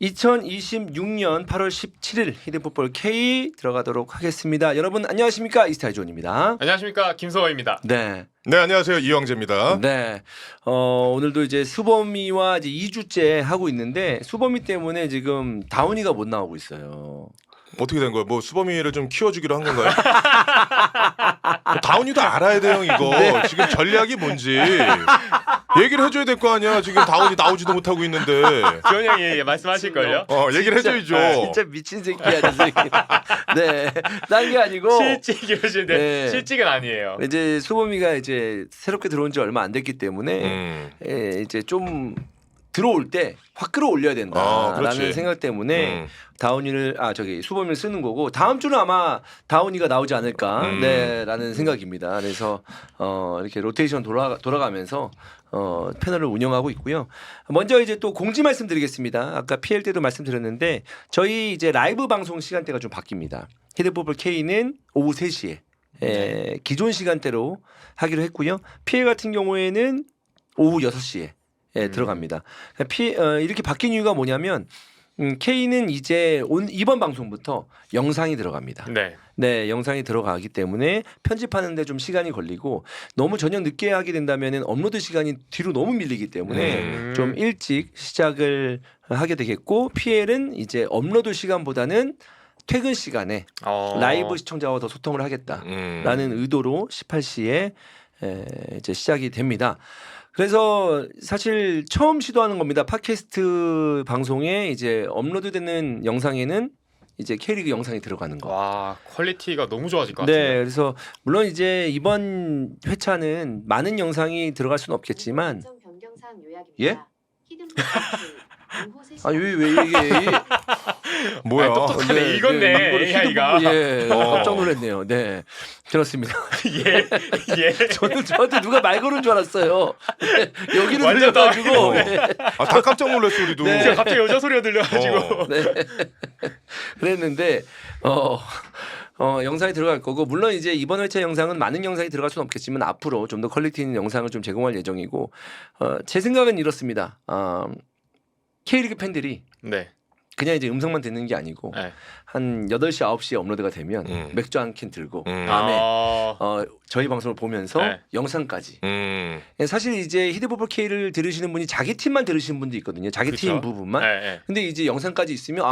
2026년 8월 17일 히든풋볼 K 들어가도록 하겠습니다. 여러분 안녕하십니까? 이스타일 존입니다. 안녕하십니까, 김서호입니다. 네. 네, 안녕하세요. 이영재입니다. 네. 오늘도 이제 수범이와 이제 2주째 하고 있는데 수범이 때문에 지금 다운이가 못 나오고 있어요. 어떻게 된 거예요? 뭐 수범이를 좀 키워주기로 한 건가요? 다운이도 알아야 돼요, 이거. 네. 지금 전략이 뭔지 얘기를 해줘야 될 거 아니야. 지금 다운이 나오지도 못하고 있는데. 지원 형이 말씀하실걸요? 얘기를 해줘야죠. 진짜 미친 새끼야, 저 새끼. 네. 딴 게 아니고 실직이러시는데 네. 실직은 아니에요. 이제 수범이가 이제 새롭게 들어온 지 얼마 안 됐기 때문에 이제 좀 들어올 때 확 끌어올려야 된다라는 생각 때문에 다운이를 수범이를 쓰는 거고 다음 주는 아마 다운이가 나오지 않을까 라는 생각입니다. 그래서 이렇게 로테이션 돌아가면서 패널을 운영하고 있고요. 먼저 이제 또 공지 말씀드리겠습니다. 아까 PL 때도 말씀드렸는데 저희 이제 라이브 방송 시간대가 좀 바뀝니다. 히든풋볼 K는 오후 3시에 기존 시간대로 하기로 했고요. PL 같은 경우에는 오후 6시에 들어갑니다. 이렇게 바뀐 이유가 뭐냐면 K는 이제 이번 방송부터 영상이 들어갑니다. 네, 영상이 들어가기 때문에 편집하는데 좀 시간이 걸리고 너무 저녁 늦게 하게 된다면 업로드 시간이 뒤로 너무 밀리기 때문에 좀 일찍 시작을 하게 되겠고 PL은 이제 업로드 시간보다는 퇴근 시간에 라이브 시청자와 더 소통을 하겠다라는 의도로 18시에 이제 시작이 됩니다. 그래서 사실 처음 시도하는 겁니다. 팟캐스트 방송에 이제 업로드되는 영상에는 이제 K리그 영상이 들어가는 거. 와, 퀄리티가 너무 좋아질 것 같아요. 네, 그래서 물론 이제 이번 회차는 많은 영상이 들어갈 수는 없겠지만 예? 왜 이게 뭐야? 똑똑하네. 읽었네, AI가. 예, 깜짝 놀랐네요. 네, 그렇습니다. 저한테 누가 말 걸은 줄 알았어요. 네, 여기를 완전 들려가지고. 다 깜짝 놀랐어 우리도. 네. 갑자기 여자 소리가 들려가지고. 네. 그랬는데 영상이 들어갈 거고 물론 이제 이번 회차 영상은 많은 영상이 들어갈 수는 없겠지만 앞으로 좀 더 퀄리티 있는 영상을 좀 제공할 예정이고 제 생각은 이렇습니다. K리그 팬들이 그냥 이제 음성만 듣는 게 아니고 한 8시 9시에 업로드가 되면 맥주 한 캔 들고 다음에 저희 방송을 보면서 영상까지 사실 이제 히든풋볼 K를 들으시는 분이 자기 팀만 들으시는 분도 있거든요. 자기 팀 부분만. 근데 이제 영상까지 있으면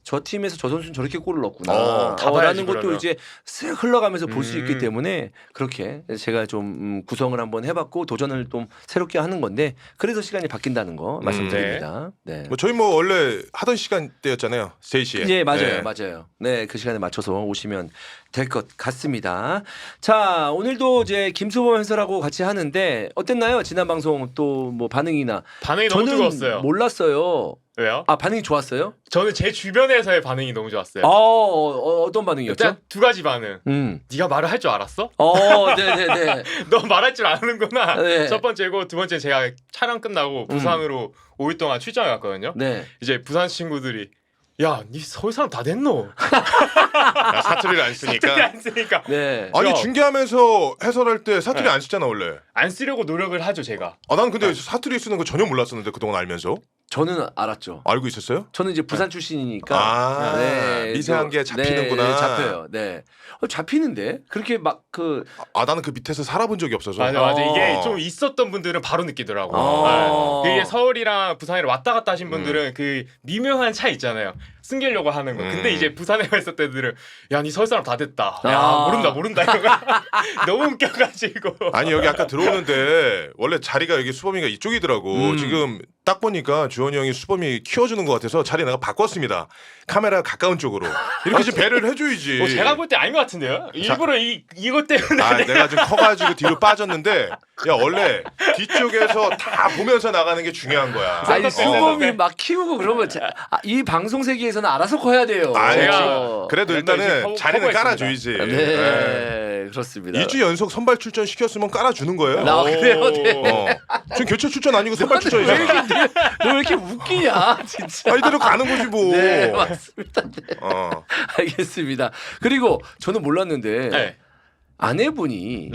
저 팀에서 저 선수는 저렇게 골을 넣었구나 라는 것도 그러면. 이제 쓱 흘러가면서 볼 수 있기 때문에 그렇게 제가 좀 구성을 한번 해봤고 도전을 좀 새롭게 하는 건데 그래서 시간이 바뀐다는 거 말씀드립니다. 네. 저희 원래 하던 시간대였잖아요. 3시에. 예, 맞아요. 네, 그 시간에 맞춰서 오시면 될 것 같습니다. 자, 오늘도 이제 김수범 해설하고 같이 하는데 어땠나요? 지난 방송 또 뭐 반응이나 반응이 너무 저는 뜨거웠어요. 몰랐어요. 왜요? 반응이 좋았어요? 저는 제 주변에서의 반응이 너무 좋았어요. 어떤 반응이었죠? 일단 2가지 반응. 네가 말을 할 줄 알았어? 네네네. 너 말할 줄 아는구나. 네. 첫 번째고 두 번째 제가 촬영 끝나고 부산으로 5일 동안 출장을 갔거든요. 네. 이제 부산 친구들이 야, 니 서울 사람 다 됐노? 사투리를 안 쓰니까. 네. 아니 중계하면서 해설할 때 사투리 안 쓰잖아 원래. 안 쓰려고 노력을 하죠 제가. 난 근데 사투리 쓰는 거 전혀 몰랐었는데 그동안 알면서. 저는 알았죠. 알고 있었어요? 저는 이제 부산 출신이니까 미세한 게 잡히는구나. 네, 잡혀요. 네. 잡히는데 그렇게 막 나는 그 밑에서 살아본 적이 없어서. 맞아. 이게 좀 있었던 분들은 바로 느끼더라고. 이게 서울이랑 부산이랑 왔다 갔다 하신 분들은 그 미묘한 차이 있잖아요. 숨기려고 하는 거. 근데 이제 부산에 있을 때들은 야, 니 서울 사람 다 됐다. 야, 모른다 이거가 너무 웃겨가지고. 아니 여기 아까 들어오는데 원래 자리가 여기 수범이가 이쪽이더라고. 지금 딱 보니까 주원이 형이 수범이 키워주는 것 같아서 자리 내가 바꿨습니다. 카메라 가까운 쪽으로. 이렇게 좀 배려를 해줘야지. 제가 볼 때 아닌 것 같은데요? 일부러 이것 때문에. 내가 좀 커가지고 뒤로 빠졌는데 야 원래 뒤쪽에서 다 보면서 나가는 게 중요한 거야. 아니 수범이 막 키우고 그러면 이 방송 세계에서는 알아서 커야 돼요. 그래도 일단은 자리는 깔아줘야지. 네, 그렇습니다. 2주 연속 선발 출전 시켰으면 깔아주는 거예요. 그래요? 네. 지금 교체 출전 아니고 선발 출전이잖아. 너 왜 이렇게 웃기냐 진짜. 이대로 가는 거지 뭐. 네, 맞습니다. 네. 알겠습니다. 그리고 저는 몰랐는데 아내분이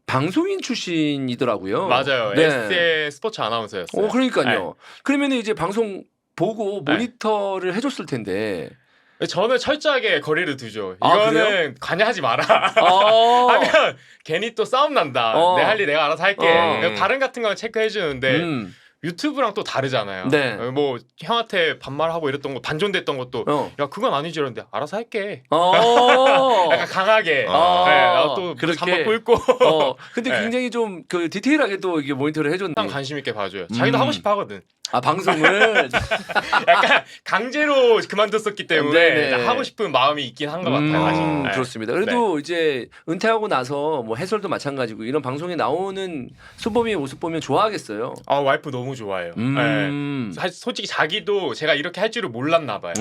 방송인 출신이더라고요. 맞아요. 네. SL 스포츠 아나운서였어요. 그러니까요. 그러면 이제 방송 보고 모니터를 해줬을 텐데. 저는 철저하게 거리를 두죠. 아, 이거는 그래요? 관여하지 마라. 어. 하면 괜히 또 싸움 난다. 내 할 일 내가 알아서 할게. 발음 같은 건 체크해 주는데 유튜브랑 또 다르잖아요. 네. 뭐 형한테 반말하고 이랬던 거 반존됐던 것도 야 그건 아니지 이러는데 알아서 할게. 약간 강하게. 또 그렇게. 잠바고 있고. 근데 네. 굉장히 좀 그 디테일하게 또 이게 모니터를 해줬네. 항상 관심 있게 봐줘요. 자기도 하고 싶어 하거든. 아 방송을. 약간 강제로 그만뒀었기 때문에 네네. 하고 싶은 마음이 있긴 한 것 같아요. 아직. 네. 그렇습니다. 그래도 이제 은퇴하고 나서 뭐 해설도 마찬가지고 이런 방송에 나오는 수범이의 모습 보면 좋아하겠어요. 와이프 너무 좋아해요. 네. 사실 솔직히 자기도 제가 이렇게 할 줄을 몰랐나 봐요.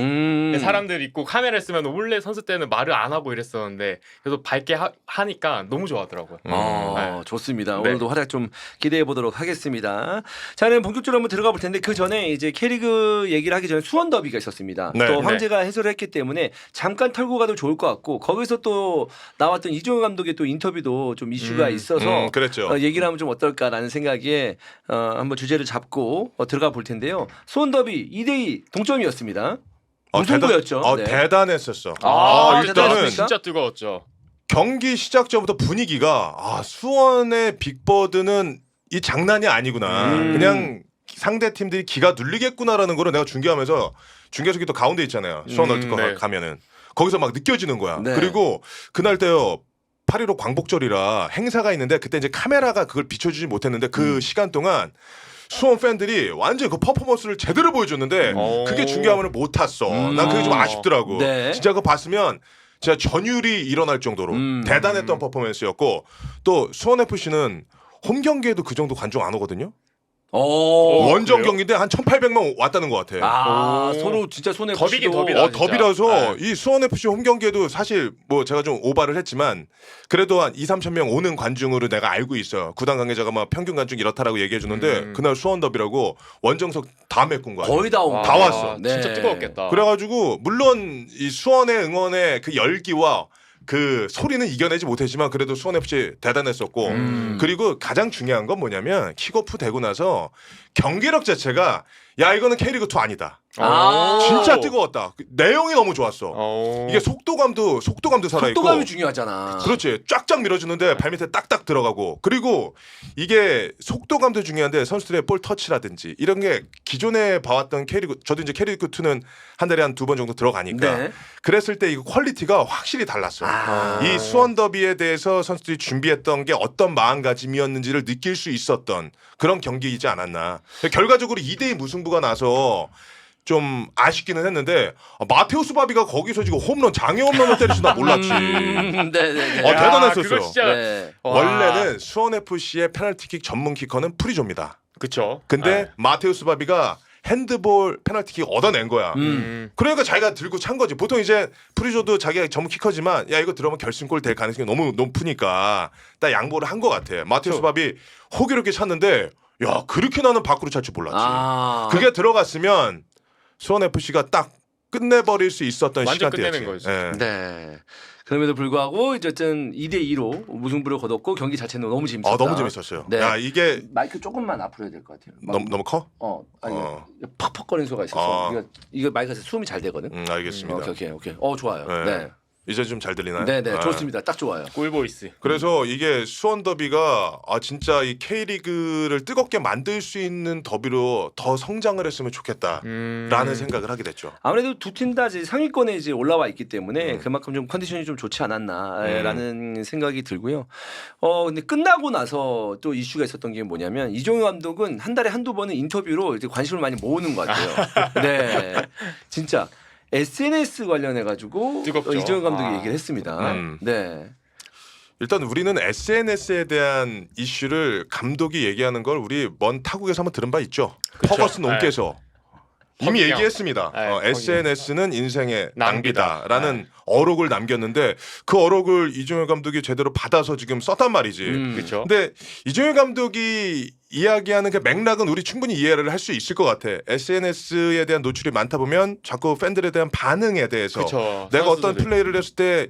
사람들 있고 카메라 쓰면 원래 선수 때는 말을 안 하고 이랬었는데 그래도 밝게 하니까 너무 좋아하더라고요. 네. 좋습니다. 네. 오늘도 활약 좀 기대해 보도록 하겠습니다. 자, 그럼 본격적으로 한번 들어가 볼 텐데 그 전에 이제 K리그 얘기를 하기 전에 수원 더비가 있었습니다. 네. 또 네. 황제가 해설을 했기 때문에 잠깐 털고 가도 좋을 것 같고 거기서 또 나왔던 이종현 감독의 또 인터뷰도 좀 이슈가 있어서 그랬죠. 얘기를 하면 좀 어떨까라는 생각에 한번 주제를 잡고 들어가 볼 텐데요. 수원 더비 2대2 동점이었습니다. 무승부였죠. 네. 대단했었어. 대단했습니까? 일단은 진짜 뜨거웠죠. 경기 시작 전부터 분위기가 수원의 빅버드는 이 장난이 아니구나. 그냥 상대 팀들이 기가 눌리겠구나라는 거를 내가 중계하면서 중계석이 또 가운데 있잖아요. 수원 월드컵 네. 가면은 거기서 막 느껴지는 거야. 네. 그리고 그날 때요. 8.15 광복절이라 행사가 있는데 그때 이제 카메라가 그걸 비춰주지 못했는데 그 시간 동안 수원 팬들이 완전 그 퍼포먼스를 제대로 보여줬는데 그게 중계화면을 못 탔어. 난 그게 좀 아쉽더라고. 네. 진짜 그거 봤으면 진짜 전율이 일어날 정도로 대단했던 퍼포먼스였고 또 수원 FC는 홈 경기에도 그 정도 관중 안 오거든요. 원정 그래요? 경기인데 한 1,800명 왔다는 것 같아. 서로 진짜 손에 더비긴 붙이고. 더비다. 진짜. 더비라서 네. 이 수원 FC 홈 경기에도 사실 뭐 제가 좀 오바를 했지만 그래도 한 2-3천 명 오는 관중으로 내가 알고 있어요. 구단 관계자가 막 평균 관중 이렇다라고 얘기해 주는데 그날 수원 더비라고 원정석 다 메꾼 거야. 거의 다 온. 다 왔어. 진짜 뜨거웠겠다. 그래가지고 물론 이 수원의 응원의 그 열기와 그 소리는 이겨내지 못했지만 그래도 수원 FC 대단했었고 그리고 가장 중요한 건 뭐냐면 킥오프 되고 나서 경기력 자체가 야 이거는 K리그2 아니다. 진짜 뜨거웠다. 내용이 너무 좋았어. 이게 속도감도 살아있고 속도감이 중요하잖아. 그렇지. 쫙쫙 밀어주는데 발밑에 딱딱 들어가고 그리고 이게 속도감도 중요한데 선수들의 볼 터치라든지 이런 게 기존에 봐왔던 K리그 저도 이제 K리그2는 한 달에 한 2번 정도 들어가니까 네. 그랬을 때 이거 퀄리티가 확실히 달랐어. 이 수원 더비에 대해서 선수들이 준비했던 게 어떤 마음가짐이었는지를 느낄 수 있었던 그런 경기이지 않았나. 결과적으로 2대2 무승부가 나서 좀 아쉽기는 했는데 마테우스 바비가 거기서 지금 홈런 장애 홈런을 때리지 나 몰랐지. 네네네. 대단했었어요. 그거 진짜 네. 원래는 수원 FC의 페널티킥 전문 키커는 프리조입니다. 그쵸. 근데 마테우스 바비가 핸드볼 페널티킥 얻어낸 거야. 그러니까 자기가 들고 찬 거지. 보통 이제 프리조도 자기가 전문 키커지만 야 이거 들어오면 결승골 될 가능성이 너무 높으니까 딱 양보를 한 것 같아. 마테우스 바비 호기롭게 찼는데 야 그렇게 나는 밖으로 찰 줄 몰랐지. 그게 들어갔으면 수원 FC가 딱 끝내버릴 수 있었던 완전 시간대였지. 끝내는 거지. 예. 네. 그럼에도 불구하고 어쨌든 2대2로 무승부를 거뒀고 경기 자체는 너무 재밌었다. 너무 재밌었어요. 네. 야 이게 마이크 조금만 앞으로 해야 될 것 같아요. 너무 커? 아니 어. 팍팍거리는 소리가 있어서 이거 마이크에서 수음이 잘 되거든. 알겠습니다. 오케이. 좋아요. 네. 네. 이제 좀 잘 들리나요? 네, 좋습니다. 딱 좋아요. 꿀보이스. 그래서 이게 수원 더비가 진짜 이 K리그를 뜨겁게 만들 수 있는 더비로 더 성장을 했으면 좋겠다라는 생각을 하게 됐죠. 아무래도 두 팀 다 상위권에 이제 올라와 있기 때문에 그만큼 좀 컨디션이 좀 좋지 않았나라는 생각이 들고요. 근데 끝나고 나서 또 이슈가 있었던 게 뭐냐면 이종현 감독은 한 달에 한두 번은 인터뷰로 이제 관심을 많이 모으는 것 같아요. 네, 진짜. SNS 관련해 가지고 이종현 감독이 얘기를 했습니다. 네. 일단 우리는 SNS에 대한 이슈를 감독이 얘기하는 걸 우리 먼 타국에서 한번 들은 바 있죠. 그쵸. 퍼거슨 옹께서 이미 허기영. 얘기했습니다. 네, SNS는 인생의 낭비다. 낭비다라는 어록을 남겼는데 그 어록을 이종현 감독이 제대로 받아서 지금 썼단 말이지. 그렇죠. 근데 이종현 감독이 이야기하는 그 맥락은 우리 충분히 이해를 할 수 있을 것 같아. SNS에 대한 노출이 많다 보면 자꾸 팬들에 대한 반응에 대해서 그쵸. 내가 어떤 선수들이. 플레이를 했을 때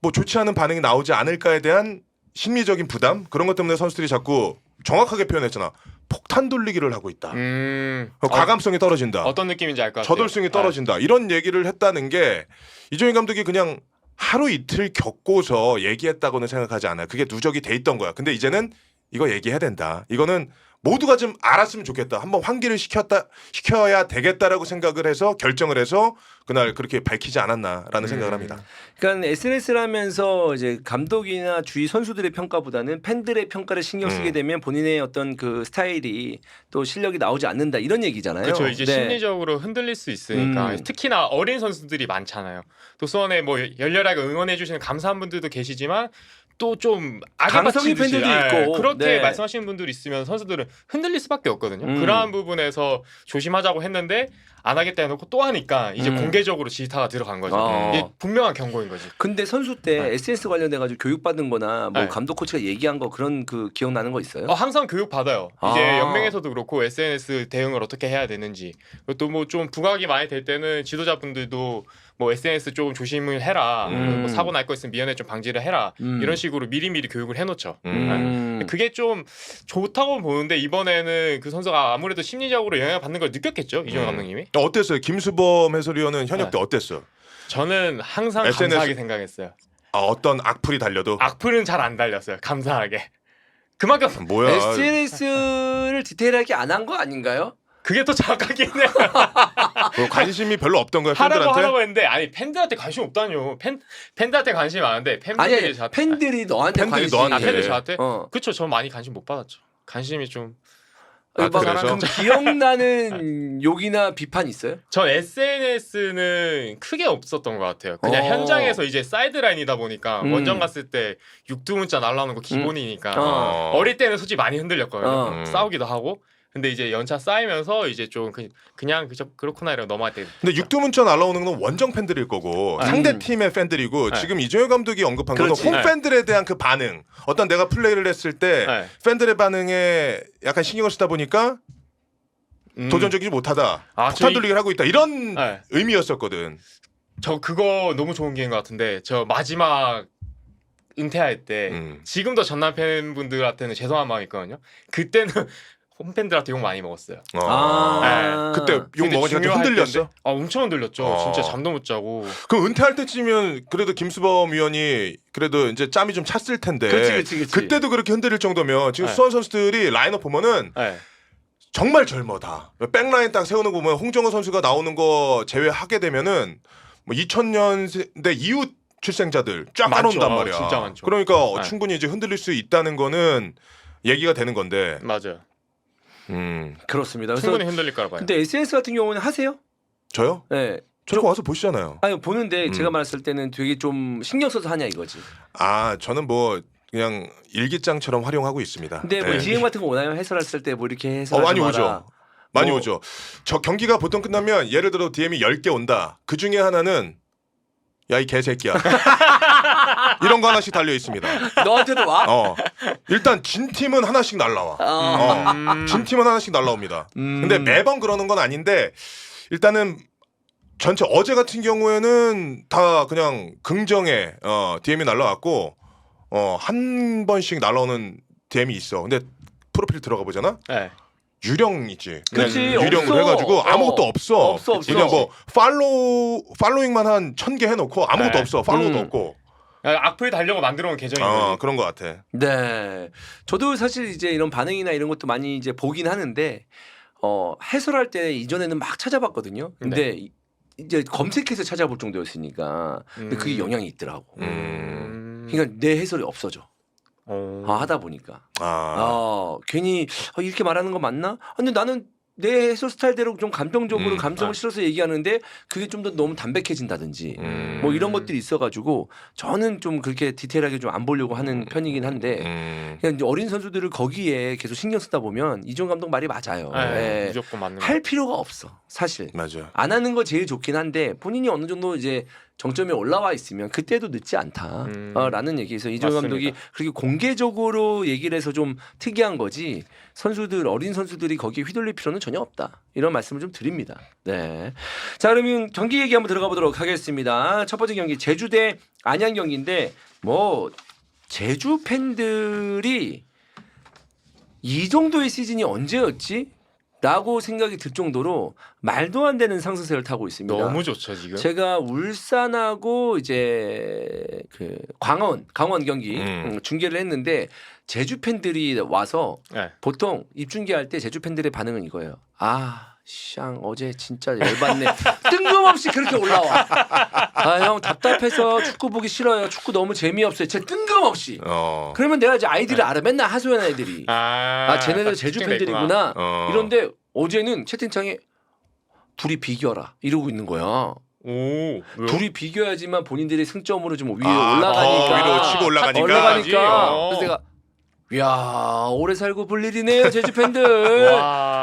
뭐 좋지 않은 반응이 나오지 않을까에 대한 심리적인 부담 그런 것 때문에 선수들이 자꾸 정확하게 표현했잖아. 폭탄 돌리기를 하고 있다. 음. 과감성이 떨어진다. 어떤 느낌인지 알 것 같아요. 저돌성이 떨어진다. 이런 얘기를 했다는 게 이종현 감독이 그냥 하루 이틀 겪고서 얘기했다고는 생각하지 않아요. 그게 누적이 돼 있던 거야. 근데 이제는 이거 얘기해야 된다. 이거는 모두가 좀 알았으면 좋겠다. 한번 환기를 시켜야 되겠다라고 생각을 해서 결정을 해서 그날 그렇게 밝히지 않았나라는 생각을 합니다. 그러니까 SNS를 하면서 이제 감독이나 주위 선수들의 평가보다는 팬들의 평가를 신경 쓰게 되면 본인의 어떤 그 스타일이 또 실력이 나오지 않는다 이런 얘기잖아요. 그렇죠. 이제 네. 심리적으로 흔들릴 수 있으니까 특히나 어린 선수들이 많잖아요. 또 수원에 뭐 열렬하게 응원해 주시는 감사한 분들도 계시지만 또 좀 강성이 팬들도 있고 그렇게 네. 말씀하시는 분들이 있으면 선수들은 흔들릴 수밖에 없거든요. 그러한 부분에서 조심하자고 했는데 안 하겠다 해놓고 또 하니까 이제 공개적으로 지시타가 들어간 거죠. 이게 분명한 경고인 거지. 근데 선수 때 네. SNS 관련돼 가지고 교육받은 거나 뭐 네. 감독 코치가 얘기한 거 그런 그 기억나는 거 있어요? 항상 교육 받아요. 이제 연맹에서도 그렇고 SNS 대응을 어떻게 해야 되는지 또 뭐 좀 부각이 많이 될 때는 지도자분들도 뭐 SNS 조금 조심을 해라. 뭐 사고 날 거 있으면 미연에 좀 방지를 해라. 이런 식으로 미리미리 교육을 해놓죠. 그게 좀 좋다고 보는데 이번에는 그 선수가 아무래도 심리적으로 영향을 받는 걸 느꼈겠죠. 이종현 감독님이. 어땠어요? 김수범 해설위원은 현역 때 어땠어? 저는 항상 SNS 감사하게 생각했어요. 어떤 악플이 달려도 악플은 잘 안 달렸어요. 감사하게. 그만큼 뭐야? SNS를 디테일하게 안 한 거 아닌가요? 그게 더 정확하긴 해요. 관심이 별로 없던 거야 하라고 팬들한테? 하라고 했는데 아니 팬들한테 관심 없다뇨. 팬들한테 관심이 많은데 팬분들이 아니 팬들이 너한테 팬들이 관심 너한테. 팬들 저한테 어. 그쵸. 전 많이 관심 못 받았죠. 관심이 좀. 아, 막 그래서? 기억나는 욕이나 비판 있어요? 전 SNS는 크게 없었던 것 같아요. 그냥 현장에서 이제 사이드라인이다 보니까 원정 갔을 때 육두문자 날라오는 거 기본이니까 어릴 때는 솔직히 많이 흔들렸거든요. 싸우기도 하고. 근데 이제 연차 쌓이면서 이제 좀 그냥 그렇구나 이러고 넘어갈 때. 근데 육두문자 날라오는 건 원정 팬들일 거고 상대 팀의 팬들이고 지금 이종현 감독이 언급한 거는 그렇지. 홈 팬들에 대한 그 반응. 어떤 내가 플레이를 했을 때 팬들의 반응에 약간 신경을 쓰다 보니까 도전적이지 못하다. 폭탄 돌리기를 하고 있다. 이런 의미였었거든. 저 그거 너무 좋은 기회인 것 같은데 저 마지막 은퇴할 때 지금도 전남 팬분들한테는 죄송한 마음이 있거든요. 그때는 홈팬들한테 욕 많이 먹었어요. 그때 욕 먹으니까 흔들렸어? 엄청 흔들렸죠. 진짜 잠도 못 자고. 그럼 은퇴할 때쯤이면 그래도 김수범 위원이 그래도 이제 짬이 좀 찼을 텐데 그렇지. 그때도 그렇게 흔들릴 정도면 지금 수원 선수들이 라인업 보면은 정말 젊어다. 백라인 딱 세우는 거 보면 홍정호 선수가 나오는 거 제외하게 되면은 뭐 2000년대 이후 출생자들 쫙 따라온단 말이야. 진짜 많죠. 그러니까 충분히 이제 흔들릴 수 있다는 거는 얘기가 되는 건데. 맞아요. 그렇습니다. 그래서 충분히 흔들릴 거라 봐요. 근데 SNS 같은 경우는 하세요? 저요? 네. 저거 와서 보시잖아요. 아니 보는데 제가 말했을 때는 되게 좀 신경 써서 하냐 이거지. 저는 뭐 그냥 일기장처럼 활용하고 있습니다. 근데 뭐 네. DM 같은 거 오나요? 해설했을 때 뭐 이렇게 해설 많이 오죠. 많이 뭐- 오죠. 저 경기가 보통 끝나면 예를 들어 DM이 10개 온다. 그 중에 하나는 야 이 개새끼야. 이런 거 하나씩 달려 있습니다. 너한테도 와? 일단 진 팀은 하나씩 날라와. 진 팀은 하나씩 날라옵니다. 근데 매번 그러는 건 아닌데 일단은 전체 어제 같은 경우에는 다 그냥 긍정의 DM이 날라왔고 한 번씩 날라오는 DM이 있어. 근데 프로필 들어가 보잖아. 네. 그렇지, 유령이지. 그냥 유령으로 없어. 해가지고 아무것도 없어. 없어. 그냥 뭐 팔로잉만 한 1000개 해놓고 아무것도 없어. 팔로우도 없고. 악플 달려고 만들어 온 계정인 거지. 그런 것 같아. 네. 저도 사실 이제 이런 반응이나 이런 것도 많이 이제 보긴 하는데 해설할 때 이전에는 막 찾아봤거든요. 근데 이제 검색해서 찾아볼 정도였으니까 근데 그게 영향이 있더라고. 그러니까 내 해설이 없어져. 하다 보니까 괜히 이렇게 말하는 거 맞나? 근데 나는 내 해설 스타일대로 좀 감정적으로 감성을 실어서 얘기하는데 그게 좀 더 너무 담백해진다든지 뭐 이런 것들이 있어가지고 저는 좀 그렇게 디테일하게 좀 안 보려고 하는 편이긴 한데 그냥 이제 어린 선수들을 거기에 계속 신경 쓰다 보면 이종 감독 말이 맞아요. 예. 무조건 맞는 할 필요가 없어 사실. 맞아. 안 하는 거 제일 좋긴 한데 본인이 어느 정도 이제 정점에 올라와 있으면 그때도 늦지 않다라는 얘기에서 이종 감독이 그렇게 공개적으로 얘기를 해서 좀 특이한 거지 선수들 어린 선수들이 거기에 휘둘릴 필요는 전혀 없다 이런 말씀을 좀 드립니다. 네. 자 그러면 경기 얘기 한번 들어가 보도록 하겠습니다. 첫 번째 경기 제주 대 안양 경기인데 뭐 제주 팬들이 이 정도의 시즌이 언제였지? 라고 생각이 들 정도로 말도 안 되는 상승세를 타고 있습니다. 너무 좋죠 지금. 제가 울산하고 이제 그 강원 경기 중계를 했는데 제주 팬들이 와서 네. 보통 입중계할 때 제주 팬들의 반응은 이거예요. 샹 어제 진짜 열받네. 뜬금없이 그렇게 올라와. 형 답답해서 축구 보기 싫어요. 축구 너무 재미없어요. 진짜 뜬금없이. 그러면 내가 이제 아이들을 알아. 맨날 하소연 애들이. 쟤네들 제주 팬들이구나. 이런데 어제는 채팅창에 둘이 비겨라 이러고 있는 거야. 오, 왜요? 둘이 비겨야지만 본인들이 승점으로 좀 위에 올라가니까. 위로 치고 올라가니까. 그래서 내가 야 오래 살고 볼 일이네요 제주 팬들.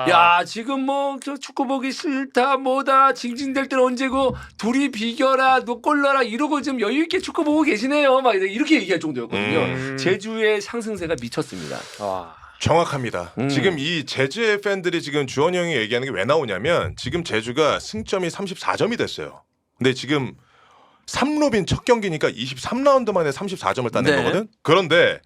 야 지금 뭐 축구 보기 싫다 뭐다 징징댈 때는 언제고 둘이 비겨라 너골 넣어라 이러고 좀 여유 있게 축구 보고 계시네요 막 이렇게 얘기할 정도였거든요. 제주의 상승세가 미쳤습니다. 정확합니다. 지금 이 제주의 팬들이 지금 주원이 형이 얘기하는 게 왜 나오냐면 지금 제주가 승점이 34점이 됐어요. 근데 지금 3로빈 첫 경기니까 23라운드 만에 34점을 따낸 거거든. 그런데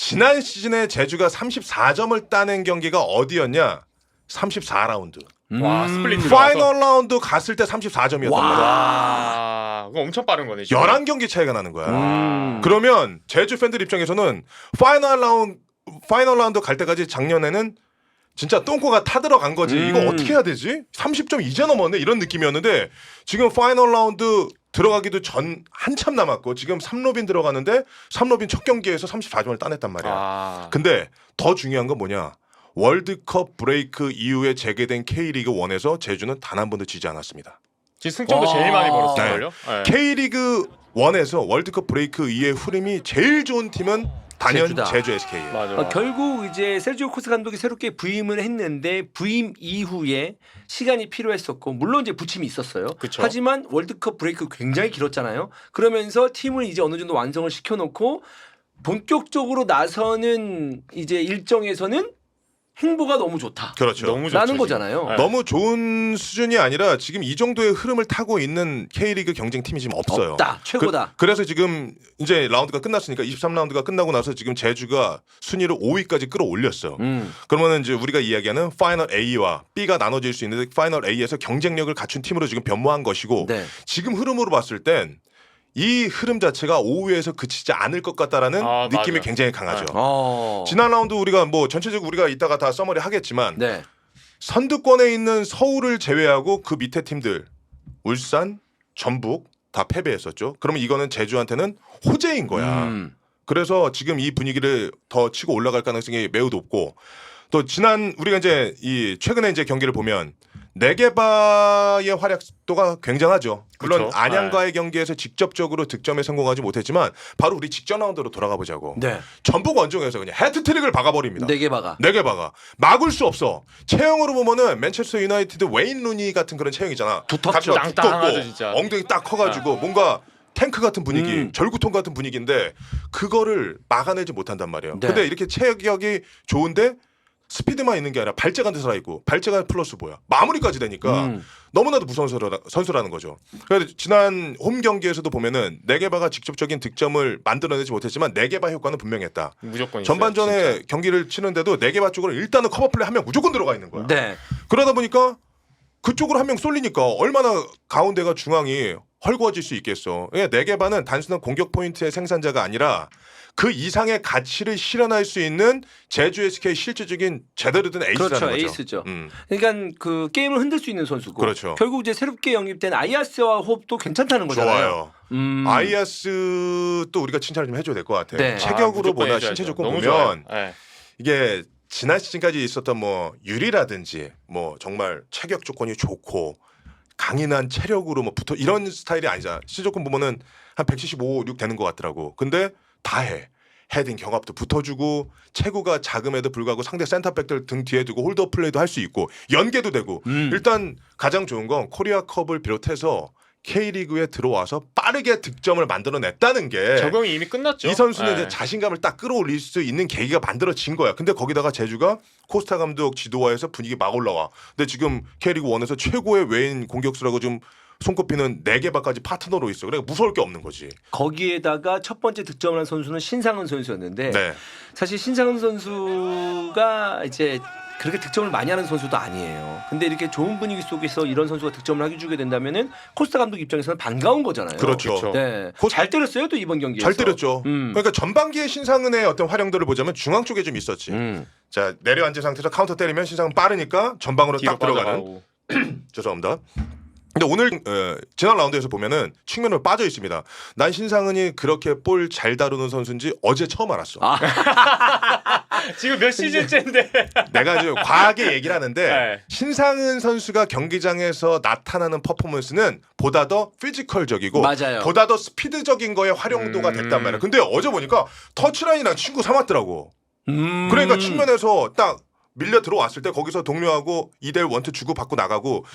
지난 시즌에 제주가 34점을 따낸 경기가 어디였냐? 34라운드. 와 스플릿 파이널 라운드 갔을 때 34점이었단 말이야. 와 그거 엄청 빠른 거네. 지금. 11경기 차이가 나는 거야. 그러면 제주 팬들 입장에서는 파이널 라운드 갈 때까지 작년에는 진짜 똥꼬가 타들어간 거지. 이거 어떻게 해야 되지? 30점 이제 넘었네 이런 느낌이었는데 지금 파이널 라운드 들어가기도 전 한참 남았고 지금 3로빈 들어가는데 3로빈 첫 경기에서 34점을 따냈단 말이야. 근데 더 중요한 건 뭐냐? 월드컵 브레이크 이후에 재개된 K리그 1에서 제주는 단 한 번도 지지 않았습니다. 지금 승점도 제일 많이 벌었을걸요? 네. K리그 1에서 월드컵 브레이크 이후의 흐름이 제일 좋은 팀은 단연 제주다. 제주 SK예요. 맞아. 결국 이제 세르지오 코스 감독이 새롭게 부임을 했는데 부임 이후에 시간이 필요했었고 물론 이제 부침이 있었어요. 그쵸. 하지만 월드컵 브레이크 굉장히 길었잖아요. 그러면서 팀을 이제 어느 정도 완성을 시켜놓고 본격적으로 나서는 이제 일정에서는 행보가 너무 좋다. 그렇죠. 너무 좋죠, 라는 지금. 거잖아요. 네. 너무 좋은 수준이 아니라 지금 이 정도의 흐름을 타고 있는 K리그 경쟁팀이 지금 없어요. 없다. 최고다. 그래서 지금 이제 라운드가 끝났으니까 23라운드가 끝나고 나서 지금 제주가 순위를 5위까지 끌어올렸어. 그러면은 이제 우리가 이야기하는 파이널 A와 B가 나눠질 수 있는데 파이널 A에서 경쟁력을 갖춘 팀으로 지금 변모한 것이고 네. 지금 흐름으로 봤을 땐 이 흐름 자체가 5위에서 그치지 않을 것 같다라는 느낌이 맞아요. 굉장히 강하죠. 어. 지난 라운드 우리가 뭐 전체적으로 우리가 이따가 다 서머리 하겠지만 네. 선두권에 있는 서울을 제외하고 그 밑에 팀들 울산, 전북 다 패배했었죠. 그러면 이거는 제주한테는 호재인 거야. 그래서 지금 이 분위기를 더 치고 올라갈 가능성이 매우 높고 또 지난 우리가 이제 이 최근에 이제 경기를 보면 네게바의 활약도가 굉장하죠. 물론 그쵸? 안양과의 경기에서 직접적으로 득점에 성공하지 못했지만 바로 우리 직전 라운드로 돌아가 보자고. 네. 전북 원정에서 그냥 해트트릭을 박아버립니다. 네 개 박아. 막을 수 없어. 체형으로 보면은 맨체스터 유나이티드 웨인 루니 같은 그런 체형이잖아. 두텁죠. 땅땅하죠, 진짜. 엉덩이 딱 커가지고 뭔가 탱크 같은 분위기, 절구통 같은 분위기인데 그거를 막아내지 못한단 말이에요. 네. 근데 이렇게 체격이 좋은데 스피드만 있는 게 아니라 발재간 데 살아있고 발재간 플러스 뭐야 마무리까지 되니까 너무나도 무서운 선수라는 거죠. 그래서 지난 홈 경기에서도 보면은 네게바가 직접적인 득점을 만들어내지 못했지만 네게바 효과는 분명했다. 무조건 있어요, 전반전에 진짜. 경기를 치는데도 네게바 쪽으로 일단은 커버 플레이 한 명 무조건 들어가 있는 거야. 네. 그러다 보니까 그쪽으로 한 명 쏠리니까 얼마나 가운데가 중앙이 헐거워질 수 있겠어. 네게바는 단순한 공격 포인트의 생산자가 아니라 그 이상의 가치를 실현할 수 있는 제주 SK의 실질적인 제대로 된 에이스라는 그렇죠. 거죠. 에이스죠. 그러니까 그 게임을 흔들 수 있는 선수고 그렇죠. 결국 이제 새롭게 영입된 아이아스와 호흡도 괜찮다는 거잖아요. 좋아요. 아이아스 또 우리가 칭찬을 좀 해줘야 될 것 같아요. 네. 체격으로 무조건 보나 해줘야죠. 신체 조건 너무 보면 좋아요. 네. 이게 지난 시즌까지 있었던 뭐 유리라든지 뭐 정말 체격 조건이 좋고 강인한 체력으로 뭐 붙어 이런 스타일이 아니잖아. 시즌 조건 보면은 한 175, 6 되는 것 같더라고. 근데 다 해. 헤딩 경합도 붙어주고 체구가 작음에도 불구하고 상대 센터백들 등 뒤에 두고 홀더 플레이도 할 수 있고 연계도 되고 일단 가장 좋은 건 코리아컵을 비롯해서 K리그에 들어와서 빠르게 득점을 만들어냈다는 게 적응이 이미 끝났죠. 이 선수는 네. 이제 자신감을 딱 끌어올릴 수 있는 계기가 만들어진 거야. 근데 거기다가 제주가 코스타 감독 지도하에서 분위기 막 올라와. 근데 지금 K리그 1에서 최고의 외인 공격수라고 좀 손꼽히는 4개밖까지 파트너로 있어. 그러니까 무서울 게 없는 거지. 거기에다가 첫 번째 득점을 한 선수는 신상은 선수였는데 네. 사실 신상은 선수가 이제 그렇게 득점을 많이 하는 선수도 아니에요. 근데 이렇게 좋은 분위기 속에서 이런 선수가 득점을 해주게 된다면은 코스타 감독 입장에서는 반가운 거잖아요. 그렇죠. 네. 코- 잘 때렸어요 또 이번 경기에서. 잘 때렸죠. 그러니까 전반기에 신상은의 어떤 활용도를 보자면 중앙 쪽에 좀 있었지. 자 내려앉은 상태에서 카운터 때리면 신상은 빠르니까 전방으로 뒤로 딱 들어가는. 빠져가고. 죄송합니다. 근데 오늘 지난 라운드에서 보면은 측면으로 빠져 있습니다. 난 신상은이 그렇게 볼 잘 다루는 선수인지 어제 처음 알았어. 지금 몇 시즌째인데. 내가 지금 과하게 얘기를 하는데 네. 신상은 선수가 경기장에서 나타나는 퍼포먼스는 보다 더 피지컬적이고 맞아요. 보다 더 스피드적인 거에 활용도가 됐단 말이야. 근데 어제 보니까 터치라인이랑 친구 삼았더라고. 그러니까 측면에서 딱 밀려 들어왔을 때 거기서 동료하고 2대1 원투 주고 받고 나가고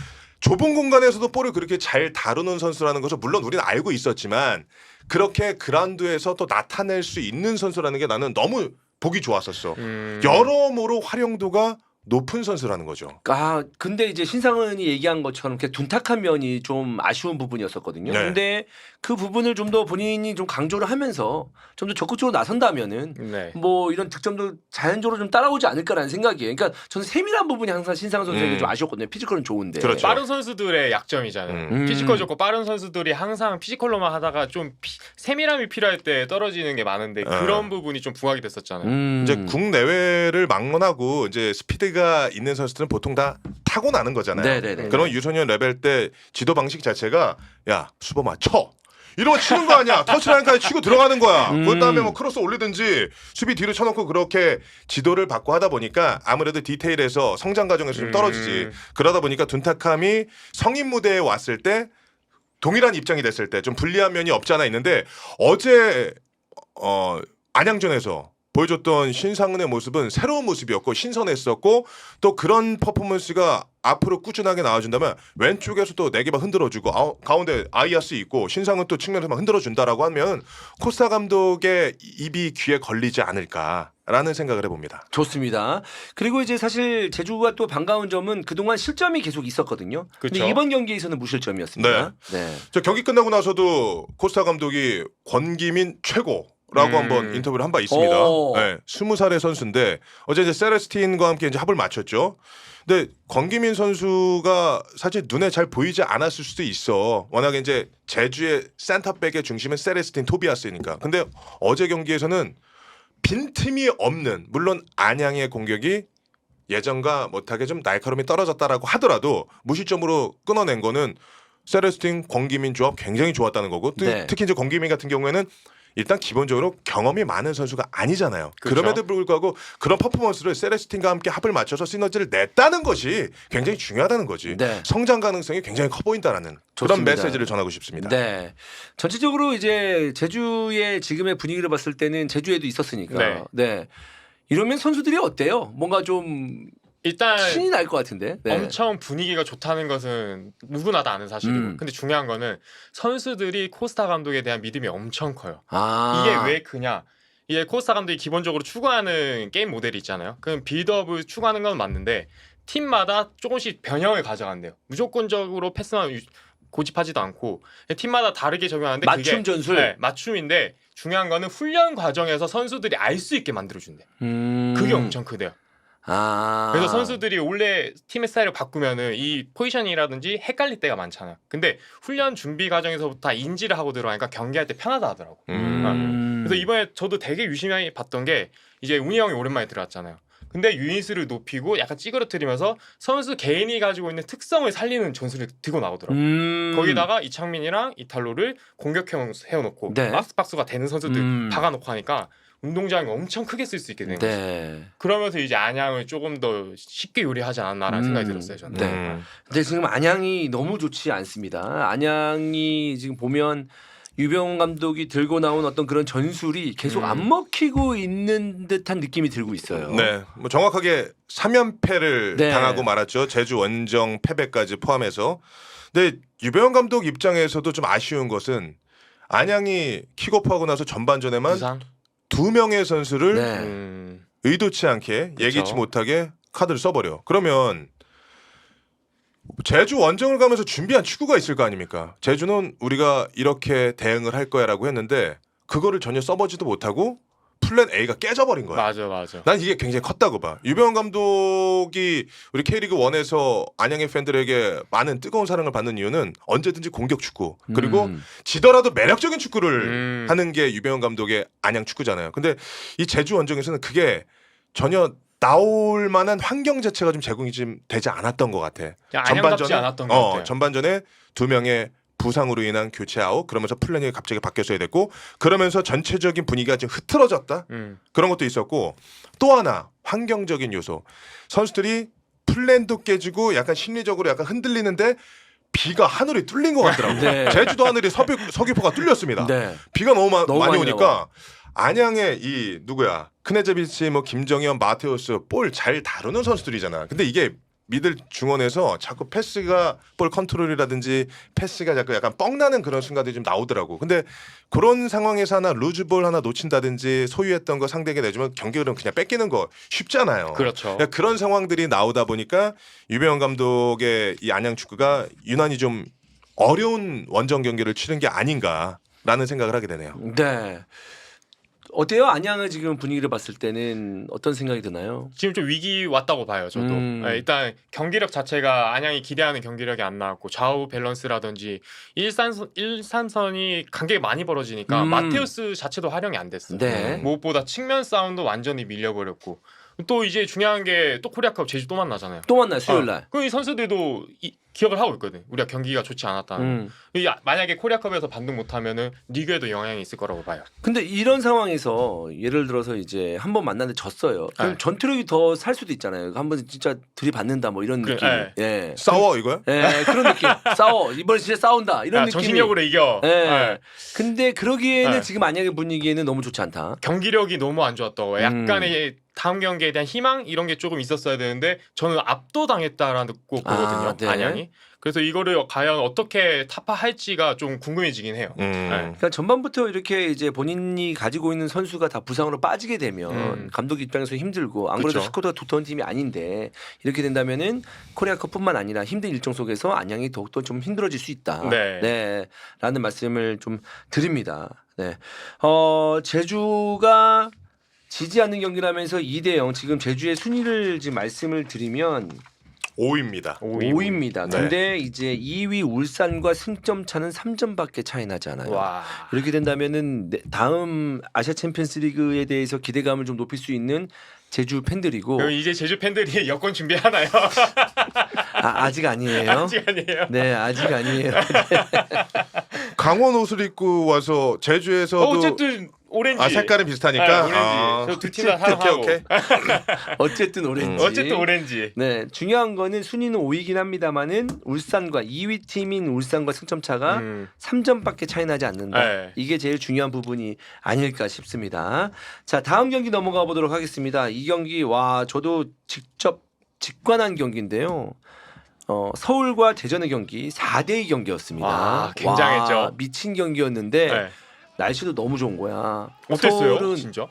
좁은 공간에서도 볼을 그렇게 잘 다루는 선수라는 것을 물론 우리는 알고 있었지만 그렇게 그라운드에서 또 나타낼 수 있는 선수라는 게 나는 너무 보기 좋았었어. 여러모로 활용도가 높은 선수라는 거죠. 아 근데 이제 신상은이 얘기한 것처럼 이렇게 둔탁한 면이 좀 아쉬운 부분이었었거든요. 네. 근데 그 부분을 좀 더 본인이 좀 강조를 하면서 좀 더 적극적으로 나선다면은 네. 뭐 이런 득점도 자연적으로 좀 따라오지 않을까라는 생각이에요. 그러니까 저는 세밀한 부분이 항상 신상은 선수에게 좀 아쉬웠거든요. 피지컬은 좋은데. 그렇죠. 빠른 선수들의 약점이잖아요. 피지컬 좋고 빠른 선수들이 항상 피지컬로만 하다가 좀 세밀함이 필요할 때 떨어지는 게 많은데 그런 부분이 좀 부각이 됐었잖아요. 이제 국내외를 막론하고 이제 스피드가 있는 선수들은 보통 다 타고나는 거잖아요. 네네네. 그런 유소년 레벨 때 지도 방식 자체가 야 수범아 쳐 이러고 치는 거 아니야. 터치라인까지 치고 들어가는 거야. 그 다음에 뭐 크로스 올리든지 수비 뒤로 쳐놓고 그렇게 지도를 받고 하다 보니까 아무래도 디테일에서 성장 과정에서 좀 떨어지지. 그러다 보니까 둔탁함이 성인 무대에 왔을 때 동일한 입장이 됐을 때 좀 불리한 면이 없지 않아 있는데 어제 안양전에서 보여줬던 신상은의 모습은 새로운 모습이었고 신선했었고 또 그런 퍼포먼스가 앞으로 꾸준하게 나와준다면 왼쪽에서 또 4개 막 흔들어주고 가운데 아이아스 있고 신상은 또 측면에서 막 흔들어준다라고 하면 코스타 감독의 입이 귀에 걸리지 않을까라는 생각을 해봅니다. 좋습니다. 그리고 이제 사실 제주가 또 반가운 점은 그동안 실점이 계속 있었거든요. 근데 그쵸. 이번 경기에서는 무실점이었습니다. 네. 저 경기 끝나고 나서도 코스타 감독이 권기민 최고라고 한번 인터뷰를 한 바 있습니다. 오. 네, 20살의 선수인데 어제 이제 세레스틴과 함께 이제 합을 맞췄죠. 근데 권기민 선수가 사실 눈에 잘 보이지 않았을 수도 있어. 워낙에 이제 제주의 센터백의 중심은 세레스틴 토비아스니까. 근데 어제 경기에서는 빈틈이 없는 물론 안양의 공격이 예전과 못하게 좀 날카로움이 떨어졌다라고 하더라도 무실점으로 끊어낸 거는 세레스틴 권기민 조합 굉장히 좋았다는 거고 네. 특히 이제 권기민 같은 경우에는 일단 기본적으로 경험이 많은 선수가 아니잖아요. 그렇죠. 그럼에도 불구하고 그런 퍼포먼스를 세레스틴과 함께 합을 맞춰서 시너지를 냈다는 것이 굉장히 중요하다는 거지. 네. 성장 가능성이 굉장히 커 보인다라는 그런 좋습니다. 메시지를 전하고 싶습니다. 네. 전체적으로 이제 제주의 지금의 분위기를 봤을 때는 제주에도 있었으니까. 네. 네. 이러면 선수들이 어때요? 뭔가 좀 일단 신이 날 것 같은데. 네. 엄청 분위기가 좋다는 것은 누구나 다 아는 사실이고 근데 중요한 거는 선수들이 코스타 감독에 대한 믿음이 엄청 커요. 아. 이게 왜 크냐? 이게 코스타 감독이 기본적으로 추구하는 게임 모델이 있잖아요. 그럼 빌드업을 추구하는 건 맞는데 팀마다 조금씩 변형을 가져간대요. 무조건적으로 패스만 고집하지도 않고 팀마다 다르게 적용하는데 맞춤 그게 전술. 네, 맞춤인데 중요한 거는 훈련 과정에서 선수들이 알 수 있게 만들어준대. 그게 엄청 크대요. 아. 그래서 선수들이 원래 팀의 스타일을 바꾸면은 이 포지션이라든지 헷갈릴 때가 많잖아요. 근데 훈련 준비 과정에서부터 다 인지를 하고 들어가니까 경기할 때 편하다 하더라고. 그래서 이번에 저도 되게 유심히 봤던 게 이제 운이 형이 오랜만에 들어왔잖아요. 근데 유닛을 높이고 약간 찌그러뜨리면서 선수 개인이 가지고 있는 특성을 살리는 전술을 들고 나오더라고요. 거기다가 이창민이랑 이탈로를 공격해놓고 네. 박스박스가 되는 선수들 박아놓고 하니까 운동장이 엄청 크게 쓸 수 있게 되는 거죠. 네. 그러면서 이제 안양을 조금 더 쉽게 요리하지 않았나라는 생각이 들었어요. 저는. 네. 근데 지금 안양이 너무 좋지 않습니다. 안양이 지금 보면 유병훈 감독이 들고 나온 어떤 그런 전술이 계속 안 먹히고 있는 듯한 느낌이 들고 있어요. 네, 뭐 정확하게 3연패를 네. 당하고 말았죠. 제주 원정 패배까지 포함해서. 근데 유병헌 감독 입장에서도 좀 아쉬운 것은 안양이 킥오프하고 나서 전반전에만 부상? 2명의 선수를 네. 의도치 않게 예기치 그쵸. 못하게 카드를 써버려. 그러면 제주 원정을 가면서 준비한 축구가 있을 거 아닙니까? 제주는 우리가 이렇게 대응을 할 거야라고 했는데 그거를 전혀 써보지도 못하고 플랜 A가 깨져버린 거야. 맞아. 난 이게 굉장히 컸다고 봐. 유병헌 감독이 우리 K리그 1에서 안양의 팬들에게 많은 뜨거운 사랑을 받는 이유는 언제든지 공격 축구 그리고 지더라도 매력적인 축구를 하는 게 유병헌 감독의 안양 축구잖아요. 근데 이 제주 원정에서는 그게 전혀 나올 만한 환경 자체가 좀 제공이 좀 되지 않았던 것 같아. 안양답지 않았던 것 같아요. 전반전에 2명의 부상으로 인한 교체 아웃 그러면서 플랜이 갑자기 바뀌었어야 됐고 그러면서 전체적인 분위기가 좀 흐트러졌다 그런 것도 있었고 또 하나 환경적인 요소 선수들이 플랜도 깨지고 약간 심리적으로 약간 흔들리는데 비가 하늘이 뚫린 것 같더라고. 네. 제주도 하늘이 서귀포가 뚫렸습니다. 네. 비가 너무 많이 많이 오니까 안양의 이 누구야 크네제비치 뭐 김정현 마테우스 볼 잘 다루는 선수들이잖아. 근데 이게 미들 중원에서 자꾸 패스가 볼 컨트롤이라든지 패스가 자꾸 약간 뻥나는 그런 순간들이 좀 나오더라고. 근데 그런 상황에서 하나 루즈볼 하나 놓친다든지 소유했던 거 상대에게 내주면 경기를 그냥 뺏기는 거 쉽잖아요. 그렇죠. 그러니까 그런 상황들이 나오다 보니까 유병헌 감독의 이 안양 축구가 유난히 좀 어려운 원정 경기를 치른 게 아닌가라는 생각을 하게 되네요. 네. 어때요? 안양의 지금 분위기를 봤을 때는 어떤 생각이 드나요? 지금 좀 위기 왔다고 봐요. 저도 네, 일단 경기력 자체가 안양이 기대하는 경기력이 안 나왔고 좌우 밸런스라든지 1~3선이 간격이 많이 벌어지니까 마테우스 자체도 활용이 안 됐어요. 네. 무엇보다 측면 싸움도 완전히 밀려버렸고 또 이제 중요한 게 또 코리아컵 제주 또 만나잖아요. 또 만나요 수요일 날. 그럼 이 선수들도 기억을 하고 있거든. 우리가 경기가 좋지 않았다는. 만약에 코리아컵에서 반등 못하면은 리그에도 영향이 있을 거라고 봐요. 근데 이런 상황에서 예를 들어서 이제 한 번 만났는데 졌어요. 그럼 네. 전투력이 더 살 수도 있잖아요. 한번 진짜 들이받는다 뭐 이런 느낌. 예. 싸워 이거야? 예, 그런 느낌. 싸워. 이번에 진짜 싸운다. 이런 느낌. 정신력으로 이겨. 예. 네. 근데 그러기에는 네. 지금 안양의 분위기에는 너무 좋지 않다. 경기력이 너무 안 좋았다고. 약간의 다음 경기에 대한 희망 이런 게 조금 있었어야 되는데 저는 압도당했다라는 꼭 보거든요. 네. 안양이. 그래서 이거를 과연 어떻게 타파할지가 좀 궁금해지긴 해요. 네. 그러니까 전반부터 이렇게 이제 본인이 가지고 있는 선수가 다 부상으로 빠지게 되면 감독 입장에서 힘들고 안 그래도 그쵸. 스쿼드가 두터운 팀이 아닌데 이렇게 된다면은 코리아컵뿐만 아니라 힘든 일정 속에서 안양이 더욱더 좀 힘들어질 수 있다. 네. 라는 말씀을 좀 드립니다. 네. 제주가 지지 않는 경기라면서 2대0 지금 제주의 순위를 지금 말씀을 드리면 5위입니다. 5위입니다. 네. 근데 이제 2위 울산과 승점 차는 3점밖에 차이 나지 않아요. 와. 이렇게 된다면은 다음 아시아 챔피언스 리그에 대해서 기대감을 좀 높일 수 있는 제주 팬들이고 그럼 이제 제주 팬들이 여권 준비하나요? 아직 아니에요. 아직 아니에요. 네, 아직 아니에요. 강원 옷을 입고 와서 제주에서도 어쨌든 오렌지. 색깔은 비슷하니까. 네, 오렌지. 저 두 팀 다 사랑하고. 오케이. 어쨌든 오렌지. 어쨌든 오렌지. 네, 중요한 거는 순위는 5위긴 합니다만은 울산과 2위 팀인 울산과 승점 차가 3점밖에 차이 나지 않는다. 네. 이게 제일 중요한 부분이 아닐까 싶습니다. 자, 다음 경기 넘어가 보도록 하겠습니다. 이 경기 저도 직접 직관한 경기인데요. 서울과 대전의 경기 4대2 경기였습니다. 와, 굉장했죠. 와, 미친 경기였는데 네. 날씨도 너무 좋은 거야. 어땠어요? 서울은 진짜?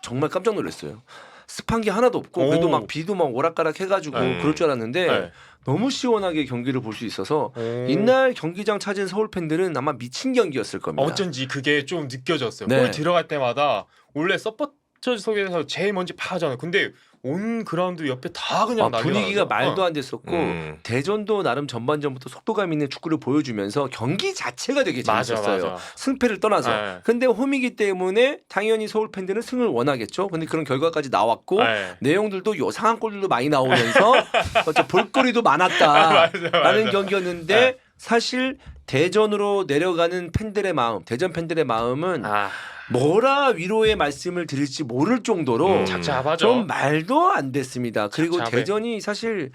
정말 깜짝 놀랐어요. 습한 게 하나도 없고 그래도 막 비도 막 오락가락 해가지고 그럴 줄 알았는데 네. 너무 시원하게 경기를 볼 수 있어서 이날 경기장 찾은 서울 팬들은 아마 미친 경기였을 겁니다. 어쩐지 그게 좀 느껴졌어요. 네. 골 들어갈 때마다 원래 서포터 속에서 제일 먼저 파잖아요. 근데 온 그라운드 옆에 다 그냥 분위기가 날려가지고. 말도 안 됐었고 대전도 나름 전반전부터 속도감 있는 축구를 보여주면서 경기 자체가 되게 재밌었어요. 맞아. 승패를 떠나서. 네. 근데 홈이기 때문에 당연히 서울 팬들은 승을 원하겠죠. 근데 그런 결과까지 나왔고 네. 내용들도 요상한 골들도 많이 나오면서 볼거리도 많았다라는 맞아. 경기였는데 네. 사실 대전으로 내려가는 팬들의 마음, 대전 팬들의 마음은 뭐라 위로의 말씀을 드릴지 모를 정도로 착잡하죠. 좀 말도 안 됐습니다. 그리고 착잡해. 대전이 사실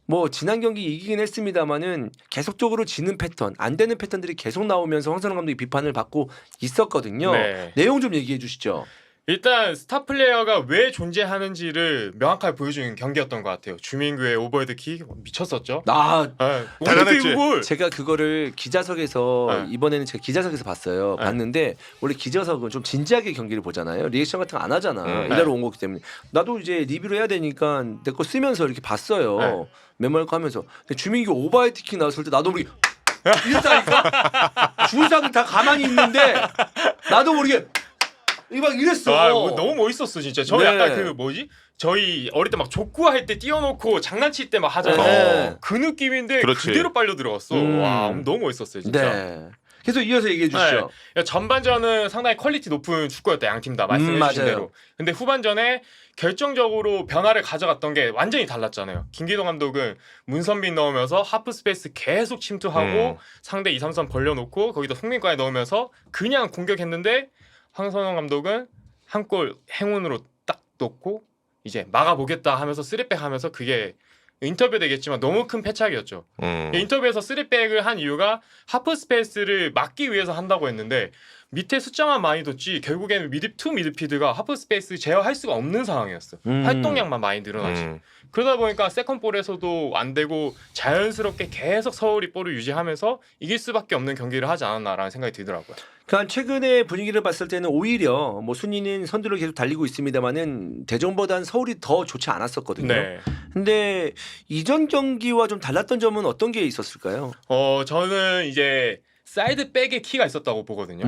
뭐 지난 경기 이기긴 했습니다만은 계속적으로 지는 패턴, 안 되는 패턴들이 계속 나오면서 황선홍 감독이 비판을 받고 있었거든요. 네. 내용 좀 얘기해 주시죠. 일단 스타 플레이어가 왜 존재하는지를 명확하게 보여주는 경기였던 것 같아요. 주민규의 오버헤드킥 미쳤었죠. 네, 대단했지. 제가 그거를 기자석에서 네. 이번에는 제가 기자석에서 봤어요. 네. 봤는데 원래 기자석은 좀 진지하게 경기를 보잖아요. 리액션 같은 거 안 하잖아. 일하러 온 거기 때문에. 나도 이제 리뷰를 해야 되니까 내 거 쓰면서 이렇게 봤어요. 네. 메모를 하면서. 근데 주민규 오버헤드킥 나왔을 때 나도 모르게 이랬다니까. 주상이 다 가만히 있는데 나도 모르게 막 이랬어. 너무 멋있었어 진짜. 저 네. 약간 그 뭐지? 저희 어릴 때 막 족구할 때 띄워놓고 장난칠 때 막 하잖아요. 네. 그 느낌인데 그렇지. 그대로 빨려 들어갔어. 와 너무 멋있었어요 진짜. 네. 계속 이어서 얘기해 주시죠. 네. 전반전은 상당히 퀄리티 높은 축구였다 양 팀 다 말씀해주신 맞아요. 대로. 근데 후반전에 결정적으로 변화를 가져갔던 게 완전히 달랐잖아요. 김기동 감독은 문선빈 넣으면서 하프 스페이스 계속 침투하고 상대 2, 3선 벌려놓고 거기다 송민과에 넣으면서 그냥 공격했는데 황선홍 감독은 한 골 행운으로 딱 넣고 이제 막아보겠다 하면서 3백 하면서 그게 인터뷰 되겠지만 너무 큰 패착이었죠. 인터뷰에서 3백을 한 이유가 하프 스페이스를 막기 위해서 한다고 했는데 밑에 숫자만 많이 뒀지 결국에는 투 미드필드가 하프 스페이스 제어할 수가 없는 상황이었어. 활동량만 많이 늘어나지. 그러다 보니까 세컨볼에서도 안 되고 자연스럽게 계속 서울이 볼을 유지하면서 이길 수밖에 없는 경기를 하지 않았나라는 생각이 들더라고요. 그러니까 최근의 분위기를 봤을 때는 오히려 뭐 순위는 선두를 계속 달리고 있습니다만은 대전보다는 서울이 더 좋지 않았었거든요. 네. 근데 이전 경기와 좀 달랐던 점은 어떤 게 있었을까요? 저는 이제 사이드 백의 키가 있었다고 보거든요.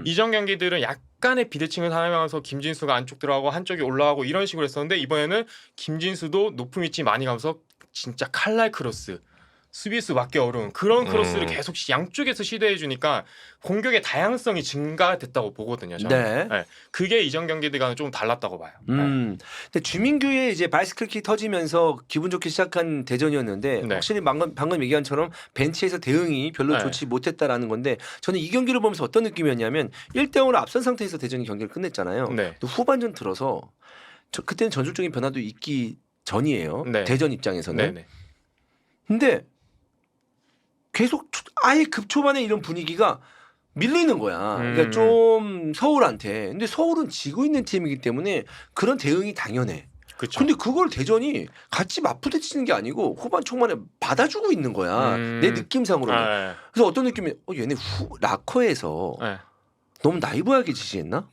이전 경기들은 약간의 비대칭을 사용하면서 김진수가 안쪽 들어가고 한쪽이 올라가고 이런 식으로 했었는데 이번에는 김진수도 높은 위치 많이 가면서 진짜 칼날 크로스 수비수 맞기 어려운 그런 크로스를 계속 양쪽에서 시도해 주니까 공격의 다양성이 증가됐다고 보거든요. 저는. 네. 그게 이전 경기들과는 좀 달랐다고 봐요. 근데 주민규의 이제 바이스클킥 터지면서 기분 좋게 시작한 대전이었는데 네. 확실히 방금 얘기한 처럼 벤치에서 대응이 별로 네. 좋지 못했다라는 건데 저는 이 경기를 보면서 어떤 느낌이었냐면 1대0으로 앞선 상태에서 대전이 경기를 끝냈잖아요. 네. 또 후반전 들어서 그때는 전술적인 변화도 있기 전이에요. 네. 대전 입장에서는. 네네. 근데 계속 아예 급초반에 이런 분위기가 밀리는 거야. 그러니까 좀 서울한테. 근데 서울은 지고 있는 팀이기 때문에 그런 대응이 당연해. 그쵸. 근데 그걸 대전이 같이 맞부딪히는 게 아니고 후반 초반에 받아주고 있는 거야. 내 느낌상으로는. 네. 그래서 어떤 느낌이 얘네 라커에서 네. 너무 나이브하게 지시했나?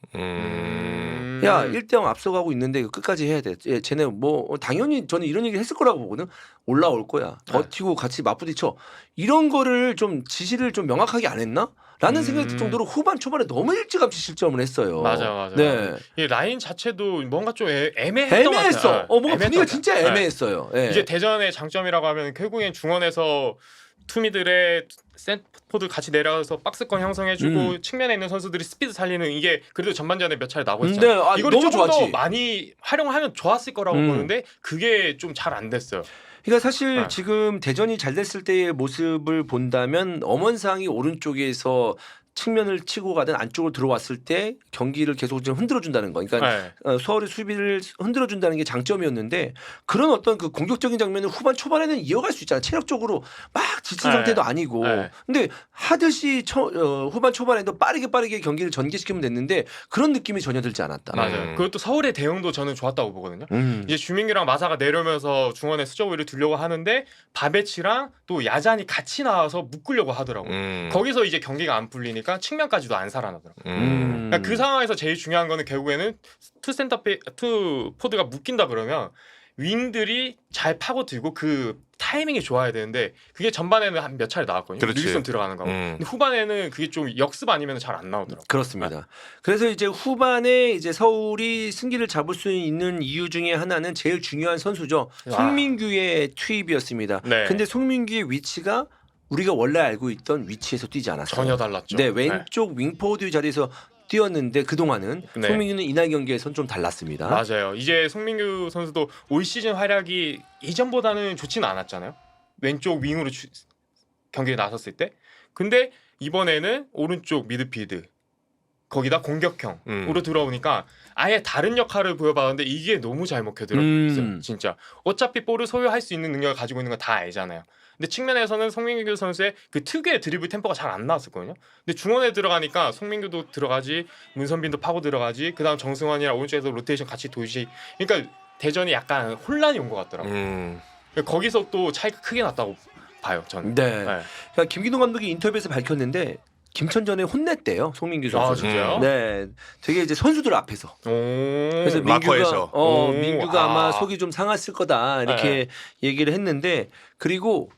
야 1대0 앞서가고 있는데 이거 끝까지 해야 돼. 쟤네 뭐 당연히 저는 이런 얘기를 했을 거라고 보거든. 올라올 거야. 버티고 같이 맞부딪혀. 이런 거를 좀 지시를 좀 명확하게 안 했나? 라는 생각이 들 정도로 후반 초반에 너무 일찌감치 실점을 했어요. 맞아. 네. 이 라인 자체도 뭔가 좀 애매했던 것 애매했어. 같아요. 뭔가 애매했던 분위기가 것 진짜 같아요. 애매했어요. 네. 이제 대전의 장점이라고 하면 결국엔 중원에서 투미들의 센터포드 같이 내려가서 박스권 형성해주고 측면에 있는 선수들이 스피드 살리는 이게 그래도 전반전에 몇 차례 나고 있잖아요. 이걸 너무 조금 더 좋았지. 많이 활용하면 좋았을 거라고 보는데 그게 좀 잘 안 됐어요. 그러니까 사실 지금 대전이 잘 됐을 때의 모습을 본다면 엄원상이 오른쪽에서 측면을 치고 가든 안쪽으로 들어왔을 때 경기를 계속 좀 흔들어준다는 거. 그러니까 서울의 수비를 흔들어준다는 게 장점이었는데 그런 어떤 그 공격적인 장면을 후반 초반에는 이어갈 수 있잖아. 체력적으로 막 지친 상태도 아니고. 근데 하듯이 후반 초반에도 빠르게 경기를 전개시키면 됐는데 그런 느낌이 전혀 들지 않았다. 맞아요. 그것도 서울의 대응도 저는 좋았다고 보거든요. 이제 주민규랑 마사가 내려오면서 중원에 수적으로 두려고 하는데 바베치랑 또 야잔이 같이 나와서 묶으려고 하더라고요. 거기서 이제 경기가 안 풀리니까 측면까지도 안 살아나더라고요. 그러니까 그 상황에서 제일 중요한 거는 결국에는 투 포드가 묶인다 그러면 윙들이 잘 파고들고 그 타이밍이 좋아야 되는데 그게 전반에는 한 몇 차례 나왔거든요. 밀선 들어가는 거. 근데 후반에는 그게 좀 역습 아니면 잘 안 나오더라고요. 그렇습니다. 그래서 이제 후반에 이제 서울이 승기를 잡을 수 있는 이유 중에 하나는 제일 중요한 선수죠. 송민규의 투입이었습니다. 네. 근데 송민규의 위치가 우리가 원래 알고 있던 위치에서 뛰지 않았어요. 전혀 달랐죠. 네, 왼쪽 윙포워드 자리에서 뛰었는데 그동안은 네. 송민규는 이날 경기에선 좀 달랐습니다. 맞아요. 이제 송민규 선수도 올 시즌 활약이 이전보다는 좋지는 않았잖아요. 왼쪽 윙으로 경기에 나섰을 때. 근데 이번에는 오른쪽 미드필드 거기다 공격형으로 들어오니까 아예 다른 역할을 보여봤는데 이게 너무 잘 먹혀들었어요. 진짜. 어차피 볼을 소유할 수 있는 능력을 가지고 있는 건 다 알잖아요. 근데 측면에서는 송민규 선수의 그 특유의 드리블 템포가 잘 안 나왔었거든요. 근데 중원에 들어가니까 송민규도 들어가지, 문선빈도 파고 들어가지, 그다음 정승환이랑 오른쪽에서 로테이션 같이 도시. 그러니까 대전이 약간 혼란이 온 것 같더라고요. 거기서 또 차이가 크게 났다고 봐요, 저는. 네. 네. 그러니까 김기동 감독이 인터뷰에서 밝혔는데 김천전에 혼냈대요, 송민규 선수. 아 진짜요? 네, 되게 이제 선수들 앞에서. 그래서 마커에서. 민규가 아마 속이 좀 상했을 거다 이렇게 얘기를 했는데 그리고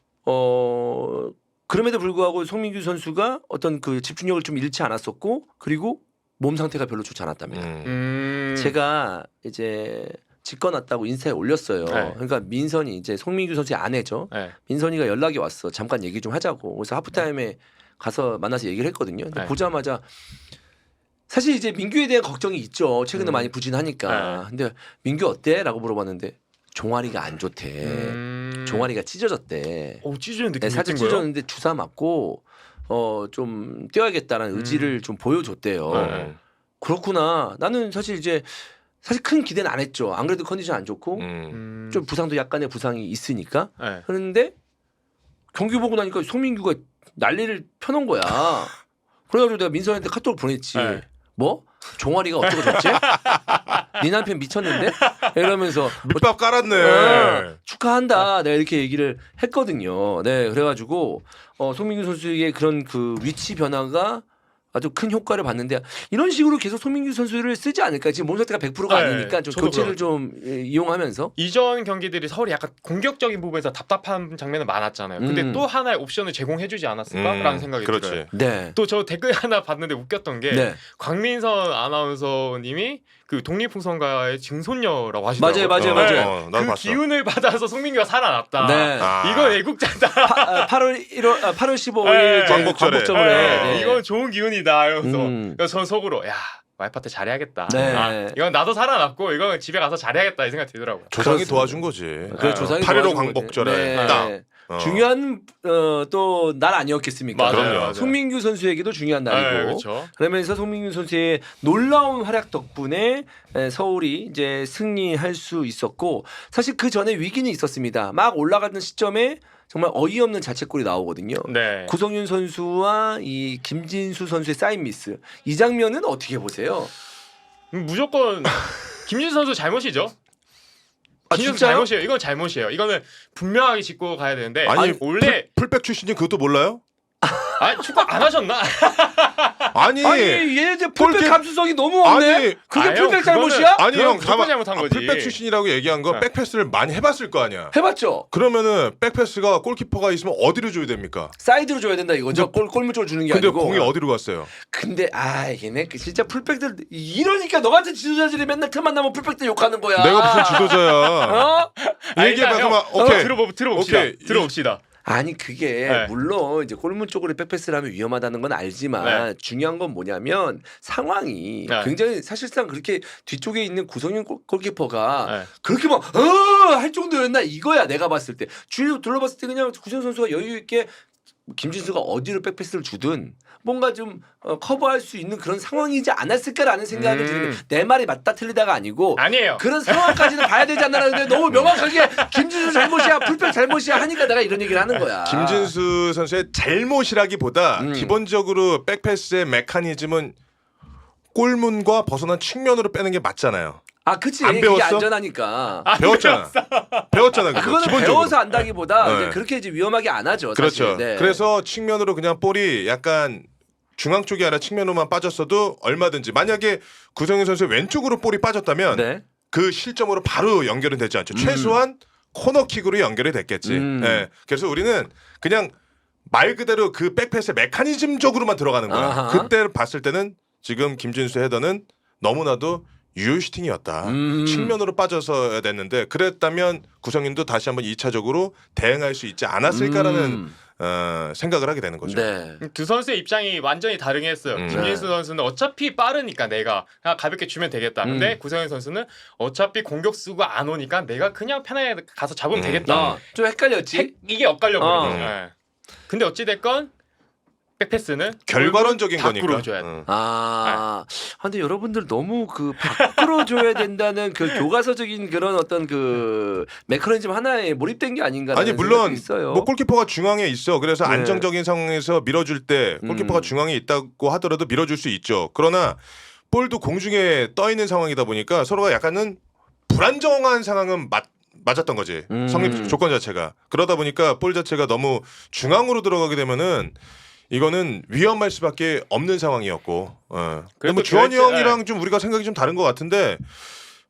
그럼에도 불구하고 송민규 선수가 어떤 그 집중력을 좀 잃지 않았었고 그리고 몸 상태가 별로 좋지 않았답니다. 제가 이제 직권났다고 인스타에 올렸어요. 네. 그러니까 민선이 이제 송민규 선수의 아내죠. 네. 민선이가 연락이 왔어. 잠깐 얘기 좀 하자고. 그래서 하프타임에 가서 만나서 얘기를 했거든요. 근데 네. 보자마자 사실 이제 민규에 대한 걱정이 있죠. 최근에 많이 부진하니까. 근데 민규 어때? 라고 물어봤는데 종아리가 안 좋대. 종아리가 찢어졌대. 찢어진 느낌. 네, 살짝 찢어졌는데 주사 맞고 좀 뛰어야겠다는 의지를 좀 보여줬대요. 네. 그렇구나. 나는 사실 큰 기대는 안 했죠. 안 그래도 컨디션 안 좋고 좀 부상도 약간의 부상이 있으니까. 네. 그런데 경기 보고 나니까 송민규가 난리를 펴놓은 거야. 그래가지고 내가 민선한테 카톡을 보냈지. 네. 뭐? 종아리가 어쩌고 저쩌지? 네 남편 미쳤는데? 이러면서 밑밥 깔았네. 축하한다. 내가 이렇게 얘기를 했거든요. 네, 그래가지고 송민규 선수의 그런 그 위치 변화가 아주 큰 효과를 봤는데 이런 식으로 계속 송민규 선수를 쓰지 않을까? 지금 몸 상태가 100%가 네, 아니니까 좀 저도 교체를 좀 이용하면서 이전 경기들이 서울이 약간 공격적인 부분에서 답답한 장면은 많았잖아요. 근데 또 하나의 옵션을 제공해주지 않았을까라는 생각이 그렇지. 들어요. 네. 또 저 댓글 하나 봤는데 웃겼던 게 네. 광민선 아나운서님이 그 독립풍선가의 증손녀라고 하시더라고요. 맞아요. 나도 그 봤어. 기운을 받아서 송민규가 살아났다. 네. 이거 애국자다. 8월 15일 네. 광복절에. 광복절에. 네. 이건 좋은 기운이다. 이러면서 그래서 전 속으로 야 와이프한테 잘해야겠다. 네. 이건 나도 살아났고 이건 집에 가서 잘해야겠다 이 생각 들더라고요. 조상이 그렇습니다. 도와준 거지. 그래, 조상이 8.15 도와준 광복절에 거지. 딱. 중요한 또 날 아니었겠습니까? 맞아요. 송민규 선수에게도 중요한 날이고. 네, 그렇죠. 그러면서 송민규 선수의 놀라운 활약 덕분에 서울이 이제 승리할 수 있었고 사실 그 전에 위기는 있었습니다. 막 올라가는 시점에 정말 어이없는 자책골이 나오거든요. 네. 구성윤 선수와 이 김진수 선수의 사인 미스. 이 장면은 어떻게 보세요? 무조건 김진수 선수 잘못이죠. 아, 김진수 진짜요? 잘못이에요. 이건 잘못이에요. 이거는 분명하게 짚고 가야 되는데 아니 원래 풀백 출신이 그것도 몰라요? 축구 안 하셨나? 아니 얘 이제 풀백 골킥- 감수성이 너무 없네. 아니, 그게 형, 풀백 그거는- 잘못이야? 아니 그럼 형 무조건 가만 잘못한 거지. 풀백 출신이라고 얘기한 건 네. 백패스를 많이 해봤을 거 아니야. 해봤죠. 그러면은 백패스가 골키퍼가 있으면 어디로 줘야 됩니까? 사이드로 줘야 된다 이거죠. 골문 쪽으로 주는 게 근데 아니고. 공이 어디로 갔어요? 근데 얘네 진짜 풀백들 이러니까 너 같은 지도자들이 맨날 틈만 나면 풀백들 욕하는 거야. 내가 무슨 지도자야? 어? 얘기해봐. 형, 그만. 오케이. 들어봅시다. 오케이. 들어봅시다. 아니 그게 네. 물론 이제 골문 쪽으로 백패스를 하면 위험하다는 건 알지만 네. 중요한 건 뭐냐면 상황이 네. 굉장히 사실상 그렇게 뒤쪽에 있는 구성윤 골키퍼가 네. 그렇게 막 할 정도였나 이거야 내가 봤을 때 주위로 둘러봤을 때 그냥 구성윤 선수가 여유 있게 김진수가 어디로 백패스를 주든 뭔가 좀 커버할 수 있는 그런 상황이지 않았을까라는 생각이 드는 내 말이 맞다 틀리다가 아니고 아니에요. 그런 상황까지는 봐야 되지 않나 근데 너무 명확하게 김진수 잘못이야 풀백 잘못이야 하니까 내가 이런 얘기를 하는 거야. 김진수 선수의 잘못이라기보다 기본적으로 백패스의 메커니즘은 골문과 벗어난 측면으로 빼는 게 맞잖아요. 그치. 안 그게 배웠어? 안전하니까. 배웠잖아. 배웠잖아. 그거 그거는 기본적으로. 배워서 안다기보다 네. 이제 그렇게 이제 위험하게 안 하죠. 그렇죠. 사실. 네. 그래서 측면으로 그냥 볼이 약간 중앙 쪽이 아니라 측면으로만 빠졌어도 얼마든지 만약에 구성윤 선수의 왼쪽으로 볼이 빠졌다면 네. 그 실점으로 바로 연결은 되지 않죠. 최소한 코너킥으로 연결이 됐겠지. 네. 그래서 우리는 그냥 말 그대로 그 백패스의 메커니즘적으로만 들어가는 거야. 아하. 그때 봤을 때는 지금 김진수 헤더는 너무나도 유효 슈팅이었다. 측면으로 빠져서야 됐는데 그랬다면 구성윤도 다시 한번 2차적으로 대응할 수 있지 않았을까라는 생각을 하게 되는 거죠. 네. 두 선수의 입장이 완전히 다르겠어요. 김진수 선수는 어차피 빠르니까 내가 그냥 가볍게 주면 되겠다. 근데 구성현 선수는 어차피 공격수가 안 오니까 내가 그냥 편하게 가서 잡으면 되겠다. 좀 헷갈렸지. 이게 엇갈려 어. 버리는 거예요. 근데 어찌 됐건 백패스는 결과론적인 밖으로 거니까. 줘야 돼. 근데 여러분들 너무 그 밖으로 줘야 된다는 그 교과서적인 그런 어떤 그 메커니즘 하나에 몰입된 게 아닌가. 아니 물론 있어요. 뭐 골키퍼가 중앙에 있어. 그래서 네. 안정적인 상황에서 밀어줄 때 골키퍼가 중앙에 있다고 하더라도 밀어줄 수 있죠. 그러나 볼도 공중에 떠 있는 상황이다 보니까 서로가 약간은 불안정한 상황은 맞았던 거지. 성립 조건 자체가. 그러다 보니까 볼 자체가 너무 중앙으로 들어가게 되면은 이거는 위험할 수밖에 없는 상황이었고. 근데 뭐 주원이 형이랑 좀 우리가 생각이 좀 다른 것 같은데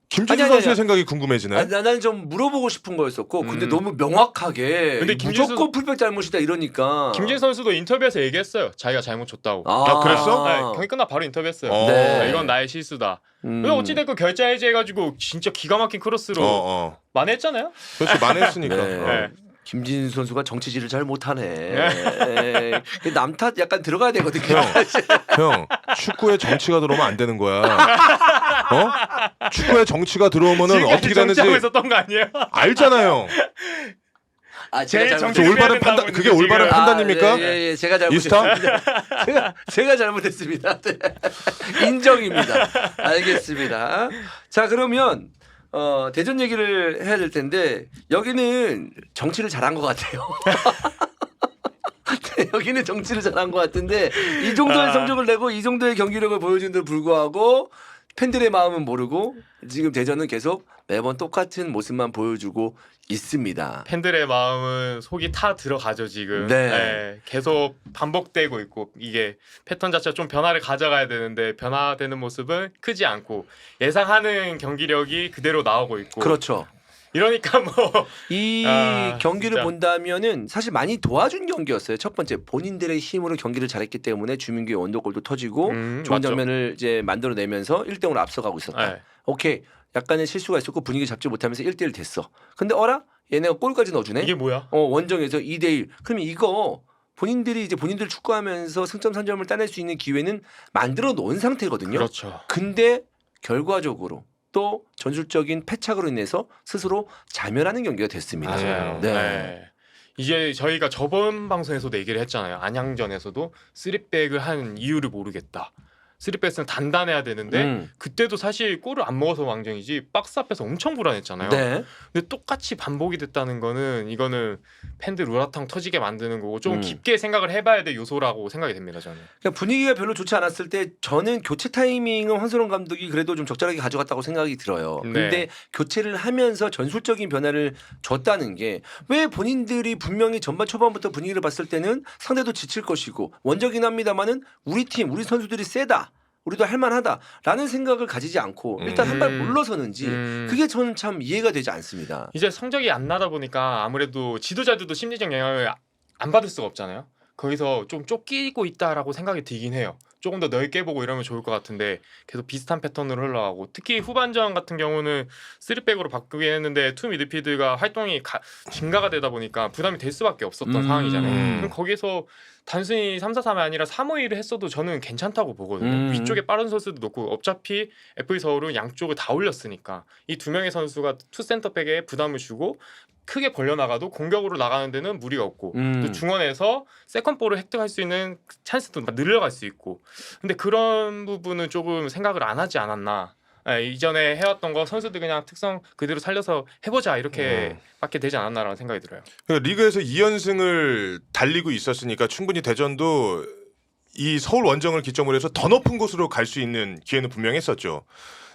김진수 선수의 생각이 궁금해지네. 나는 좀 물어보고 싶은 거였었고, 근데 너무 명확하게 근데 무조건 풀백 잘못이다 이러니까. 김진 선수도 인터뷰에서 얘기했어요. 자기가 잘못 줬다고. 그랬어? 네, 경기 끝나 바로 인터뷰했어요. 네. 이건 나의 실수다. 어찌됐건 결자 해제해가지고 진짜 기가 막힌 크로스로 만회했잖아요. 그렇지 만회했으니까. 네. 김진수 선수가 정치질을 잘 못하네. 남 탓 약간 들어가야 되거든요. 형, 축구에 정치가 들어오면 안 되는 거야. 축구에 정치가 들어오면은 어떻게 되는지 정치하고 있었던 거 아니에요? 알잖아요. 제가 정치 그 올바른 판단, 그게 올바른 판단입니까? 예, 제가 잘못했습니다. 제가 잘못했습니다. 네. 인정입니다. 알겠습니다. 자, 그러면 대전 얘기를 해야 될 텐데 여기는 정치를 잘한 것 같아요. 네, 여기는 정치를 잘한 것 같은데 이 정도의 성적을 내고 이 정도의 경기력을 보여준데도 불구하고 팬들의 마음은 모르고 지금 대전은 계속 매번 똑같은 모습만 보여주고 있습니다. 팬들의 마음은 속이 타 들어가죠 지금. 네. 계속 반복되고 있고 이게 패턴 자체가 좀 변화를 가져가야 되는데 변화되는 모습은 크지 않고 예상하는 경기력이 그대로 나오고 있고. 그렇죠. 이러니까 뭐 이 경기를 진짜. 본다면은 사실 많이 도와준 경기였어요. 첫 번째 본인들의 힘으로 경기를 잘했기 때문에 주민규의 원더골도 터지고 좋은 맞죠. 장면을 이제 만들어내면서 1대0으로 앞서가고 있었다. 네. 오케이. 약간의 실수가 있었고 분위기 잡지 못하면서 1대1 됐어. 근데 얘네가 골까지 넣어주네. 이게 뭐야? 원정에서 2대1. 그러면 이거 본인들이 이제 본인들 축구하면서 승점 3점을 따낼 수 있는 기회는 만들어 놓은 상태거든요. 그렇죠. 근데 결과적으로 또 전술적인 패착으로 인해서 스스로 자멸하는 경기가 됐습니다. 맞아요. 네. 네. 이제 저희가 저번 방송에서도 얘기를 했잖아요. 안양전에서도 3백을 한 이유를 모르겠다. 3백은 단단해야 되는데 그때도 사실 골을 안 먹어서 왕정이지 박스 앞에서 엄청 불안했잖아요. 네. 근데 똑같이 반복이 됐다는 거는 이거는 팬들 우라탕 터지게 만드는 거고 좀 깊게 생각을 해봐야 될 요소라고 생각이 됩니다. 저는. 그러니까 분위기가 별로 좋지 않았을 때 저는 교체 타이밍은 황선홍 감독이 그래도 좀 적절하게 가져갔다고 생각이 들어요. 근데 네. 교체를 하면서 전술적인 변화를 줬다는 게 왜 본인들이 분명히 전반 초반부터 분위기를 봤을 때는 상대도 지칠 것이고 원적이긴 합니다만은 우리 팀 우리 선수들이 세다. 우리도 할만하다라는 생각을 가지지 않고 일단 한 발 물러서는지 그게 저는 참 이해가 되지 않습니다. 이제 성적이 안 나다 보니까 아무래도 지도자들도 심리적 영향을 안 받을 수가 없잖아요. 거기서 좀 쫓기고 있다라고 생각이 들긴 해요. 조금 더 넓게 보고 이러면 좋을 것 같은데 계속 비슷한 패턴으로 흘러가고 특히 후반전 같은 경우는 3백으로 바꾸긴 했는데 투 미드필드가 활동이 증가가 되다 보니까 부담이 될 수밖에 없었던 상황이잖아요. 그럼 거기서 단순히 3-4-3이 아니라 3-5-1을 했어도 저는 괜찮다고 보거든요. 위쪽에 빠른 선수도 놓고 어차피 FA 서울은 양쪽을 다 올렸으니까 이 두 명의 선수가 투 센터백에 부담을 주고 크게 벌려나가도 공격으로 나가는 데는 무리가 없고 또 중원에서 세컨볼을 획득할 수 있는 찬스도 늘려갈 수 있고 근데 그런 부분은 조금 생각을 안 하지 않았나. 이전에 해왔던 거 선수들 그냥 특성 그대로 살려서 해보자 이렇게 밖에 되지 않았나라는 생각이 들어요. 그러니까 리그에서 2연승을 달리고 있었으니까 충분히 대전도 이 서울 원정을 기점으로 해서 더 높은 곳으로 갈 수 있는 기회는 분명했었죠.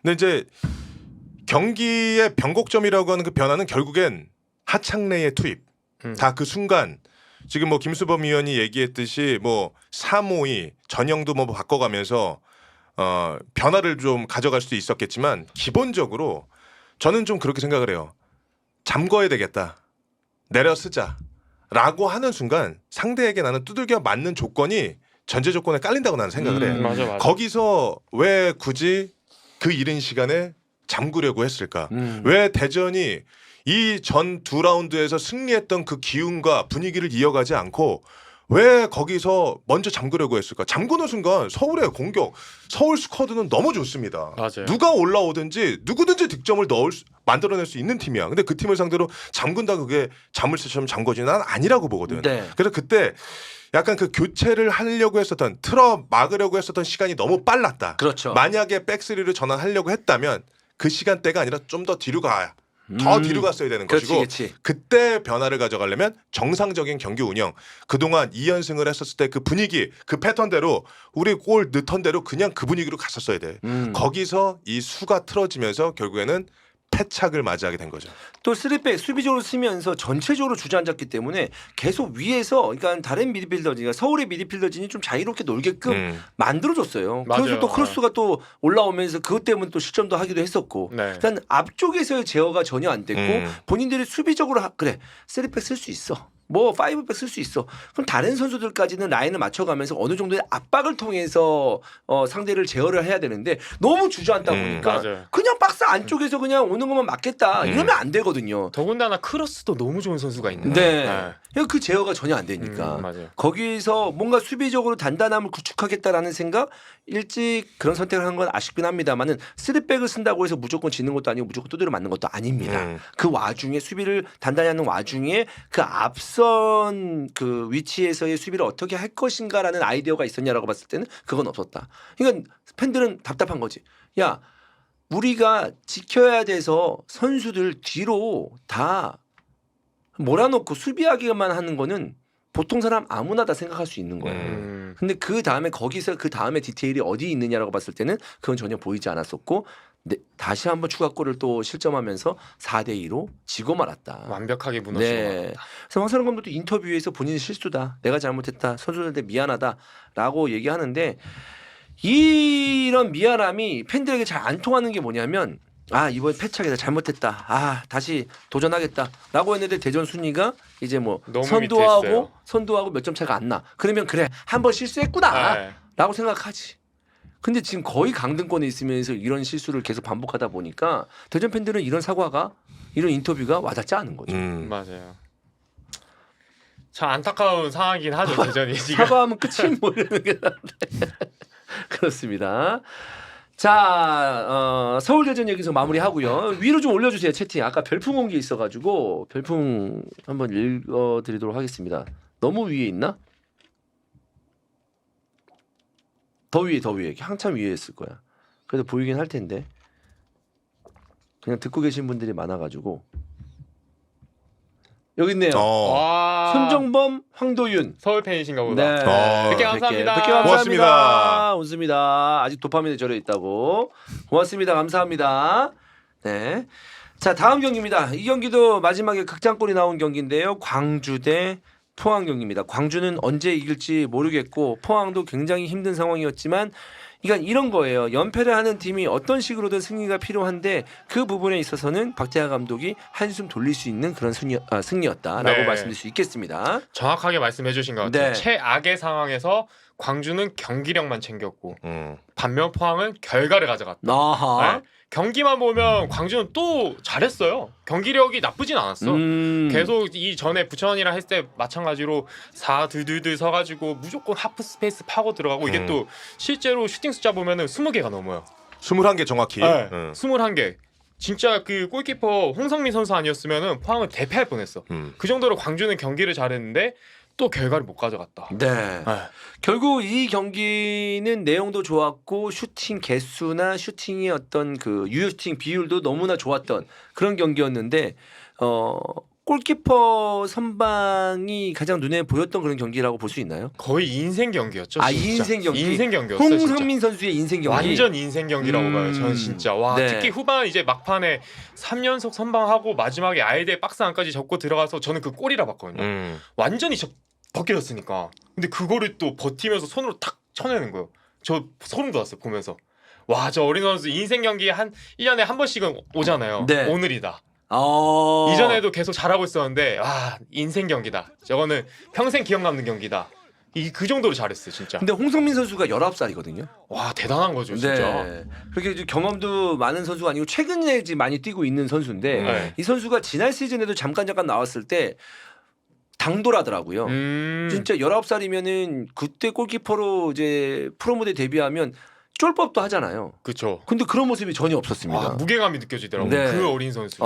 근데 이제 경기의 변곡점이라고 하는 그 변화는 결국엔 하창래의 투입. 다 그 순간 지금 뭐 김수범 위원이 얘기했듯이 뭐 3-5-2 전형도 뭐 바꿔가면서 변화를 좀 가져갈 수도 있었겠지만 기본적으로 저는 좀 그렇게 생각을 해요. 잠궈야 되겠다. 내려 쓰자라고 하는 순간 상대에게 나는 두들겨 맞는 조건이 전제 조건에 깔린다고 나는 생각을 해. 맞아. 거기서 왜 굳이 그 이른 시간에 잠그려고 했을까? 왜 대전이 이 전 두 라운드에서 승리했던 그 기운과 분위기를 이어가지 않고 왜 거기서 먼저 잠그려고 했을까? 잠그는 순간 서울의 공격, 서울 스쿼드는 너무 좋습니다. 맞아요. 누가 올라오든지 누구든지 득점을 만들어낼 수 있는 팀이야. 근데 그 팀을 상대로 잠근다 그게 자물쇠처럼 잠궈지는 난 아니라고 보거든. 네. 그래서 그때 약간 그 교체를 하려고 했었던 틀어 막으려고 했었던 시간이 너무 빨랐다. 그렇죠. 만약에 백스리를 전환하려고 했다면 그 시간대가 아니라 좀 더 뒤로 가야. 더 뒤로 갔어야 되는 그렇지, 것이고 그렇지. 그때 변화를 가져가려면 정상적인 경기 운영 그동안 2연승을 했었을 때 그 분위기 그 패턴대로 우리 골 넣던 대로 그냥 그 분위기로 갔었어야 돼. 거기서 이 수가 틀어지면서 결국에는 패착을 맞이하게 된 거죠. 또 3백 수비적으로 쓰면서 전체적으로 주저앉았기 때문에 계속 위에서 그러니까 다른 미드필더진이 서울의 미드필더진이 좀 자유롭게 놀게끔 만들어줬어요. 맞아요. 그래서 또 크로스가 또 올라오면서 그것 때문에 또 실점도 하기도 했었고 네. 일단 앞쪽에서의 제어가 전혀 안 됐고 본인들이 수비적으로 그래 3백 쓸 수 있어. 뭐 5백 쓸 수 있어. 그럼 다른 선수들까지는 라인을 맞춰가면서 어느 정도의 압박을 통해서 상대를 제어를 해야 되는데 너무 주저앉다 보니까 맞아요. 그냥 박스 안쪽에서 그냥 오는 것만 맞겠다 이러면 안 되거든요. 더군다나 크로스도 너무 좋은 선수가 있는데. 네. 그 제어가 전혀 안 되니까 맞아요. 거기서 뭔가 수비적으로 단단함을 구축하겠다라는 생각 일찍 그런 선택을 한 건 아쉽긴 합니다만은 3백을 쓴다고 해서 무조건 지는 것도 아니고 무조건 두드려 맞는 것도 아닙니다. 그 와중에 수비를 단단히 하는 와중에 그 앞선 그 위치에서의 수비를 어떻게 할 것인가라는 아이디어가 있었냐라고 봤을 때는 그건 없었다. 그러니까 팬들은 답답한 거지. 야 우리가 지켜야 돼서 선수들 뒤로 다 몰아놓고 수비하기만 하는 거는 보통 사람 아무나 다 생각할 수 있는 거예요. 근데 그 다음에 거기서 그 다음에 디테일이 어디 있느냐라고 봤을 때는 그건 전혀 보이지 않았었고 다시 한번 추가골을 또 실점하면서 4대2로 지고 말았다. 완벽하게 무너지고 말았다. 그래서 황선홍 감독도 인터뷰에서 본인이 실수다. 내가 잘못했다. 선수들한테 미안하다라고 얘기하는데 이런 미안함이 팬들에게 잘 안 통하는 게 뭐냐면 이번 패착이다 잘못했다 다시 도전하겠다라고 했는데 대전 순위가 이제 뭐 너무 밑에 선두하고 몇 점 차가 안 나. 그러면 그래 한 번 실수했구나라고 생각하지. 근데 지금 거의 강등권에 있으면서 이런 실수를 계속 반복하다 보니까 대전 팬들은 이런 사과가 이런 인터뷰가 와닿지 않은 거죠. 맞아요. 참 안타까운 상황이긴 하죠 대전이 지금. 사과하면 끝이 모르는 게 나은데 그렇습니다. 자, 서울대전 여기서 마무리하고요. 위로 좀 올려주세요 채팅. 아까 별풍 온 게 있어가지고 별풍 한번 읽어드리도록 하겠습니다. 너무 위에 있나? 더 위에 한참 위에 있을 거야. 그래도 보이긴 할 텐데 그냥 듣고 계신 분들이 많아가지고 여기 있네요. 와. 손정범, 황도윤. 서울 팬이신가 보다. 네. 100개 감사합니다. 100개 감사합니다. 고맙습니다. 웃습니다. 아직 도파민에 절여 있다고. 고맙습니다. 감사합니다. 네. 자, 다음 경기입니다. 이 경기도 마지막에 극장골이 나온 경기인데요. 광주 대 포항 경기입니다. 광주는 언제 이길지 모르겠고 포항도 굉장히 힘든 상황이었지만 그러니까 이런 거예요. 연패를 하는 팀이 어떤 식으로든 승리가 필요한데 그 부분에 있어서는 박재하 감독이 한숨 돌릴 수 있는 그런 승리였다라고 네. 말씀드릴 수 있겠습니다. 정확하게 말씀해 주신 것 같아요. 네. 최악의 상황에서 광주는 경기력만 챙겼고 반면 포항은 결과를 가져갔다. 아하. 네. 경기만 보면 광주는 또 잘했어요. 경기력이 나쁘진 않았어. 계속 이 전에 부천이랑 했을 때 마찬가지로 4-2-2 서가지고 무조건 하프 스페이스 파고 들어가고 이게 또 실제로 슈팅 숫자 보면은 20개가 넘어요. 21개 정확히. 네. 21개. 진짜 그 골키퍼 홍성민 선수 아니었으면은 포항은 대패할 뻔했어. 그 정도로 광주는 경기를 잘했는데 또 결과를 못 가져갔다. 네. 결국 이 경기는 내용도 좋았고 슈팅 개수나 슈팅의 어떤 그 유효슈팅 비율도 너무나 좋았던 그런 경기였는데 골키퍼 선방이 가장 눈에 보였던 그런 경기라고 볼 수 있나요? 거의 인생 경기였죠. 아, 진짜. 인생 경기. 인생 경기였어요. 홍성민 선수의 인생 경기. 완전 인생 경기라고 봐요. 저는 진짜 와 네. 특히 후반 이제 막판에 3연속 선방하고 마지막에 아이들 박스 안까지 접고 들어가서 저는 그 골이라 봤거든요. 완전히 벗겨졌으니까. 근데 그거를 또 버티면서 손으로 탁 쳐내는 거예요. 저 소름 돋았어요 보면서. 와 저 어린 선수 인생 경기 한 1년에 한 번씩은 오잖아요. 네. 오늘이다. 이전에도 계속 잘하고 있었는데 인생 경기다. 저거는 평생 기억 남는 경기다. 그 정도로 잘했어요 진짜. 근데 홍성민 선수가 19살이거든요. 와 대단한 거죠 진짜. 네. 그렇게 이제 경험도 많은 선수가 아니고 최근에 이제 많이 뛰고 있는 선수인데 네. 이 선수가 지난 시즌에도 잠깐 나왔을 때 당돌하더라고요. 진짜 19살이면은 그때 골키퍼로 이제 프로 무대 데뷔하면 쫄법도 하잖아요. 그렇죠. 근데 그런 모습이 전혀 없었습니다. 무게감이 느껴지더라고요. 네. 그 어린 선수.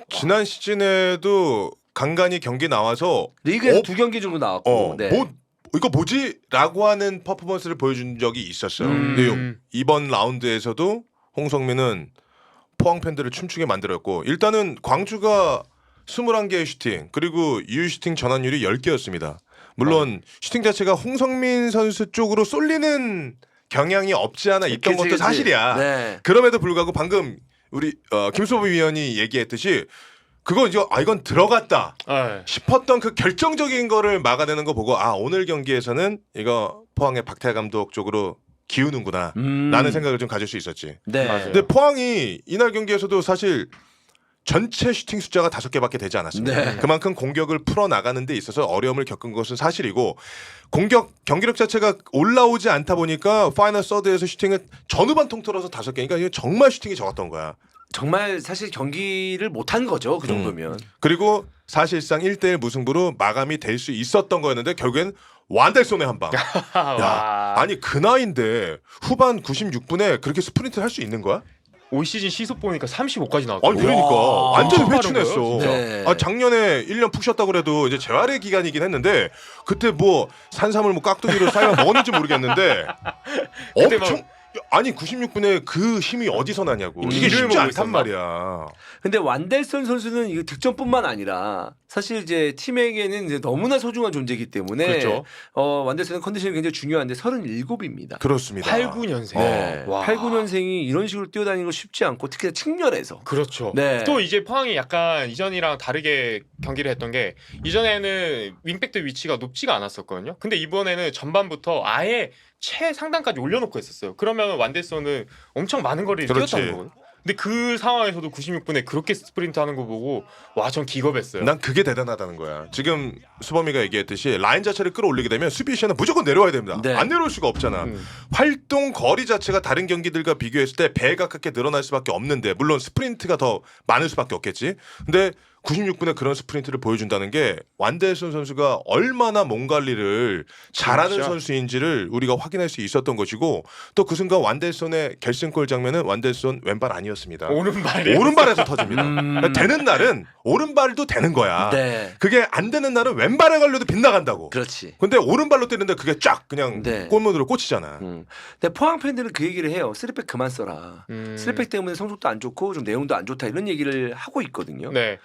지난 시즌에도 간간히 경기 나와서 리그에서 2경기 정도 나왔고. 네. 이거 뭐지?라고 하는 퍼포먼스를 보여준 적이 있었어요. 근데 이번 라운드에서도 홍성민은 포항 팬들을 춤추게 만들었고 일단은 광주가 21개의 슈팅 그리고 유슈팅 전환율이 10개였습니다. 물론 슈팅 자체가 홍성민 선수 쪽으로 쏠리는 경향이 없지 않아 있던 것도 사실이야. 네. 그럼에도 불구하고 방금 우리 김소비 위원이 얘기했듯이 그거 이건 들어갔다 싶었던 그 결정적인 거를 막아내는 거 보고 오늘 경기에서는 이거 포항의 박태하 감독 쪽으로 기우는구나 라는 생각을 좀 가질 수 있었지. 네. 근데 포항이 이날 경기에서도 사실 전체 슈팅 숫자가 5개밖에 되지 않았습니다. 네. 그만큼 공격을 풀어나가는 데 있어서 어려움을 겪은 것은 사실이고 경기력 자체가 올라오지 않다 보니까 파이널 서드에서 슈팅을 전후반 통틀어서 5개 그러니까 이거 정말 슈팅이 적었던 거야. 정말 사실 경기를 못한 거죠. 그 정도면. 그리고 사실상 1대1 무승부로 마감이 될 수 있었던 거였는데 결국엔 완델손의 한 방. 야, 아니 그 나이인데 후반 96분에 그렇게 스프린트 할 수 있는 거야? 올 시즌 시속 보니까 35까지 나왔어요. 아니 그러니까 완전히 회춘했어. 네. 작년에 1년 푹 쉬었다고 그래도 이제 재활의 기간이긴 했는데 그때 뭐 산삼을 뭐 깍두기로 쌀만 먹었는지 모르겠는데 엄청 아니 96분에 그 힘이 어디서 나냐고. 이게 쉽지 않단 말이야. 근데 완델선 선수는 이거 득점뿐만 아니라 사실 이제 팀에게는 이제 너무나 소중한 존재이기 때문에 그렇죠. 완델선의 컨디션이 굉장히 중요한데 37입니다. 그렇습니다. 89년생. 네. 89년생이 이런 식으로 뛰어다니는 거 쉽지 않고 특히 측면에서. 그렇죠. 네. 또 이제 포항이 약간 이전이랑 다르게 경기를 했던 게 이전에는 윙백들 위치가 높지가 않았었거든요. 근데 이번에는 전반부터 아예 최상단까지 올려놓고 했었어요. 그러면 완델선은 엄청 많은 거리를 뛰었다는 거거든요. 근데 그 상황에서도 96분에 그렇게 스프린트 하는 거 보고 전 기겁했어요. 난 그게 대단하다는 거야. 지금 수범이가 얘기했듯이 라인 자체를 끌어올리게 되면 수비 시에는 무조건 내려와야 됩니다. 네. 안 내려올 수가 없잖아. 활동 거리 자체가 다른 경기들과 비교했을 때 배에 가깝게 늘어날 수밖에 없는데 물론 스프린트가 더 많을 수밖에 없겠지. 근데 96분에 그런 스프린트를 보여준다는 게 완델손 선수가 얼마나 몸 관리를 잘하는 진짜? 선수인지를 우리가 확인할 수 있었던 것이고 또 그 순간 완델손의 결승골 장면은 완델손 왼발 아니었습니다. 오른발에서 터집니다. 그러니까 되는 날은 오른발도 되는 거야. 네. 그게 안 되는 날은 왼발에 걸려도 빗나간다고. 그렇지. 근데 오른발로 때리는데 그게 쫙 그냥 네. 골문으로 꽂히잖아. 근데 포항 팬들은 그 얘기를 해요. 쓰리백 그만 써라. 쓰리백 때문에 성적도 안 좋고 좀 내용도 안 좋다 이런 얘기를 하고 있거든요. 네.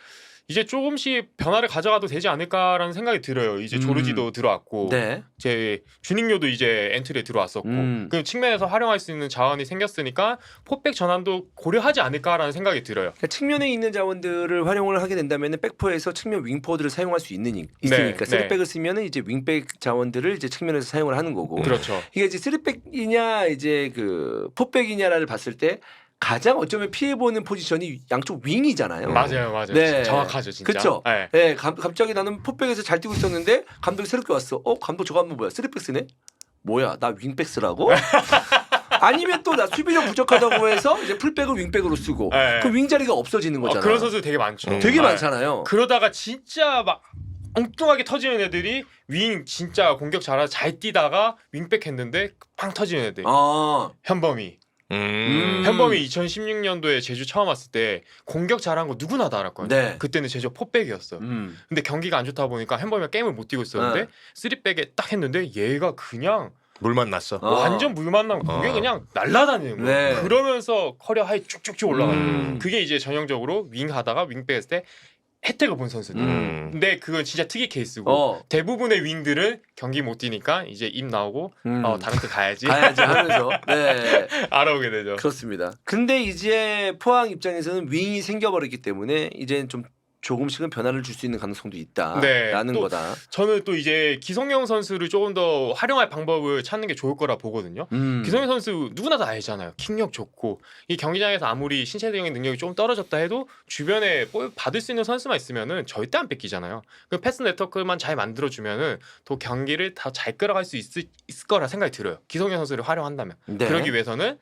이제 조금씩 변화를 가져가도 되지 않을까라는 생각이 들어요. 이제 조르지도 들어왔고, 네. 제 주닝요도 이제 엔트리에 들어왔었고, 그 측면에서 활용할 수 있는 자원이 생겼으니까 포백 전환도 고려하지 않을까라는 생각이 들어요. 그러니까 측면에 있는 자원들을 활용을 하게 된다면 백포에서 측면 윙포드를 사용할 수 있으니까 네. 쓰리백을 쓰면은 이제 윙백 자원들을 이제 측면에서 사용을 하는 거고. 그렇죠. 이게 이제 쓰리백이냐 이제 그 포백이냐를 봤을 때. 가장 어쩌면 피해보는 포지션이 양쪽 윙이잖아요. 맞아요. 네. 정확하죠, 진짜. 그렇죠. 네. 네, 갑자기 나는 포백에서 잘 뛰고 있었는데 감독이 새롭게 왔어. 감독 저거 한번 뭐야? 쓰리백 쓰네? 뭐야? 나 윙백 쓰라고? 아니면 또 나 수비력 부족하다고 해서 이제 풀백을 윙백으로 쓰고 네. 그 윙 자리가 없어지는 거잖아. 그런 선수 되게 많죠. 되게 많잖아요. 그러다가 진짜 막 엉뚱하게 터지는 애들이 윙 진짜 공격 잘하서 잘 뛰다가 윙백 했는데 빵 터지는 애들. 현범이. 현범이 2016년도에 제주 처음 왔을 때 공격 잘한 거 누구나 다 알았거든요. 네. 그때는 제주 포백이었어. 근데 경기가 안 좋다 보니까 현범이가 게임을 못 뛰고 있었는데 쓰리백에 딱 했는데 얘가 그냥 물만 났어. 완전 물만 나고 그게 그냥 날아다니는 거야. 네. 그러면서 커리어 하이 쭉쭉쭉 올라가요. 그게 이제 전형적으로 윙 하다가 윙백 했을 때 혜택을 본 선수들. 근데 그건 진짜 특이 케이스고 대부분의 윙들은 경기 못 뛰니까 이제 입 나오고 다른 데 가야지 하면서 네. 알아오게 되죠. 그렇습니다. 근데 이제 포항 입장에서는 윙이 생겨버렸기 때문에 이제 좀 조금씩은 변화를 줄 수 있는 가능성도 있다라는 또 거다. 저는 또 이제 기성용 선수를 조금 더 활용할 방법을 찾는 게 좋을 거라 보거든요. 기성용 선수 누구나 다 알잖아요. 킥력 좋고 이 경기장에서 아무리 신체적인 능력이 좀 떨어졌다 해도 주변에 볼 받을 수 있는 선수만 있으면은 절대 안 뺏기잖아요. 그 패스 네트워크만 잘 만들어주면은 또 경기를 다 잘 끌어갈 수 있을 거라 생각이 들어요. 기성용 선수를 활용한다면. 네. 그러기 위해서는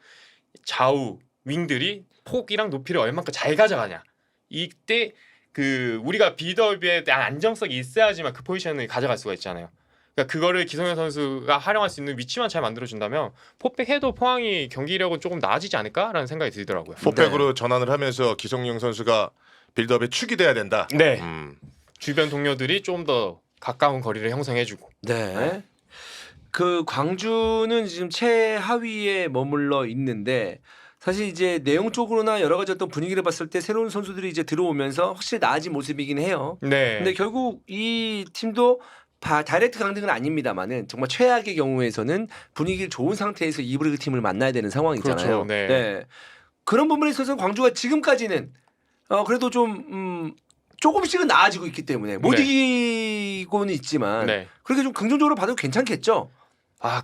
좌우 윙들이 폭이랑 높이를 얼마큼 잘 가져가냐. 이때 그 우리가 비더비에 대한 안정성이 있어야지만 그 포지션을 가져갈 수가 있잖아요. 그러니까 그거를 기성용 선수가 활용할 수 있는 위치만 잘 만들어준다면 포백해도 포항이 경기력은 조금 나아지지 않을까라는 생각이 들더라고요. 포백으로 전환을 하면서 기성용 선수가 빌드업에 축이 돼야 된다. 네. 주변 동료들이 좀 더 가까운 거리를 형성해주고. 네. 그 광주는 지금 최하위에 머물러 있는데 사실 이제 내용적으로나 여러 가지 어떤 분위기를 봤을 때 새로운 선수들이 이제 들어오면서 확실히 나아진 모습이긴 해요. 네. 근데 결국 이 팀도 다이렉트 강등은 아닙니다만은 정말 최악의 경우에서는 분위기를 좋은 상태에서 2부리그 팀을 만나야 되는 상황이잖아요. 그렇죠. 네. 그런 부분에 있어서 광주가 지금까지는 그래도 좀 조금씩은 나아지고 있기 때문에 못 네. 이기고는 있지만 네. 그렇게 좀 긍정적으로 봐도 괜찮겠죠.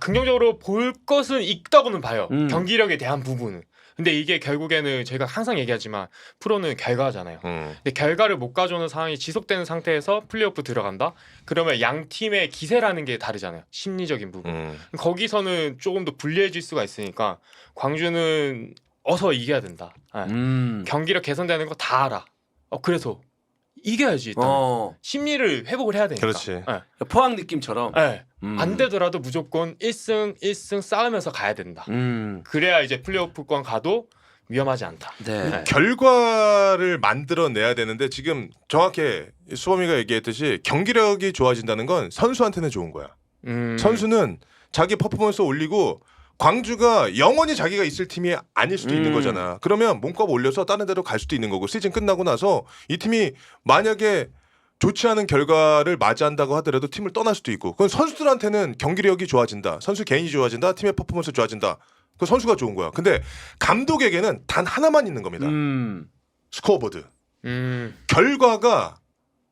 긍정적으로 볼 것은 있다고는 봐요. 경기력에 경기력에 대한 부분은. 근데 이게 결국에는 저희가 항상 얘기하지만 프로는 결과잖아요. 근데 결과를 못 가져오는 상황이 지속되는 상태에서 플레이오프 들어간다? 그러면 양 팀의 기세라는 게 다르잖아요. 심리적인 부분. 거기서는 조금 더 불리해질 수가 있으니까 광주는 어서 이겨야 된다. 경기력 개선되는 거 다 알아. 그래서 이겨야지 일단. 심리를 회복을 해야 되니까. 그렇지. 네. 포항 느낌처럼. 네. 안 되더라도 무조건 1승 싸우면서 가야 된다. 그래야 이제 플레이오프권 가도 위험하지 않다. 네. 결과를 만들어내야 되는데 지금 정확히 수범이가 얘기했듯이 경기력이 좋아진다는 건 선수한테는 좋은 거야. 선수는 자기 퍼포먼스 올리고 광주가 영원히 자기가 있을 팀이 아닐 수도 있는 거잖아. 그러면 몸값 올려서 다른 데로 갈 수도 있는 거고 시즌 끝나고 나서 이 팀이 만약에 좋지 않은 결과를 맞이한다고 하더라도 팀을 떠날 수도 있고 그건 선수들한테는 경기력이 좋아진다. 선수 개인이 좋아진다. 팀의 퍼포먼스 좋아진다. 그 선수가 좋은 거야. 근데 감독에게는 단 하나만 있는 겁니다. 스코어보드. 결과가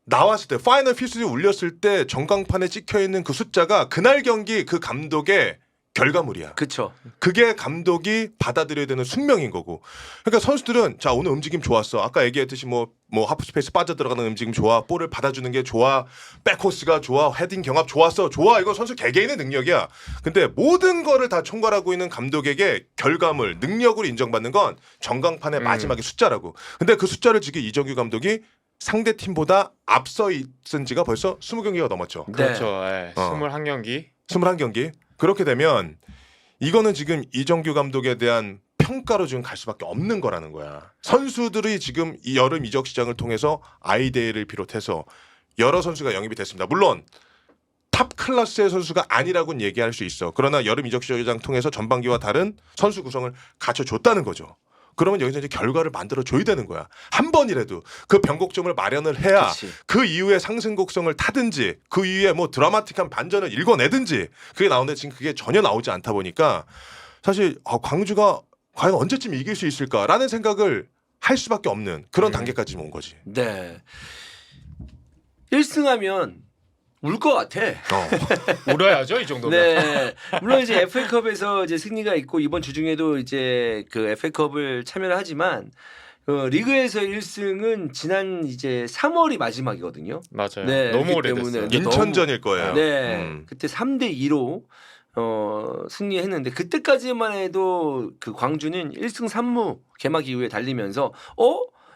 나왔을 때 파이널 휘슬이 울렸을 때 전광판에 찍혀있는 그 숫자가 그날 경기 그 감독의 결과물이야. 그렇죠. 그게 감독이 받아들여야 되는 숙명인 거고. 그러니까 선수들은 자 오늘 움직임 좋았어. 아까 얘기했듯이 뭐 하프 스페이스 빠져 들어가는 움직임 좋아. 볼을 받아주는 게 좋아. 백코스가 좋아. 헤딩 경합 좋았어. 좋아. 이거 선수 개개인의 능력이야. 근데 모든 거를 다 총괄하고 있는 감독에게 결과물, 능력으로 인정받는 건 전광판의 마지막에 숫자라고. 근데 그 숫자를 지금 이정규 감독이 상대 팀보다 앞서 있은 지가 벌써 20경기가 넘었죠. 네. 그렇죠. 네. 21경기. 21경기. 그렇게 되면 이거는 지금 이정규 감독에 대한 평가로 지금 갈 수밖에 없는 거라는 거야. 선수들이 지금 이 여름 이적 시장을 통해서 아이데이를 비롯해서 여러 선수가 영입이 됐습니다. 물론 탑 클래스의 선수가 아니라고는 얘기할 수 있어. 그러나 여름 이적 시장 통해서 전반기와 다른 선수 구성을 갖춰줬다는 거죠. 그러면 여기서 이제 결과를 만들어줘야 되는 거야. 한 번이라도 그 변곡점을 마련을 해야 그치. 그 이후에 상승곡성을 타든지 그 이후에 뭐 드라마틱한 반전을 읽어내든지 그게 나오는데 지금 그게 전혀 나오지 않다 보니까 사실 광주가 과연 언제쯤 이길 수 있을까라는 생각을 할 수밖에 없는 그런 단계까지 온 거지. 네. 1승하면 울 것 같아. 울어야죠 이 정도면. 네. 물론 이제 FA컵에서 이제 승리가 있고 이번 주중에도 이제 그 FA컵을 참여를 하지만 리그에서 1승은 지난 이제 3월이 마지막이거든요. 맞아요. 네, 너무 그렇기 때문에 오래됐어요. 이제 인천전일 거예요. 네. 그때 3대2로 승리했는데 그때까지만 해도 그 광주는 1승 3무 개막 이후에 달리면서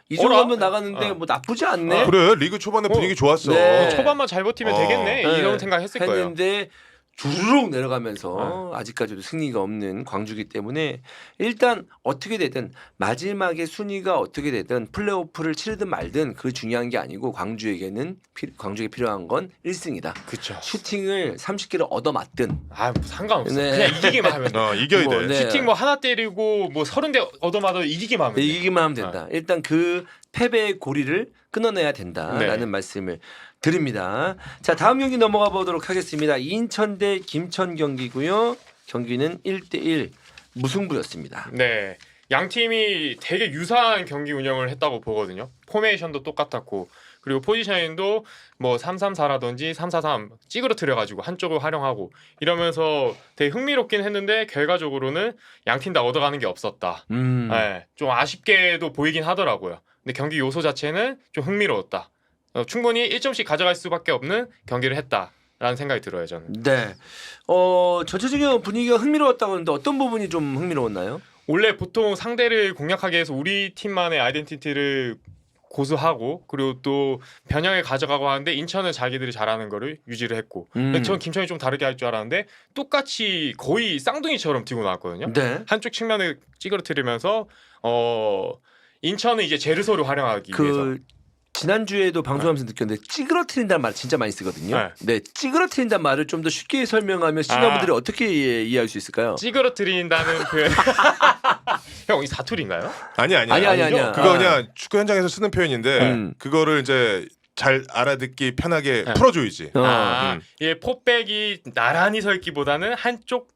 이 정도면 나가는데 뭐 나쁘지 않네. 그래 리그 초반에 분위기 좋았어. 네. 초반만 잘 버티면 되겠네. 이런 생각했을 거예요. 했는데 주르륵 내려가면서 아직까지도 승리가 없는 광주기 때문에 일단 어떻게 되든 마지막에 순위가 어떻게 되든 플레이오프를 치르든 말든 그 중요한 게 아니고 광주에게 필요한 건 1승이다. 그렇죠. 슈팅을 30개를 얻어맞든 뭐 상관없어. 네. 그냥 이기기만 하면 돼. 이겨야 뭐, 돼. 네. 슈팅 뭐 하나 때리고 뭐 30대 얻어맞아도 이기기만 하면 돼. 이기기만 하면 된다. 일단 그 패배의 고리를 끊어내야 된다라는 네. 말씀을 드립니다. 자, 다음 경기 넘어가 보도록 하겠습니다. 인천 대 김천 경기고요. 경기는 1대1 무승부였습니다. 네. 양 팀이 되게 유사한 경기 운영을 했다고 보거든요. 포메이션도 똑같았고 그리고 포지셔닝도 뭐 3-3-4라든지 3-4-3 찌그러뜨려 가지고 한쪽을 활용하고 이러면서 되게 흥미롭긴 했는데 결과적으로는 양 팀 다 얻어가는 게 없었다. 네, 좀 아쉽게도 보이긴 하더라고요. 근데 경기 요소 자체는 좀 흥미로웠다. 충분히 1점씩 가져갈 수밖에 없는 경기를 했다라는 생각이 들어요, 저는. 네. 전체적인 분위기가 흥미로웠다고 하는데 어떤 부분이 좀 흥미로웠나요? 원래 보통 상대를 공략하기 위해서 우리 팀만의 아이덴티티를 고수하고 그리고 또 변형에 가져가고 하는데 인천은 자기들이 잘하는 거를 유지를 했고 저는 김천이 좀 다르게 할 줄 알았는데 똑같이 거의 쌍둥이처럼 뛰고 나왔거든요. 네. 한쪽 측면을 찌그러뜨리면서 인천은 이제 제르소를 활용하기 위해서 지난주에도 방송하면서 느꼈는데 찌그러뜨린다는 말 진짜 많이 쓰거든요. 네, 찌그러뜨린다는 말을 좀 더 쉽게 설명하면 시청자분들이 어떻게 이해할 수 있을까요? 찌그러뜨린다는 표현. 형, 이 사투리인가요? 아니야. 그거 그냥 축구 현장에서 쓰는 표현인데 그거를 이제 잘 알아듣기 편하게 풀어줘야지. 이 포백이 나란히 서 있기보다는 한쪽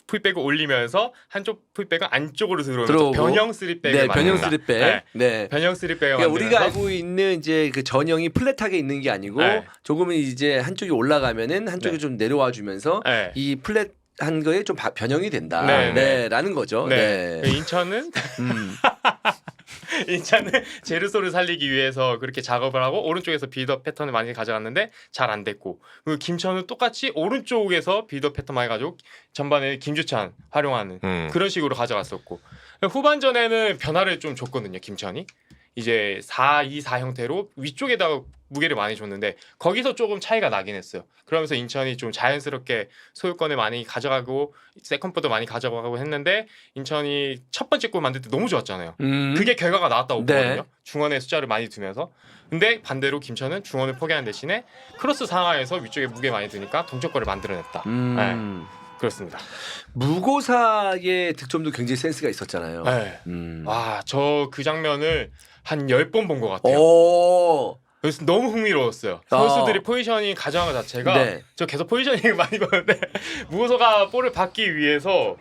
풀백을 올리면서 한쪽 풀백은 안쪽으로 들어오면서 변형 3백을 변형 3백. 네. 변형 3백을 그러니까 우리가 알고 있는 이제 그 전형이 플랫하게 있는 게 아니고 조금은 이제 한쪽이 올라가면은 한쪽이 좀 내려와 주면서 이 플랫한 거에 좀 변형이 된다. 라는 거죠. 네. 인천은 인천은 제르소를 살리기 위해서 그렇게 작업을 하고 오른쪽에서 비더 패턴을 많이 가져갔는데 잘 안 됐고 그리고 김천은 똑같이 오른쪽에서 비더 패턴 많이 가지고 전반에 김주찬 활용하는 그런 식으로 가져갔었고 후반전에는 변화를 좀 줬거든요. 김천이 이제 4-2-4 형태로 위쪽에다가 무게를 많이 줬는데 거기서 조금 차이가 나긴 했어요. 그러면서 인천이 좀 자연스럽게 소유권을 많이 가져가고 세컨볼도 많이 가져가고 했는데 인천이 첫 번째 골 만들 때 너무 좋았잖아요. 그게 결과가 나왔다고 보거든요. 중원에 숫자를 많이 두면서. 근데 반대로 김천은 중원을 포기하는 대신에 크로스 상황에서 위쪽에 무게 많이 드니까 동점골을 만들어냈다. 그렇습니다. 무고사의 득점도 굉장히 센스가 있었잖아요. 와, 저 그 장면을 한 10번 본 것 같아요. 그래서 너무 흥미로웠어요. 선수들이 포지셔닝 가져간 것 자체가 저 계속 포지셔닝을 많이 보는데 무고서가 볼을 받기 위해서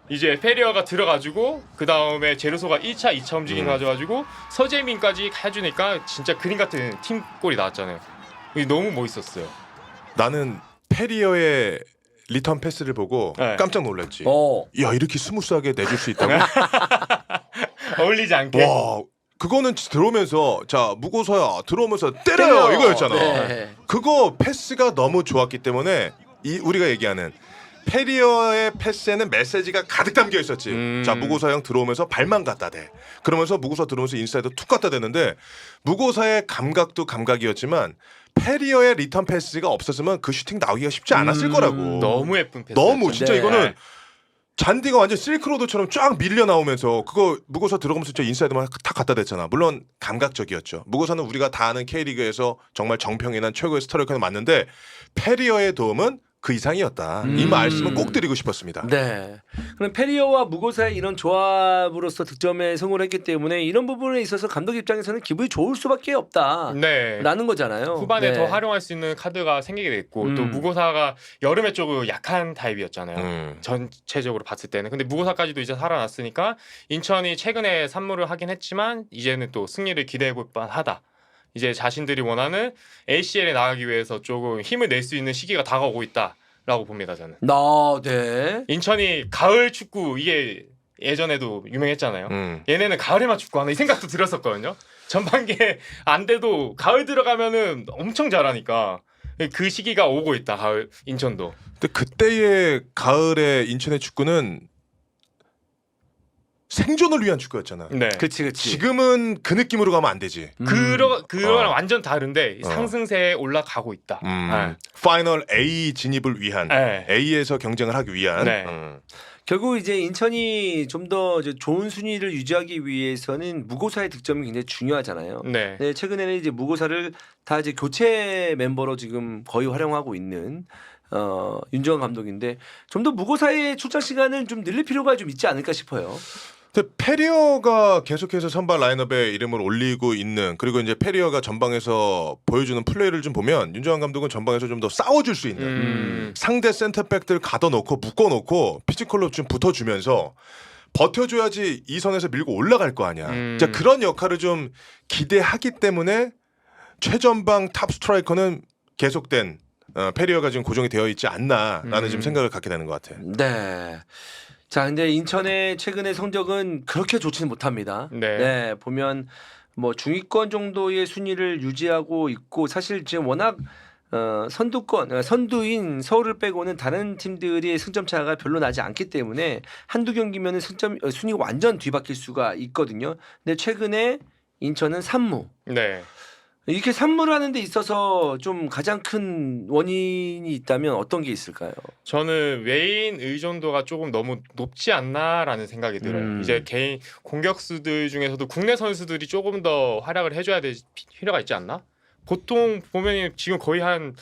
이제 페리어가 들어가지고 그 다음에 제르소가 1차, 2차 움직임 가져가지고 서재민까지 해주니까 진짜 그림 같은 팀골이 나왔잖아요. 이게 너무 멋있었어요. 나는 페리어의 리턴 패스를 보고 깜짝 놀랐지. 야, 이렇게 스무스하게 내줄 수 있다고? 어울리지 않게. 와, 그거는 들어오면서 자 무고서야 들어오면서 때려요 이거였잖아. 그거 패스가 너무 좋았기 때문에 우리가 얘기하는 페리어의 패스에는 메시지가 가득 담겨 있었지. 자 무고사 형 들어오면서 발만 갖다 대. 그러면서 무고사 들어오면서 인사이드 툭 갖다 대는데 무고사의 감각도 감각이었지만 페리어의 리턴 패스가 없었으면 그 슈팅 나오기가 쉽지 않았을 거라고. 너무 예쁜 패스. 너무 진짜 이거는 잔디가 완전 실크로드처럼 쫙 밀려 나오면서 그거 무고사 들어가면서 저 인사이드만 다 갖다 댔잖아. 물론 감각적이었죠. 무고사는 우리가 다 아는 K리그에서 정말 정평이 난 최고의 스트라이커는 맞는데 페리어의 도움은 그 이상이었다. 이 말씀은 꼭 드리고 싶었습니다. 네. 그럼 페리어와 무고사의 이런 조합으로서 득점에 성공을 했기 때문에 이런 부분에 있어서 감독 입장에서는 기분이 좋을 수밖에 없다. 라는 거잖아요. 후반에 더 활용할 수 있는 카드가 생기게 됐고 또 무고사가 여름에 조금 약한 타입이었잖아요. 전체적으로 봤을 때는. 근데 무고사까지도 이제 살아났으니까 인천이 최근에 산무를 하긴 했지만 이제는 또 승리를 기대해 볼 만하다. 이제 자신들이 원하는 ACL에 나가기 위해서 조금 힘을 낼 수 있는 시기가 다가오고 있다라고 봅니다. 저는. 인천이 가을 축구 이게 예전에도 유명했잖아요. 얘네는 가을에만 축구하나 이 생각도 들었었거든요. 전반기에 안 돼도 가을 들어가면은 엄청 잘하니까 그 시기가 오고 있다. 가을 인천도. 근데 그때의 가을의 인천의 축구는 생존을 위한 축구였잖아. 그치. 지금은 그 느낌으로 가면 안 되지. 그거랑 완전 다른데 상승세에 올라가고 있다. 파이널 A 진입을 위한 A에서 경쟁을 하기 위한. 결국 이제 인천이 좀 더 좋은 순위를 유지하기 위해서는 무고사의 득점이 굉장히 중요하잖아요. 네, 최근에는 이제 무고사를 다 이제 교체 멤버로 지금 거의 활용하고 있는 윤정환 감독인데 좀 더 무고사의 출장 시간을 좀 늘릴 필요가 좀 있지 않을까 싶어요. 근데 페리어가 계속해서 선발 라인업에 이름을 올리고 있는 그리고 이제 페리어가 전방에서 보여주는 플레이를 좀 보면 윤정환 감독은 전방에서 좀 더 싸워줄 수 있는 상대 센터백들 가둬놓고 묶어놓고 피지컬로 좀 붙어주면서 버텨줘야지 이 선에서 밀고 올라갈 거 아니야. 자, 그런 역할을 좀 기대하기 때문에 최전방 탑 스트라이커는 계속된 페리어가 지금 고정이 되어 있지 않나라는 지금 생각을 갖게 되는 것 같아요. 네. 자, 근데 인천의 최근의 성적은 그렇게 좋지는 못합니다. 보면 뭐 중위권 정도의 순위를 유지하고 있고 사실 지금 워낙 선두인 서울을 빼고는 다른 팀들의 승점 차가 별로 나지 않기 때문에 한두 경기면은 순위가 완전 뒤바뀔 수가 있거든요. 근데 최근에 인천은 3무. 네. 이렇게 3무를 하는 데 있어서 좀 가장 큰 원인이 있다면 어떤 게 있을까요? 저는 외인 의존도가 조금 너무 높지 않나라는 생각이 들어요. 이제 개인 공격수들 중에서도 국내 선수들이 조금 더 활약을 해줘야 될 필요가 있지 않나? 보통 보면 지금 거의 한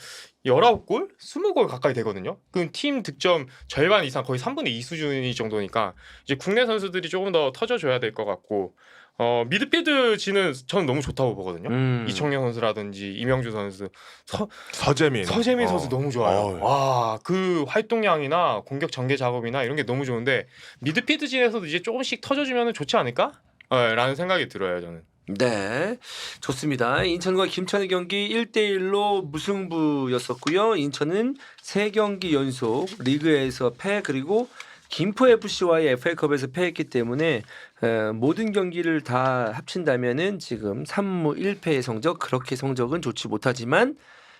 19골? 20골 가까이 되거든요. 그럼 팀 득점 절반 이상 거의 3분의 2 수준이 정도니까 이제 국내 선수들이 조금 더 터져줘야 될 것 같고 미드필드진은 저는 너무 좋다고 보거든요. 이청용 선수라든지 이명주 선수, 서재민 선수 너무 좋아요. 와, 그 활동량이나 공격 전개 작업이나 이런 게 너무 좋은데 미드필드진에서도 이제 조금씩 터져주면 좋지 않을까? 라는 생각이 들어요, 저는. 네, 좋습니다. 인천과 김천의 경기 1대1로 무승부였었고요. 인천은 3경기 연속 리그에서 패 그리고 김포FC와의 FA컵에서 패했기 때문에 모든 경기를 다 합친다면은 지금 3무 1패의 성적 그렇게 성적은 좋지 못하지만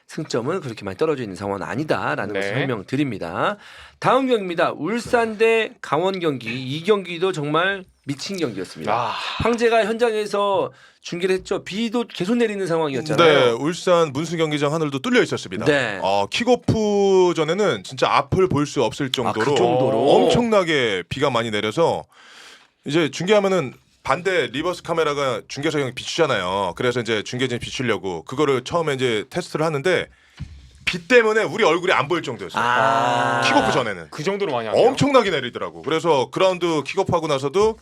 승점은 그렇게 많이 떨어져 있는 상황은 아니다라는 것을 설명드립니다. 다음 경기입니다. 울산 대 강원 경기. 이 경기도 정말 미친 경기였습니다. 황제가 현장에서 중계를 했죠. 비도 계속 내리는 상황이었잖아요. 네, 울산 문수 경기장 하늘도 뚫려 있었습니다. 네. 킥오프 전에는 진짜 앞을 볼 수 없을 정도로, 그 정도로 엄청나게 비가 많이 내려서 이제 중계하면은 반대 리버스 카메라가 중계석에 비추잖아요. 그래서 이제 중계진 비추려고 그거를 처음에 이제 테스트를 하는데 비 때문에 우리 얼굴이 안 보일 정도였어요. 킥오프 전에는 그 정도로 많이 하네요. 엄청나게 내리더라고. 그래서 그라운드 킥오프하고 나서도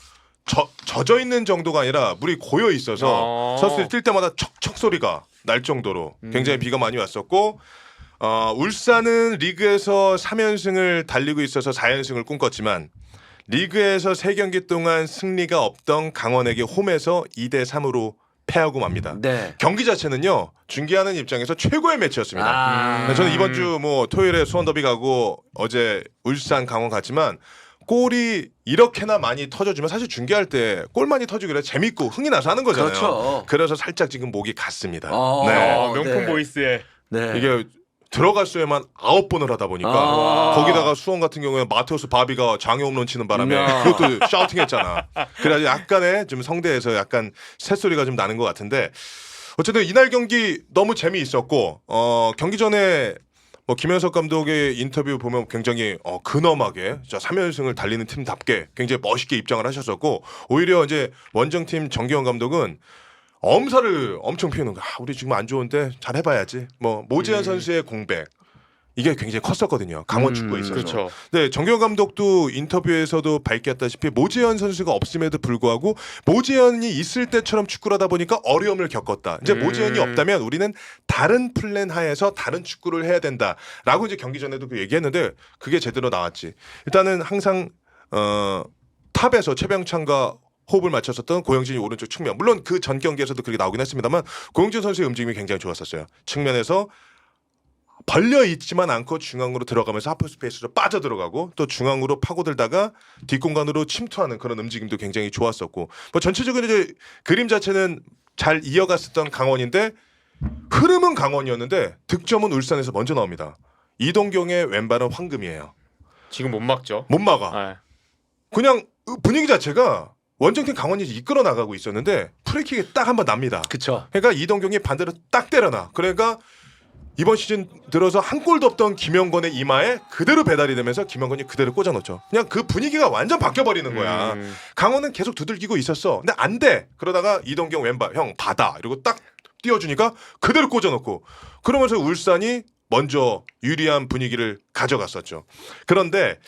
젖어 있는 정도가 아니라 물이 고여 있어서 선수들이 뛸 때마다 척척 소리가 날 정도로 굉장히 비가 많이 왔었고 울산은 리그에서 3연승을 달리고 있어서 4연승을 꿈꿨지만 리그에서 3경기 동안 승리가 없던 강원에게 홈에서 2대3으로 패하고 맙니다. 네. 경기 자체는요 중계하는 입장에서 최고의 매치였습니다. 저는 이번 주 뭐 토요일에 수원 더비 가고 어제 울산 강원 갔지만 골이 이렇게나 많이 터져주면 사실 중계할 때 골 많이 터지기래 재밌고 흥이 나서 하는 거잖아요. 그렇죠. 그래서 살짝 지금 목이 갔습니다. 명품 네. 보이스에 네. 이게 들어갈 수에만 9번을 하다 보니까 거기다가 수원 같은 경우에 마테우스 바비가 장애 홈런 치는 바람에 그것도 샤우팅했잖아. 그래서 약간의 좀 성대에서 약간 새소리가 좀 나는 것 같은데 어쨌든 이날 경기 너무 재미있었고 경기 전에 뭐 김현석 감독의 인터뷰 보면 굉장히 근엄하게 3연승을 달리는 팀답게 굉장히 멋있게 입장을 하셨었고 오히려 이제 원정팀 정기원 감독은 엄살을 엄청 피우는 거야. 우리 지금 안 좋은데 잘 해봐야지. 뭐 모재현 선수의 공백 이게 굉장히 컸었거든요. 강원 축구에 있어서. 그렇죠. 네, 정기원 감독도 인터뷰에서도 밝혔다시피 모재현 선수가 없음에도 불구하고 모재현이 있을 때처럼 축구를 하다 보니까 어려움을 겪었다. 이제 모재현이 없다면 우리는 다른 플랜 하에서 다른 축구를 해야 된다라고 이제 경기 전에도 그 얘기했는데 그게 제대로 나왔지. 일단은 항상 탑에서 최병찬과 호흡을 맞췄었던 고영진이 오른쪽 측면. 물론 그 전 경기에서도 그렇게 나오긴 했습니다만 고영진 선수의 움직임이 굉장히 좋았었어요. 측면에서 벌려 있지만 않고 중앙으로 들어가면서 하프 스페이스로 빠져 들어가고 또 중앙으로 파고들다가 뒷공간으로 침투하는 그런 움직임도 굉장히 좋았었고 뭐 전체적으로 이제 그림 자체는 잘 이어갔었던 강원인데 흐름은 강원이었는데 득점은 울산에서 먼저 나옵니다. 이동경의 왼발은 황금이에요. 지금 못 막죠. 못 막아. 그냥 분위기 자체가 원정팀 강원이 이끌어 나가고 있었는데 프리킥이 딱 한 번 납니다. 그렇죠. 그러니까 이동경이 반대로 딱 때려놔. 그러니까 이번 시즌 들어서 한 골도 없던 김영건의 이마에 그대로 배달이 되면서 김영건이 그대로 꽂아놓죠. 그냥 그 분위기가 완전 바뀌어버리는 거야. 강원은 계속 두들기고 있었어. 근데 안 돼. 그러다가 이동경 왼발 형 받아 이러고 딱 띄워주니까 그대로 꽂아놓고 그러면서 울산이 먼저 유리한 분위기를 가져갔었죠. 그런데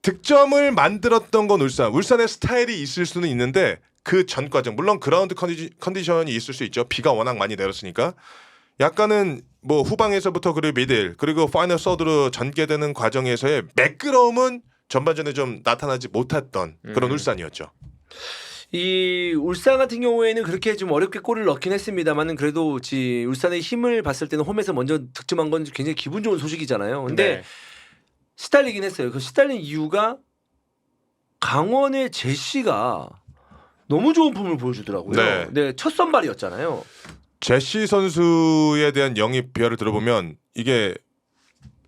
득점을 만들었던 건 울산의 스타일이 있을 수는 있는데 그 전 과정 물론 그라운드 컨디션이 있을 수 있죠. 비가 워낙 많이 내렸으니까 약간은 뭐 후방에서부터 그리고 미들 그리고 파이널 서드로 전개되는 과정에서의 매끄러움은 전반전에 좀 나타나지 못했던 그런 울산이었죠. 이 울산 같은 경우에는 그렇게 좀 어렵게 골을 넣긴 했습니다만은 그래도 울산의 힘을 봤을 때는 홈에서 먼저 득점한 건 굉장히 기분 좋은 소식이잖아요. 근데 시달리긴 했어요. 그 시달린 이유가 강원의 제시가 너무 좋은 폼을 보여주더라고요. 네, 첫 선발이었잖아요. 제시 선수에 대한 영입 비하를 들어보면 이게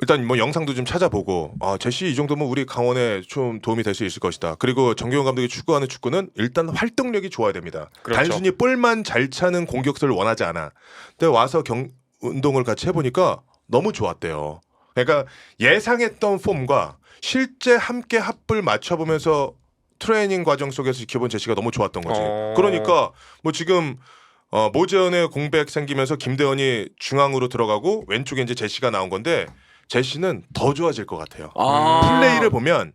일단 뭐 영상도 좀 찾아보고 제시 이 정도면 우리 강원에 좀 도움이 될 수 있을 것이다. 그리고 정규영 감독이 추구하는 축구는 일단 활동력이 좋아야 됩니다. 그렇죠. 단순히 볼만 잘 차는 공격수를 원하지 않아. 근데 와서 운동을 같이 해보니까 너무 좋았대요. 그러니까 예상했던 폼과 실제 함께 합을 맞춰보면서 트레이닝 과정 속에서 지켜본 제시가 너무 좋았던 거지. 그러니까 뭐 지금 모재현의 공백 생기면서 김대현이 중앙으로 들어가고 왼쪽에 이제 제시가 나온 건데 제시는 더 좋아질 것 같아요. 플레이를 보면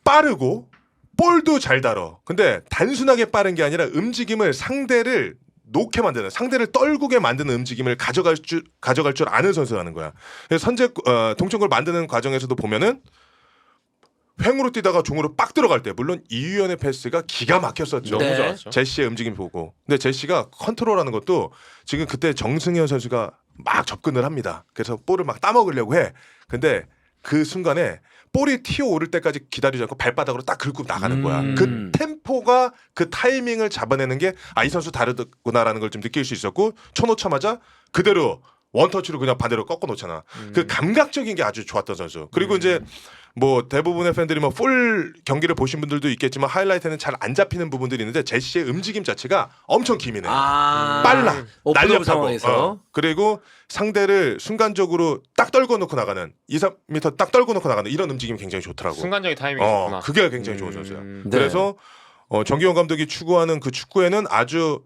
빠르고 볼도 잘 다뤄. 근데 단순하게 빠른 게 아니라 움직임을 상대를 놓게 만드는, 상대를 떨구게 만드는 움직임을 가져갈 줄 아는 선수라는 거야. 그래서 선제 동점골 만드는 과정에서도 보면은 횡으로 뛰다가 종으로 빡 들어갈 때 물론 이유연의 패스가 기가 막혔었죠. 너무 좋았죠. 제시의 움직임 보고. 근데 제시가 컨트롤하는 것도 지금 그때 정승현 선수가 막 접근을 합니다. 그래서 볼을 막 따먹으려고 해. 근데 그 순간에 볼이 튀어오를 때까지 기다리지 않고 발바닥으로 딱 긁고 나가는 거야. 그 템포가 그 타이밍을 잡아내는 게 이 선수 다르구나라는 걸 좀 느낄 수 있었고 쳐놓자마자 그대로 원터치로 그냥 반대로 꺾어 놓잖아. 그 감각적인 게 아주 좋았던 선수. 그리고 이제 뭐 대부분의 팬들이 뭐 풀 경기를 보신 분들도 있겠지만 하이라이트는 잘 안 잡히는 부분들이 있는데 제시의 움직임 자체가 엄청 기민해. 빨라. 날렵하고. 그리고 상대를 순간적으로 딱 떨궈 놓고 나가는 2, 3m 딱 떨궈 놓고 나가는 이런 움직임이 굉장히 좋더라고. 순간적인 타이밍이 좋구나. 그게 굉장히 좋은 선수야. 네. 그래서 정기용 감독이 추구하는 그 축구에는 아주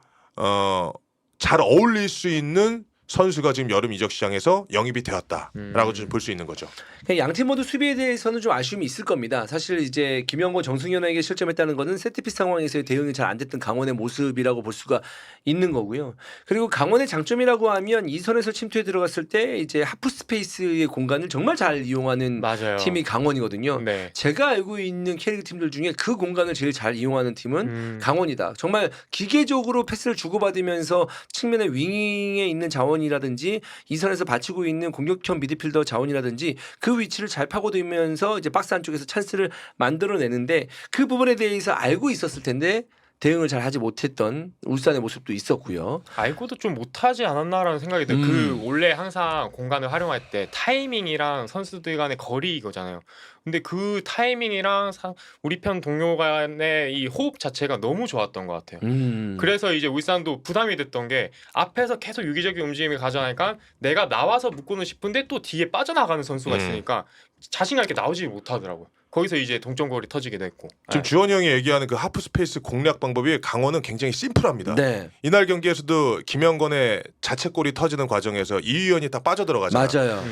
잘 어울릴 수 있는 선수가 지금 여름 이적 시장에서 영입이 되었다라고 좀 볼 수 있는 거죠. 양팀 모두 수비에 대해서는 좀 아쉬움이 있을 겁니다. 사실 이제 김영권, 정승현에게 실점했다는 것은 세트피스 상황에서의 대응이 잘 안 됐던 강원의 모습이라고 볼 수가 있는 거고요. 그리고 강원의 장점이라고 하면 이 선에서 침투에 들어갔을 때 이제 하프 스페이스의 공간을 정말 잘 이용하는 맞아요. 팀이 강원이거든요. 네. 제가 알고 있는 K리그 팀들 중에 그 공간을 제일 잘 이용하는 팀은 강원이다. 정말 기계적으로 패스를 주고받으면서 측면의 윙에 있는 자원이라든지 이 선에서 받치고 있는 공격형 미드필더 자원이라든지 그 위치를 잘 파고들면서 이제 박스 안쪽에서 찬스를 만들어내는데 그 부분에 대해서 알고 있었을 텐데 대응을 잘 하지 못했던 울산의 모습도 있었고요. 알고도 좀 못하지 않았나라는 생각이 들어요. 그 원래 항상 공간을 활용할 때 타이밍이랑 선수들 간의 거리 이거잖아요. 근데 그 타이밍이랑 우리 편 동료 간의 이 호흡 자체가 너무 좋았던 것 같아요. 그래서 이제 울산도 부담이 됐던 게 앞에서 계속 유기적인 움직임을 가져가니까 내가 나와서 묶고는 싶은데 또 뒤에 빠져나가는 선수가 있으니까 자신감 있게 나오지 못하더라고요. 거기서 이제 동점골이 터지게 됐고. 지금 주원이 형이 얘기하는 그 하프 스페이스 공략 방법이 강원은 굉장히 심플합니다. 네. 이날 경기에서도 김영건의 자책골이 터지는 과정에서 이유연이 다 빠져들어가잖아. 맞아요.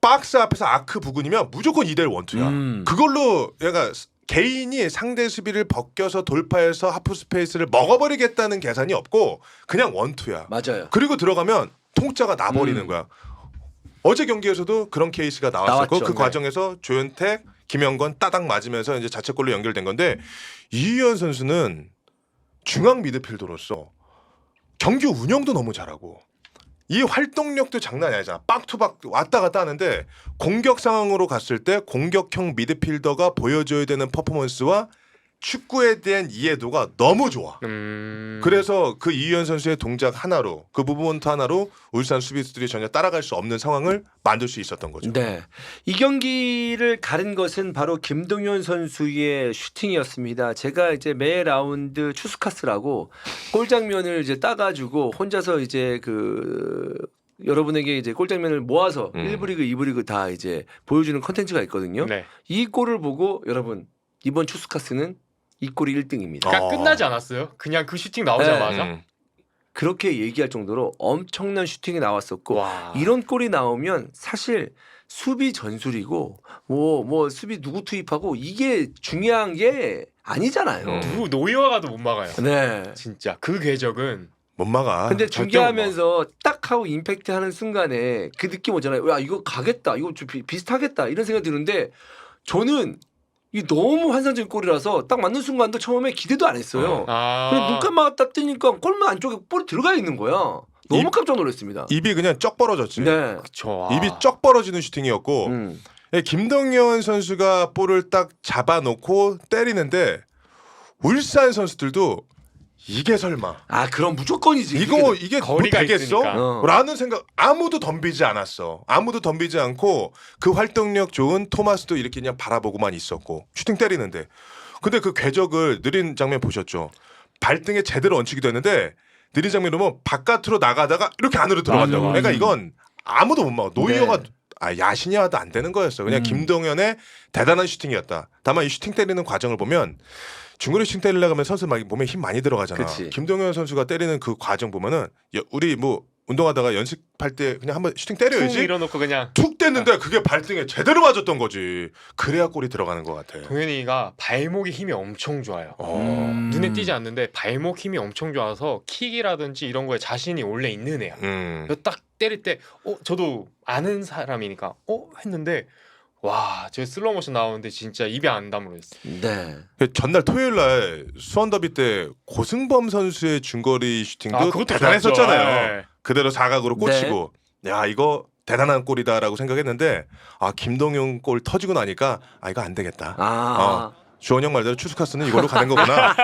박스 앞에서 아크 부근이면 무조건 2대1 원투야. 그걸로 얘가 개인이 상대 수비를 벗겨서 돌파해서 하프 스페이스를 먹어버리겠다는 계산이 없고 그냥 원투야. 맞아요. 그리고 들어가면 통짜가 나버리는 거야. 어제 경기에서도 그런 케이스가 나왔었고 나왔죠. 그 과정에서 조현택, 김영건 따닥 맞으면서 이제 자책골로 연결된 건데 이유연 선수는 중앙 미드필더로서 경기 운영도 너무 잘하고 이 활동력도 장난이 아니잖아. 박투박 왔다 갔다 하는데 공격 상황으로 갔을 때 공격형 미드필더가 보여줘야 되는 퍼포먼스와 축구에 대한 이해도가 너무 좋아. 그래서 그 이유연 선수의 동작 하나로 그 무브먼트 하나로 울산 수비수들이 전혀 따라갈 수 없는 상황을 만들 수 있었던 거죠. 네, 이 경기를 가른 것은 바로 김동현 선수의 슈팅이었습니다. 제가 이제 매 라운드 추스카스라고 골 장면을 이제 따가지고 혼자서 이제 그 여러분에게 이제 골 장면을 모아서 1부 리그, 2부 리그 다 이제 보여주는 컨텐츠가 있거든요. 네. 이 골을 보고 여러분 이번 추스카스는 이 골이 1등입니다. 그러니까 끝나지 않았어요. 그냥 그 슈팅 나오자마자. 그렇게 얘기할 정도로 엄청난 슈팅이 나왔었고 와. 이런 골이 나오면 사실 수비 전술이고 뭐 수비 누구 투입하고 이게 중요한 게 아니잖아요. 누구 노이어가도 못 막아요. 네. 진짜 그 궤적은 못 막아. 근데 절대 못 중계하면서 딱 하고 임팩트 하는 순간에 그 느낌 오잖아요. 야 이거 가겠다. 이거 좀 비슷하겠다. 이런 생각이 드는데 저는 이 너무 환상적인 골이라서 딱 맞는 순간도 처음에 기대도 안 했어요. 그냥 눈 감았다 뜨니까 골문 안쪽에 볼이 들어가 있는 거야. 너무 깜짝 놀랐습니다. 입이 그냥 쩍 벌어졌지. 네. 그쵸. 입이 쩍 벌어지는 슈팅이었고 김동현 선수가 볼을 딱 잡아놓고 때리는데 울산 선수들도 이게 설마 그럼 무조건이지. 이게 거리가 뭐 되겠어? 있으니까. 라는 생각 아무도 덤비지 않았어. 아무도 덤비지 않고 그 활동력 좋은 토마스도 이렇게 그냥 바라보고만 있었고 슈팅 때리는데 근데 그 궤적을 느린 장면 보셨죠? 발등에 제대로 얹히기도 했는데 느린 장면으로 보면 바깥으로 나가다가 이렇게 안으로 들어간다고. 맞아. 그러니까 이건 아무도 못 막아. 노이어가 네. 야신이 와도 안 되는 거였어. 그냥 김동현의 대단한 슈팅이었다. 다만 이 슈팅 때리는 과정을 보면 중거리 슈팅 때리려고 하면 선수 막 몸에 힘 많이 들어가잖아. 그치. 김동현 선수가 때리는 그 과정 보면은 우리 뭐 운동하다가 연습할 때 그냥 한번 슈팅 때려야지. 툭 밀어놓고 그냥 툭 뗐는데 그게 발등에 제대로 맞았던 거지. 그래야 골이 들어가는 것 같아. 동현이가 발목에 힘이 엄청 좋아요. 눈에 띄지 않는데 발목 힘이 엄청 좋아서 킥이라든지 이런 거에 자신이 원래 있는 애야. 그래서 딱 때릴 때 저도 아는 사람이니까 했는데 와, 저 슬로우 모션 나오는데 진짜 입에 안 다물어졌어. 네. 전날 토요일 날 수원 더비 때 고승범 선수의 중거리 슈팅도 그것도 대단했었잖아요. 좋았죠. 네. 그대로 사각으로 꽂히고 야 이거 대단한 골이다라고 생각했는데 김동현 골 터지고 나니까 이거 안 되겠다. 주원 형 말대로 추스카스는 이걸로 가는 거구나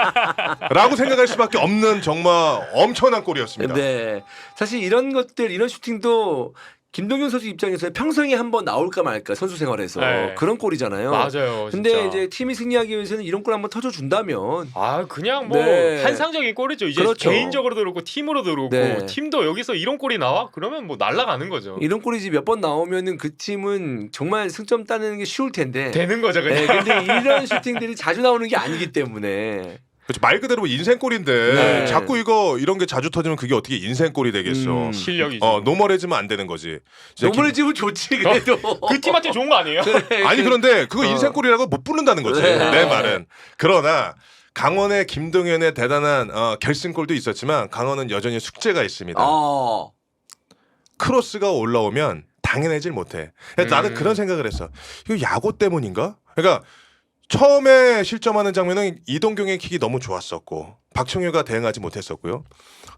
라고 생각할 수밖에 없는 정말 엄청난 골이었습니다. 네. 사실 이런 것들 이런 슈팅도 김동현 선수 입장에서 평생에 한번 나올까 말까 선수 생활에서 네. 그런 골이잖아요. 맞아요. 근데 진짜. 이제 팀이 승리하기 위해서는 이런 골 한번 터져 준다면 그냥 뭐 네. 환상적인 골이죠. 이제 그렇죠. 개인적으로도 그렇고 팀으로 들어오고 네. 팀도 여기서 이런 골이 나와? 그러면 뭐 날아가는 거죠. 이런 골이지 몇 번 나오면은 그 팀은 정말 승점 따내는 게 쉬울 텐데. 되는 거죠, 그냥. 네, 근데 이런 슈팅들이 자주 나오는 게 아니기 때문에. 그렇죠. 말 그대로 인생골인데 네. 자꾸 이런 게 자주 터지면 그게 어떻게 인생골이 되겠어. 실력이죠. 노멀해지면 안 되는 거지. 노멀을 집은 좋지 그래도. 그 팀한테 좋은 거 아니에요? 아니 그런데 그거 인생골이라고 못 부른다는 거지. 네. 내 말은. 그러나 강원의 김동현의 대단한 결승골도 있었지만 강원은 여전히 숙제가 있습니다. 크로스가 올라오면 당연하질 못해. 나는 그런 생각을 했어. 이거 야구 때문인가? 그러니까 처음에 실점하는 장면은 이동경의 킥이 너무 좋았었고 박청효가 대응하지 못했었고요.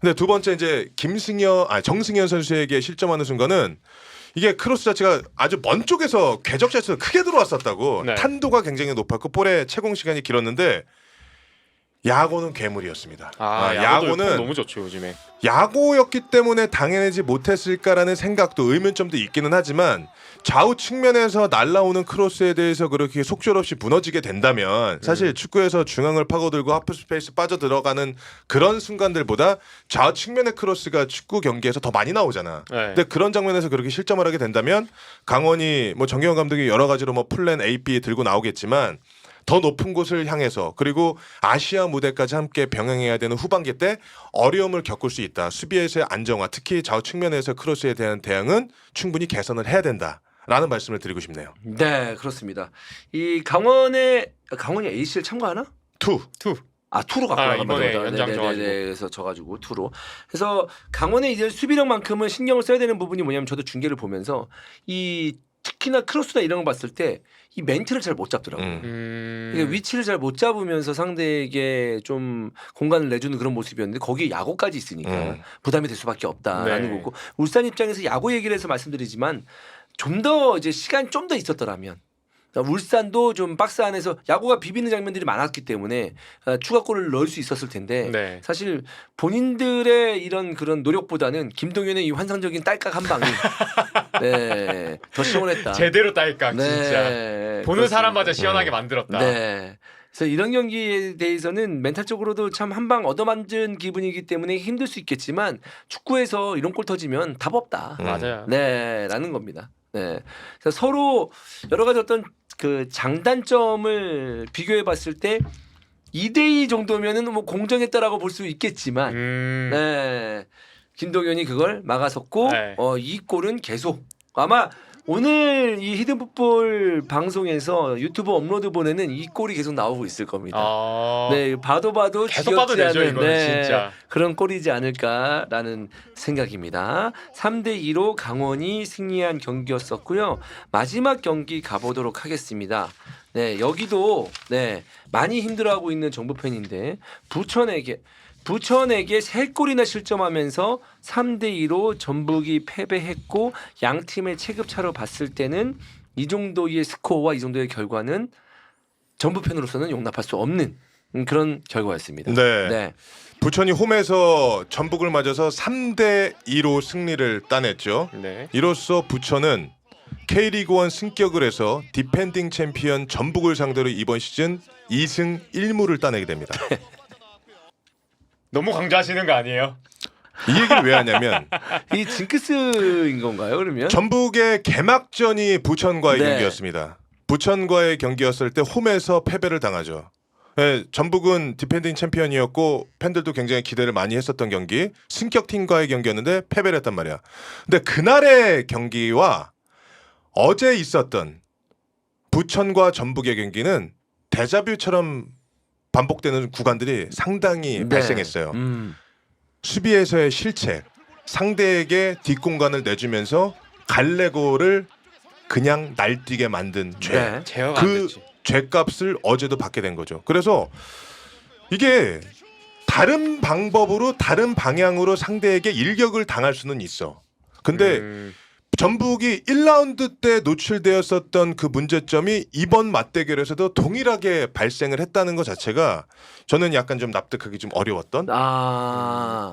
근데 두 번째 이제 정승현 선수에게 실점하는 순간은 이게 크로스 자체가 아주 먼 쪽에서 궤적 자체가 크게 들어왔었다고. 네. 탄도가 굉장히 높았고 볼의 채공 시간이 길었는데 야구는 괴물이었습니다. 야구는 너무 좋죠 요즘에. 야구였기 때문에 당연하지 못했을까라는 생각도 의문점도 있기는 하지만 좌우 측면에서 날라오는 크로스에 대해서 그렇게 속절없이 무너지게 된다면 사실 축구에서 중앙을 파고들고 하프 스페이스 빠져 들어가는 그런 순간들보다 좌우 측면의 크로스가 축구 경기에서 더 많이 나오잖아. 네. 근데 그런 장면에서 그렇게 실점을 하게 된다면 강원이 뭐 정경원 감독이 여러 가지로 뭐 플랜 A, B 들고 나오겠지만 더 높은 곳을 향해서 그리고 아시아 무대까지 함께 병행해야 되는 후반기 때 어려움을 겪을 수 있다. 수비에서의 안정화, 특히 좌우 측면에서 크로스에 대한 대응은 충분히 개선을 해야 된다라는 말씀을 드리고 싶네요. 네, 그렇습니다. 이 강원이 ACL 참가하나? 투. 투로 갖고 나간 이번에 거죠. 연장 져가지고. 그래서 져가지고 투로. 그래서 강원의 이제 수비력만큼은 신경을 써야 되는 부분이 뭐냐면 저도 중계를 보면서 이 특히나 크로스나 이런 거 봤을 때 이 멘트를 잘 못 잡더라고요. 이게 위치를 잘 못 잡으면서 상대에게 좀 공간을 내주는 그런 모습이었는데 거기에 야구까지 있으니까 부담이 될 수밖에 없다라는 네. 거고 울산 입장에서 야구 얘기를 해서 말씀드리지만 좀 더 이제 시간이 좀 더 있었더라면 울산도 좀 박스 안에서 야구가 비비는 장면들이 많았기 때문에 추가골을 넣을 수 있었을 텐데 네. 사실 본인들의 이런 그런 노력보다는 김동현의 이 환상적인 딸깍 한 방이 네, 더 시원했다. 제대로 딸깍 네, 진짜. 보는 그렇습니다. 사람마저 시원하게 만들었다. 네. 그래서 이런 경기에 대해서는 멘탈적으로도 참 한 방 얻어맞은 기분이기 때문에 힘들 수 있겠지만 축구에서 이런 골 터지면 답 없다. 맞아요. 네, 라는 겁니다. 네. 그래서 서로 여러 가지 어떤 그 장단점을 비교해 봤을 때 2대2 정도면은 뭐 공정했다라고 볼 수 있겠지만 네. 김동현이 그걸 막아섰고 네. 이 골은 계속 아마 오늘 이 히든풋볼 방송에서 유튜브 업로드 보내는 이 골이 계속 나오고 있을 겁니다. 네, 봐도 계속 봐도 지겹지 되죠, 않은, 이거는 진짜. 그런 골이지 않을까라는 생각입니다. 3대2로 강원이 승리한 경기였었고요. 마지막 경기 가보도록 하겠습니다. 네, 여기도 네, 많이 힘들어하고 있는 정부 팬인데 부천에게 3골이나 실점하면서 3대2로 전북이 패배했고 양 팀의 체급차로 봤을 때는 이 정도의 스코어와 이 정도의 결과는 전북 팬으로서는 용납할 수 없는 그런 결과였습니다. 네. 부천이 홈에서 전북을 맞아서 3대2로 승리를 따냈죠. 네. 이로써 부천은 K리그1 승격을 해서 디펜딩 챔피언 전북을 상대로 이번 시즌 2승 1무를 따내게 됩니다. 너무 강조하시는 거 아니에요? 이 얘기를 왜 하냐면 이 징크스인 건가요? 그러면 전북의 개막전이 부천과의 네. 경기였습니다. 부천과의 경기였을 때 홈에서 패배를 당하죠. 네, 전북은 디펜딩 챔피언이었고 팬들도 굉장히 기대를 많이 했었던 경기, 승격팀과의 경기였는데 패배를 했단 말이야. 근데 그날의 경기와 어제 있었던 부천과 전북의 경기는 데자뷰처럼 반복되는 구간들이 상당히 발생했어요. 수비에서의 실책, 상대에게 뒷공간을 내주면서 갈레고를 그냥 날뛰게 만든 죄. 네. 제어가 안 그 됐지. 죄값을 어제도 받게 된 거죠. 그래서 이게 다른 방법으로 다른 방향으로 상대에게 일격을 당할 수는 있어. 근데 전북이 1라운드 때 노출되었었던 그 문제점이 이번 맞대결에서도 동일하게 발생을 했다는 것 자체가 저는 약간 좀 납득하기 좀 어려웠던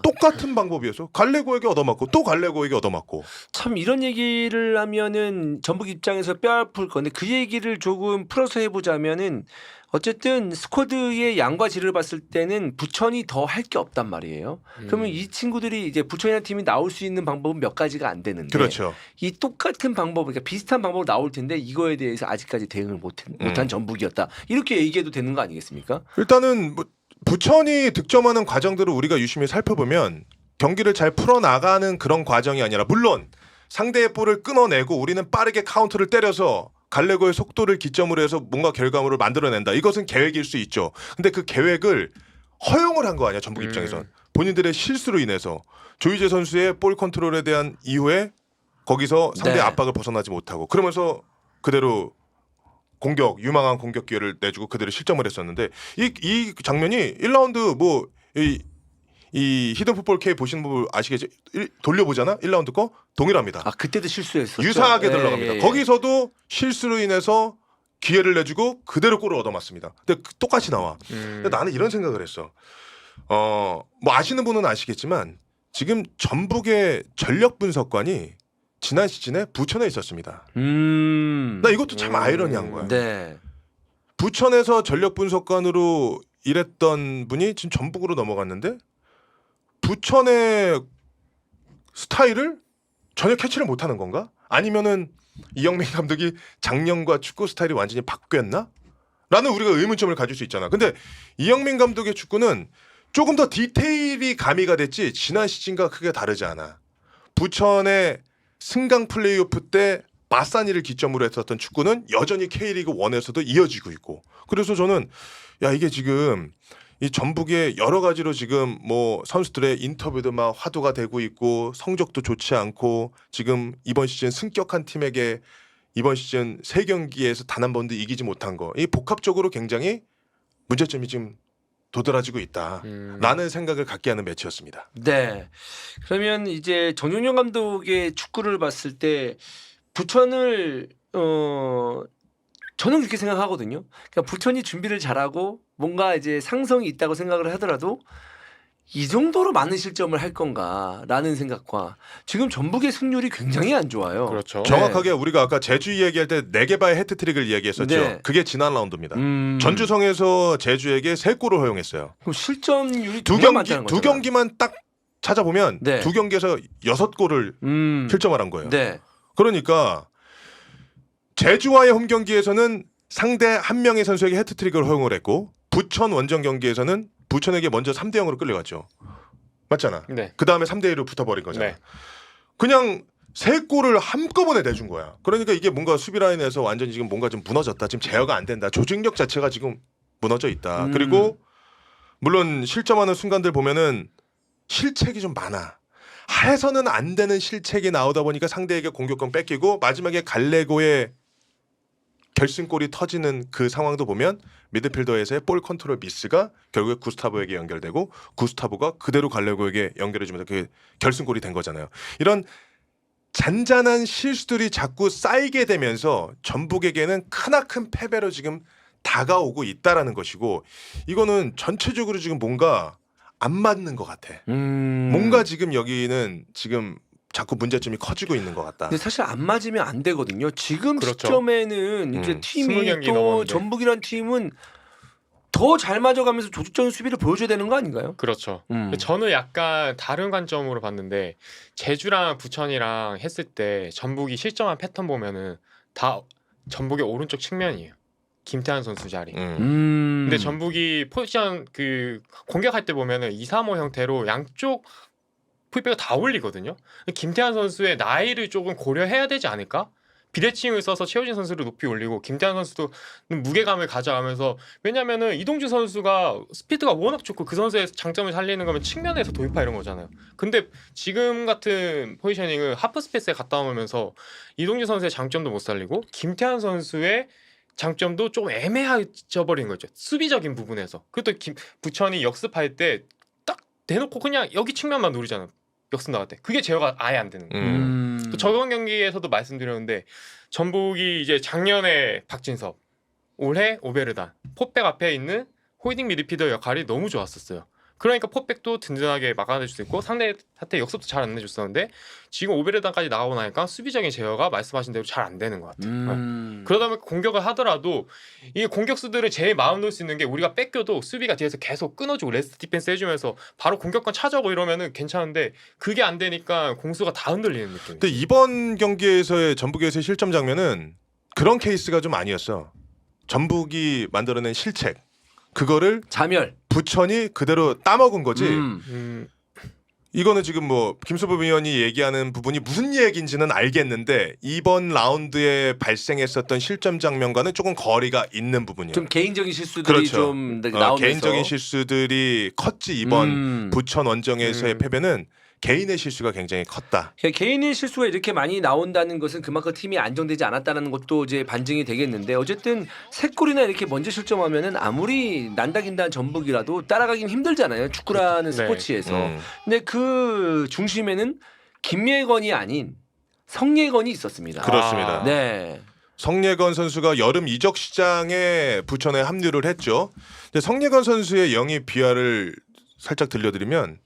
똑같은 방법이어서 갈레고에게 얻어맞고 또 갈레고에게 얻어맞고 참 이런 얘기를 하면은 전북 입장에서 뼈 아플 건데 그 얘기를 조금 풀어서 해보자면은 어쨌든 스쿼드의 양과 질을 봤을 때는 부천이 더 할 게 없단 말이에요. 그러면 이 친구들이 이제 부천이라는 팀이 나올 수 있는 방법은 몇 가지가 안 되는데 그렇죠. 이 똑같은 방법, 그러니까 비슷한 방법으로 나올 텐데 이거에 대해서 아직까지 대응을 못한 전북이었다. 이렇게 얘기해도 되는 거 아니겠습니까? 일단은 뭐 부천이 득점하는 과정들을 우리가 유심히 살펴보면 경기를 잘 풀어나가는 그런 과정이 아니라 물론 상대의 볼을 끊어내고 우리는 빠르게 카운터를 때려서 갈레고의 속도를 기점으로 해서 뭔가 결과물을 만들어낸다. 이것은 계획일 수 있죠. 근데 그 계획을 허용을 한 거 아니야 전북 입장에선. 본인들의 실수로 인해서 조이제 선수의 볼 컨트롤에 대한 이후에 거기서 상대의 네. 압박을 벗어나지 못하고 그러면서 그대로 공격 유망한 공격 기회를 내주고 그대로 실점을 했었는데 이 장면이 1라운드 뭐 이 히든 풋볼 K 보시는 분 아시겠죠? 돌려보잖아 1라운드 거 동일합니다. 아 그때도 실수했었죠. 유사하게 예, 들어갑니다. 예. 거기서도 실수로 인해서 기회를 내주고 그대로 골을 얻어맞습니다. 근데 똑같이 나와. 근데 나는 이런 생각을 했어. 뭐 아시는 분은 아시겠지만 지금 전북의 전력 분석관이 지난 시즌에 부천에 있었습니다. 나 이것도 참 아이러니한 거야. 네. 부천에서 전력 분석관으로 일했던 분이 지금 전북으로 넘어갔는데 부천의 스타일을 전혀 캐치를 못하는 건가? 아니면은 이영민 감독이 작년과 축구 스타일이 완전히 바뀌었나? 라는 우리가 의문점을 가질 수 있잖아. 근데 이영민 감독의 축구는 조금 더 디테일이 가미가 됐지 지난 시즌과 크게 다르지 않아. 부천의 승강 플레이오프 때 마사니를 기점으로 했었던 축구는 여전히 K리그 1에서도 이어지고 있고. 그래서 저는 야 이게 지금 이 전북의 여러 가지로 지금 뭐 선수들의 인터뷰도 막 화두가 되고 있고 성적도 좋지 않고 지금 이번 시즌 승격한 팀에게 이번 시즌 3경기에서 단 한 번도 이기지 못한 거. 이 복합적으로 굉장히 문제점이 지금 도드라지고 있다라는 생각을 갖게 하는 매치였습니다. 네. 그러면 이제 정용영 감독의 축구를 봤을 때 부천을 저는 그렇게 생각하거든요. 그러니까 부천이 준비를 잘하고 뭔가 이제 상성이 있다고 생각을 하더라도 이 정도로 많은 실점을 할 건가라는 생각과 지금 전북의 승률이 굉장히 안 좋아요. 그렇죠. 정확하게 우리가 아까 제주 이야기할 때 4개바의 해트트릭을 이야기했었죠. 네. 그게 지난 라운드입니다. 전주성에서 제주에게 3골을 허용했어요. 그럼 실점률이 두 정말 많다는 두 거잖아요. 경기만 딱 찾아보면 네. 두 경기에서 6골을 실점을 한 거예요. 네. 그러니까 제주와의 홈 경기에서는 상대 한 명의 선수에게 해트트릭을 허용을 했고 부천 원정 경기에서는 부천에게 먼저 3대 0으로 끌려갔죠. 맞잖아. 네. 그 다음에 3대 1로 붙어버린 거잖아. 네. 그냥 3골을 한꺼번에 내준 거야. 그러니까 이게 뭔가 수비 라인에서 완전히 지금 뭔가 좀 무너졌다. 지금 제어가 안 된다. 조직력 자체가 지금 무너져 있다. 그리고 물론 실점하는 순간들 보면은 실책이 좀 많아. 해서는 안 되는 실책이 나오다 보니까 상대에게 공격권 뺏기고 마지막에 갈레고의 결승골이 터지는 그 상황도 보면 미드필더에서의 볼 컨트롤 미스가 결국에 구스타보에게 연결되고 구스타보가 그대로 갈레고에게 연결해주면서 그게 결승골이 된 거잖아요. 이런 잔잔한 실수들이 자꾸 쌓이게 되면서 전북에게는 크나큰 패배로 지금 다가오고 있다라는 것이고 이거는 전체적으로 지금 뭔가 안 맞는 것 같아. 뭔가 지금 여기는 지금 자꾸 문제점이 커지고 있는 것 같다. 근데 사실 안 맞으면 안 되거든요. 지금 그렇죠. 시점에는 이제 팀이 20경기 또 넘었는데. 전북이란 팀은 더 잘 맞아가면서 조직적인 수비를 보여줘야 되는 거 아닌가요? 그렇죠. 저는 약간 다른 관점으로 봤는데 제주랑 부천이랑 했을 때 전북이 실점한 패턴 보면은 다 전북의 오른쪽 측면이에요. 김태환 선수 자리. 근데 전북이 포지션 그 공격할 때 보면은 2-3-5 형태로 양쪽 풀백을 다 올리거든요. 김태환 선수의 나이를 조금 고려해야 되지 않을까? 비대칭을 써서 최우진 선수를 높이 올리고 김태환 선수도 무게감을 가져가면서 왜냐면은 이동주 선수가 스피드가 워낙 좋고 그 선수의 장점을 살리는 거면 측면에서 도입하 이런 거잖아요. 근데 지금 같은 포지셔닝을 하프 스페이스에 갖다 놓으면서 이동주 선수의 장점도 못 살리고 김태환 선수의 장점도 조금 애매해져 버린 거죠. 수비적인 부분에서. 그것도 부천이 역습할 때 딱 대놓고 그냥 여기 측면만 노리잖아요. 역습 나갈 때. 그게 제어가 아예 안 되는 거예요. 또 저번 경기에서도 말씀드렸는데 전북이 이제 작년에 박진섭, 올해 오베르단, 포백 앞에 있는 홀딩 미드필더 역할이 너무 좋았었어요. 그러니까 포백도 든든하게 막아낼 수 있고 상대한테 역습도 잘 안 내줬었는데 지금 오베르단까지 나가고 나니까 수비적인 제어가 말씀하신 대로 잘 안 되는 것 같아요. 그러다 보면 공격을 하더라도 이 공격수들을 제일 마음 놓을 수 있는 게 우리가 뺏겨도 수비가 뒤에서 계속 끊어주고 레스트 디펜스 해주면서 바로 공격권 찾아오고 이러면은 괜찮은데 그게 안 되니까 공수가 다 흔들리는 느낌. 근데 이번 경기에서의 전북에서의 실점 장면은 그런 케이스가 좀 아니었어. 전북이 만들어낸 실책 그거를 자멸. 부천이 그대로 따먹은 거지. 이거는 지금 뭐 김수범 위원이 얘기하는 부분이 무슨 얘기인지는 알겠는데 이번 라운드에 발생했었던 실점 장면과는 조금 거리가 있는 부분이에요. 좀 개인적인 실수들이 그렇죠. 좀 나오면서 개인적인 실수들이 컸지 이번 부천 원정에서의 패배는 개인의 실수가 굉장히 컸다. 개인의 실수가 이렇게 많이 나온다는 것은 그만큼 팀이 안정되지 않았다는 것도 이제 반증이 되겠는데 어쨌든 세 골이나 이렇게 먼저 실점하면은 아무리 난다긴다한 전북이라도 따라가긴 힘들잖아요. 축구라는 네. 스포츠에서. 근데 그 중심에는 김예건이 아닌 성예건이 있었습니다. 그렇습니다. 네. 성예건 선수가 여름 이적 시장에 부천에 합류를 했죠. 근데 성예건 선수의 영입 비하를 살짝 들려드리면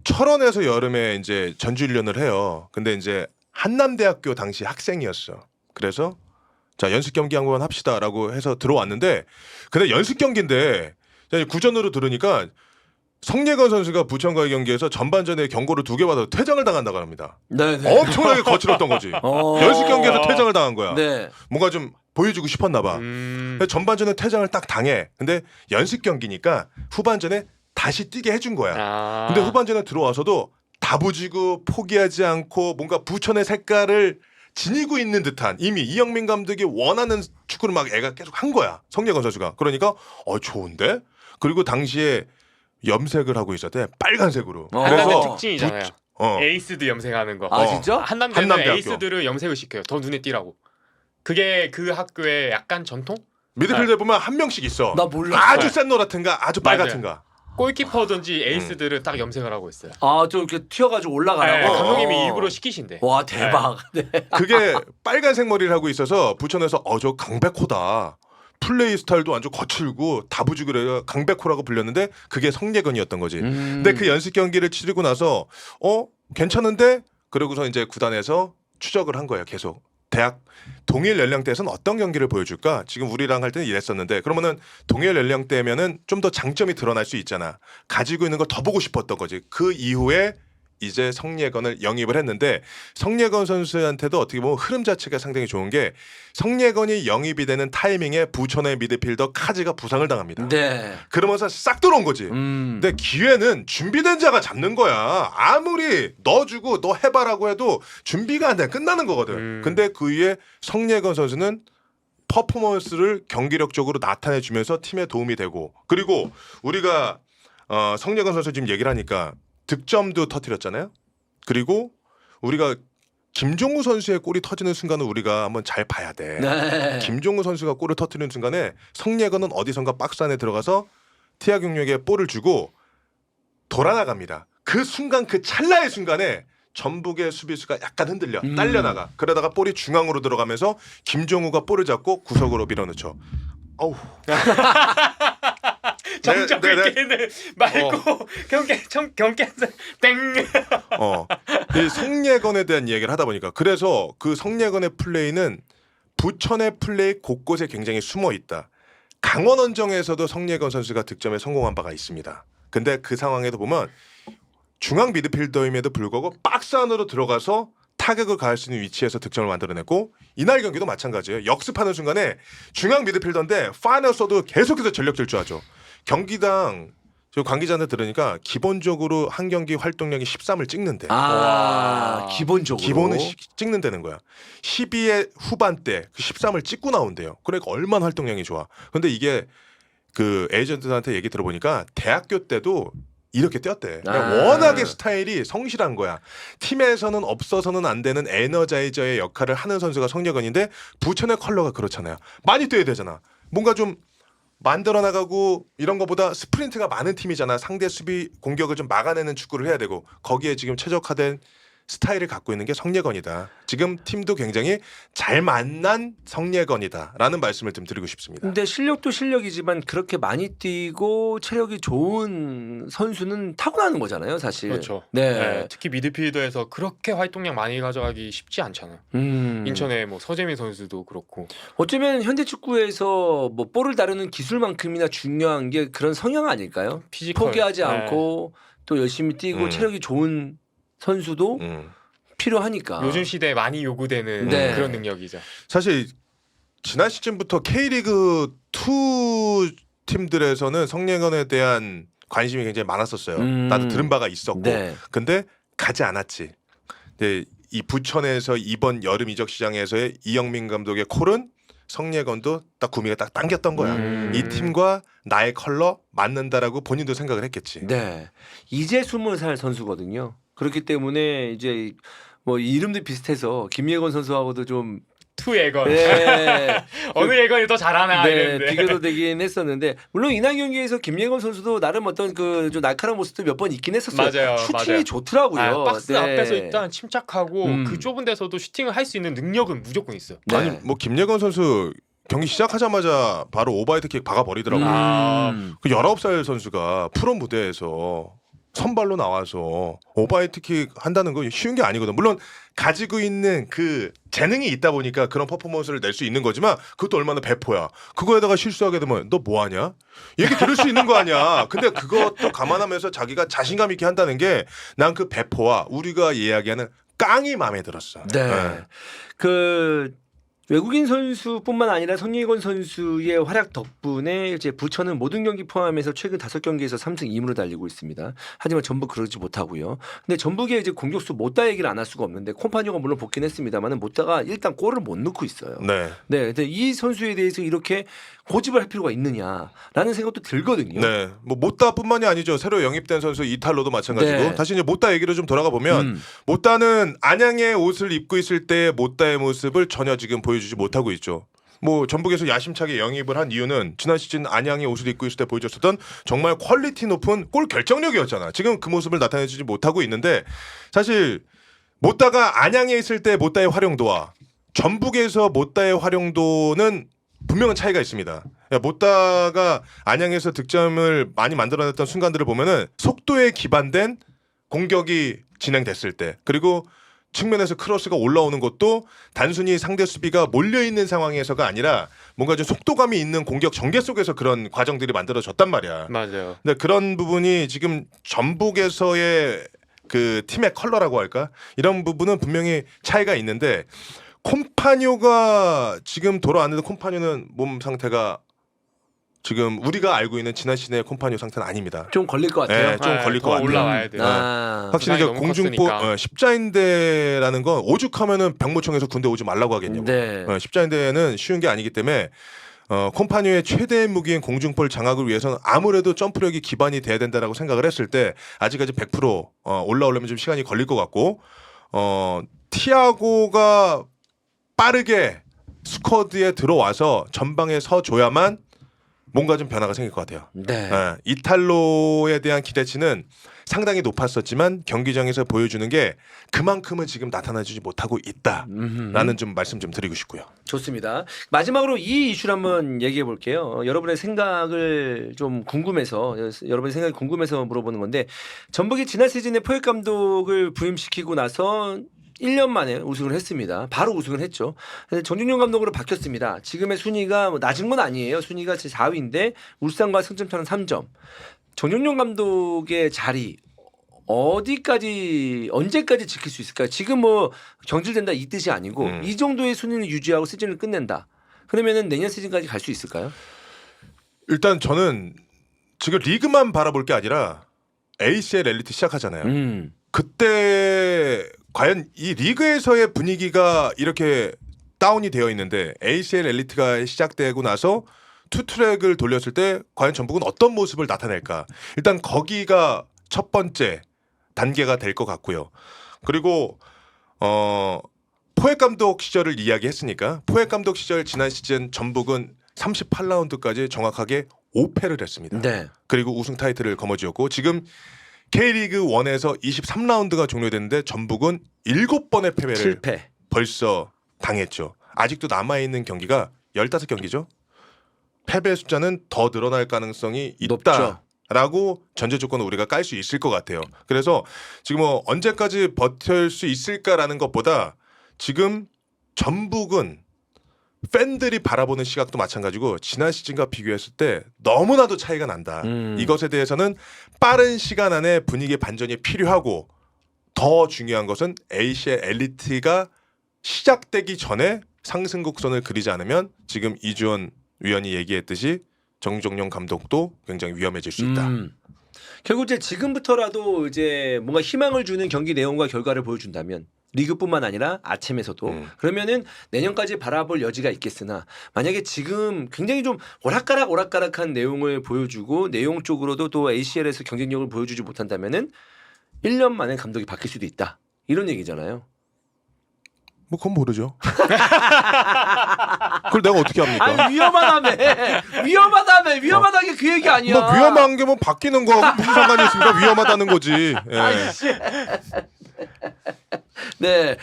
철원에서 여름에 이제 전주 훈련을 해요. 근데 이제 한남대학교 당시 학생이었어. 그래서 자 연습 경기 한번 합시다라고 해서 들어왔는데 근데 연습 경기인데 구전으로 들으니까 성예건 선수가 부천과의 경기에서 전반전에 경고를 2개 받아서 퇴장을 당한다고 합니다. 네네. 엄청나게 거칠었던 거지. 연습 경기에서 퇴장을 당한 거야. 네. 뭔가 좀 보여주고 싶었나 봐. 전반전에 퇴장을 딱 당해. 근데 연습 경기니까 후반전에 다시 뛰게 해준 거야. 근데 후반전에 들어와서도 다부지고 포기하지 않고 뭔가 부천의 색깔을 지니고 있는 듯한 이미 이영민 감독이 원하는 축구를 막 애가 계속 한 거야. 성예건 선수가. 그러니까 좋은데? 그리고 당시에 염색을 하고 있었대. 빨간색으로. 한남대 특징이잖아요. 에이스드 염색하는 거. 아 진짜? 한남대는 한남대학교. 에이스들을 염색을 시켜요. 더 눈에 띄라고. 그게 그 학교의 약간 전통? 미드필더에 보면 한 명씩 있어. 나 몰랐어. 아주 센 노랗든가 아주 빨갛든가. 골키퍼든지 에이스들은 딱 염색을 하고 있어요. 좀 이렇게 튀어가지고 올라가라고. 네, 감독님이 일부러 시키신대. 와 대박. 네. 그게 빨간색 머리를 하고 있어서 부천에서 저 강백호다. 플레이 스타일도 아주 거칠고 다부지그래요. 강백호라고 불렸는데 그게 성예건이었던 거지. 근데 그 연습 경기를 치르고 나서 괜찮은데 그러고서 이제 구단에서 추적을 한 거예요. 계속. 대학 동일 연령대에서는 어떤 경기를 보여줄까? 지금 우리랑 할 때는 이랬었는데 그러면은 동일 연령대면은 좀 더 장점이 드러날 수 있잖아. 가지고 있는 걸 더 보고 싶었던 거지. 그 이후에 이제 성예건을 영입을 했는데 성예건 선수한테도 어떻게 보면 흐름 자체가 상당히 좋은 게 성예건이 영입이 되는 타이밍에 부천의 미드필더 카즈가 부상을 당합니다. 네. 그러면서 싹 들어온 거지. 근데 기회는 준비된 자가 잡는 거야. 아무리 넣어주고 너 해봐라고 해도 준비가 안 돼. 끝나는 거거든. 근데 그 위에 성예건 선수는 퍼포먼스를 경기력적으로 나타내주면서 팀에 도움이 되고 그리고 우리가 성예건 선수 지금 얘기를 하니까 득점도 터뜨렸잖아요. 그리고 우리가 김종우 선수의 골이 터지는 순간은 우리가 한번 잘 봐야 돼. 네. 김종우 선수가 골을 터뜨리는 순간에 성예건은 어디선가 박스 안에 들어가서 티아경력에 볼을 주고 돌아나갑니다. 그 순간 그 찰나의 순간에 전북의 수비수가 약간 흔들려 딸려나가. 그러다가 볼이 중앙으로 들어가면서 김종우가 볼을 잡고 구석으로 밀어넣죠. 어우. 정적을 깨는 말고 경계한다 땡. 이 성례건에 대한 이야기를 하다 보니까 그래서 그 성례건의 플레이는 부천의 플레이 곳곳에 굉장히 숨어 있다. 강원원정에서도 성례건 선수가 득점에 성공한 바가 있습니다. 근데 그 상황에도 보면 중앙 미드필더임에도 불구하고 박스 안으로 들어가서 타격을 가할 수 있는 위치에서 득점을 만들어냈고 이날 경기도 마찬가지예요. 역습하는 순간에 중앙 미드필더인데 파이널서도 계속해서 전력 질주하죠. 경기당 저 관계자한테 들으니까 기본적으로 한 경기 활동량이 13을 찍는데 기본적으로 기본은 찍는다는 거야. 12의 후반대 그 13을 찍고 나온대요. 그러니까 얼마나 활동량이 좋아. 근데 이게 그 에이전트한테 얘기 들어보니까 대학교 때도 이렇게 뛰었대. 그러니까 워낙에 스타일이 성실한 거야. 팀에서는 없어서는 안 되는 에너자이저의 역할을 하는 선수가 성례건인데 부천의 컬러가 그렇잖아요. 많이 뛰어야 되잖아. 뭔가 좀 만들어 나가고 이런 거보다 스프린트가 많은 팀이잖아. 상대 수비 공격을 좀 막아내는 축구를 해야 되고 거기에 지금 최적화된 스타일을 갖고 있는 게 성례건이다. 지금 팀도 굉장히 잘 만난 성례건이다라는 말씀을 좀 드리고 싶습니다. 근데 실력도 실력이지만 그렇게 많이 뛰고 체력이 좋은 선수는 타고나는 거잖아요, 사실. 그렇죠. 네. 특히 미드필더에서 그렇게 활동량 많이 가져가기 쉽지 않잖아요. 인천의 뭐 서재민 선수도 그렇고. 어쩌면 현대 축구에서 뭐 볼을 다루는 기술만큼이나 중요한 게 그런 성향 아닐까요? 피지컬. 포기하지 않고 또 열심히 뛰고 체력이 좋은 선수도 필요하니까. 요즘 시대에 많이 요구되는 네. 그런 능력이죠. 사실 지난 시즌부터 K리그 2 팀들에서는 성례건에 대한 관심이 굉장히 많았었어요. 나도 들은 바가 있었고. 네. 근데 가지 않았지. 근데 이 부천에서 이번 여름 이적 시장에서의 이영민 감독의 콜은 성례건도 딱 구미가 딱 당겼던 거야. 이 팀과 나의 컬러 맞는다라고 본인도 생각을 했겠지. 네. 이제 20살 선수거든요. 그렇기 때문에 이제 뭐 이름도 비슷해서 김예건 선수하고도 좀 투 예건. 네. 어느 예건이 더 잘하나 네, 이랬는데. 비교도 되긴 했었는데 물론 이날 경기에서 김예건 선수도 나름 어떤 그 좀 날카로운 모습도 몇 번 있긴 했었어요. 맞아요, 슈팅이 맞아요. 좋더라고요. 박스 네. 앞에서 일단 침착하고 음. 그 좁은 데서도 슈팅을 할 수 있는 능력은 무조건 있어요. 네. 아니 뭐 김예건 선수 경기 시작하자마자 바로 오버헤드킥 박아버리더라고. 그 19살 선수가 프로 무대에서 선발로 나와서 오버헤드킥 한다는 거 쉬운 게 아니거든. 물론 가지고 있는 그 재능이 있다 보니까 그런 퍼포먼스를 낼 수 있는 거지만 그것도 얼마나 배포야. 그거에다가 실수하게 되면 너 뭐하냐? 얘기 들을 수 있는 거 아니야. 근데 그것도 감안하면서 자기가 자신감 있게 한다는 게 난 그 배포와 우리가 이야기하는 깡이 마음에 들었어. 네. 그 외국인 선수뿐만 아니라 성예건 선수의 활약 덕분에 이제 부천은 모든 경기 포함해서 최근 5경기에서 3승 2무로 달리고 있습니다. 하지만 전북 그러지 못하고요. 근데 전북의 이제 공격수 못다 얘기를 안 할 수가 없는데 콤파니오가 물론 복귀는 했습니다만은 못다가 일단 골을 못 넣고 있어요. 네. 네. 근데 이 선수에 대해서 이렇게 고집을 할 필요가 있느냐라는 생각도 들거든요. 네, 뭐 못다뿐만이 아니죠. 새로 영입된 선수 이탈로도 마찬가지고. 네. 다시 이제 못다 얘기로 좀 돌아가 보면 못다는 안양의 옷을 입고 있을 때 못다의 모습을 전혀 지금 보여주지 못하고 있죠. 뭐 전북에서 야심차게 영입을 한 이유는 지난 시즌 안양의 옷을 입고 있을 때 보여줬었던 정말 퀄리티 높은 골 결정력이었잖아. 지금 그 모습을 나타내주지 못하고 있는데 사실 못다가 안양에 있을 때 못다의 활용도와 전북에서 못다의 활용도는 분명한 차이가 있습니다. 못다가 안양에서 득점을 많이 만들어냈던 순간들을 보면은 속도에 기반된 공격이 진행됐을 때 그리고 측면에서 크로스가 올라오는 것도 단순히 상대 수비가 몰려있는 상황에서가 아니라 뭔가 좀 속도감이 있는 공격 전개 속에서 그런 과정들이 만들어졌단 말이야. 맞아요. 근데 그런 부분이 지금 전북에서의 그 팀의 컬러라고 할까? 이런 부분은 분명히 차이가 있는데 콤파니오가 지금 돌아왔는데 콤파니오는 몸 상태가 지금 우리가 알고 있는 지난 시즌의 콤파니오 상태는 아닙니다. 좀 걸릴 것 같아요. 네, 좀 걸릴 것 더 같아요. 올라와야 돼요. 확실히 이제 부상이 너무 공중보 컸으니까. 십자인대라는 건 오죽하면은 병무청에서 군대 오지 말라고 하겠냐고. 네. 십자인대는 쉬운 게 아니기 때문에 콤파니오의 최대 무기인 공중볼 장악을 위해서는 아무래도 점프력이 기반이 돼야 된다라고 생각을 했을 때 아직까지 100% 올라오려면 좀 시간이 걸릴 것 같고 티아고가 빠르게 스쿼드에 들어와서 전방에 서줘야만 뭔가 좀 변화가 생길 것 같아요. 네. 예, 이탈로에 대한 기대치는 상당히 높았었지만 경기장에서 보여주는 게 그만큼은 지금 나타나지 못하고 있다라는 좀 말씀 좀 드리고 싶고요. 좋습니다. 마지막으로 이 이슈를 한번 얘기해 볼게요. 여러분의 생각을 좀 궁금해서 여러분의 생각이 궁금해서 물어보는 건데 전북이 지난 시즌에 포획 감독을 부임시키고 나서 1년 만에 우승을 했습니다. 바로 우승을 했죠. 정준용 감독으로 바뀌었습니다. 지금의 순위가 뭐 낮은 건 아니에요. 순위가 제 4위인데 울산과 승점차는 3점. 정준용 감독의 자리 어디까지 언제까지 지킬 수 있을까요? 지금 뭐 경질된다 이 뜻이 아니고 이 정도의 순위를 유지하고 시즌을 끝낸다. 그러면은 내년 시즌까지 갈 수 있을까요? 일단 저는 지금 리그만 바라볼 게 아니라 ACL 엘리트 시작하잖아요. 그때 과연 이 리그에서의 분위기가 이렇게 다운이 되어 있는데 ACL 엘리트가 시작되고 나서 투트랙을 돌렸을 때 과연 전북은 어떤 모습을 나타낼까? 일단 거기가 첫 번째 단계가 될 것 같고요. 그리고 포획 감독 시절을 이야기했으니까 포획 감독 시절 지난 시즌 전북은 38라운드까지 정확하게 5패를 했습니다. 네. 그리고 우승 타이틀을 거머쥐었고 지금 K리그 1에서 23라운드가 종료됐는데 전북은 7번의 패배를 실패. 벌써 당했죠. 아직도 남아있는 경기가 15경기죠. 패배 숫자는 더 늘어날 가능성이 높죠. 있다라고 전제 조건을 우리가 깔 수 있을 것 같아요. 그래서 지금 뭐 언제까지 버틸 수 있을까라는 것보다 지금 전북은 팬들이 바라보는 시각도 마찬가지고 지난 시즌과 비교했을 때 너무나도 차이가 난다. 이것에 대해서는 빠른 시간 안에 분위기 반전이 필요하고 더 중요한 것은 ACL 엘리트가 시작되기 전에 상승 곡선을 그리지 않으면 지금 이주원 위원이 얘기했듯이 정종용 감독도 굉장히 위험해질 수 있다. 결국 이제 지금부터라도 이제 뭔가 희망을 주는 경기 내용과 결과를 보여준다면 리그뿐만 아니라 아침에서도 그러면은 내년까지 바라볼 여지가 있겠으나 만약에 지금 굉장히 좀 오락가락한 내용을 보여주고 내용 쪽으로도 또 ACL에서 경쟁력을 보여주지 못한다면은 1년 만에 감독이 바뀔 수도 있다. 이런 얘기잖아요. 뭐 그건 모르죠. 그걸 내가 어떻게 합니까? 아니 위험하다게 그 얘기 아니야. 뭐 위험한 게 뭐 바뀌는 거하고 무슨 상관이 있습니까? 위험하다는 거지. 예. 네.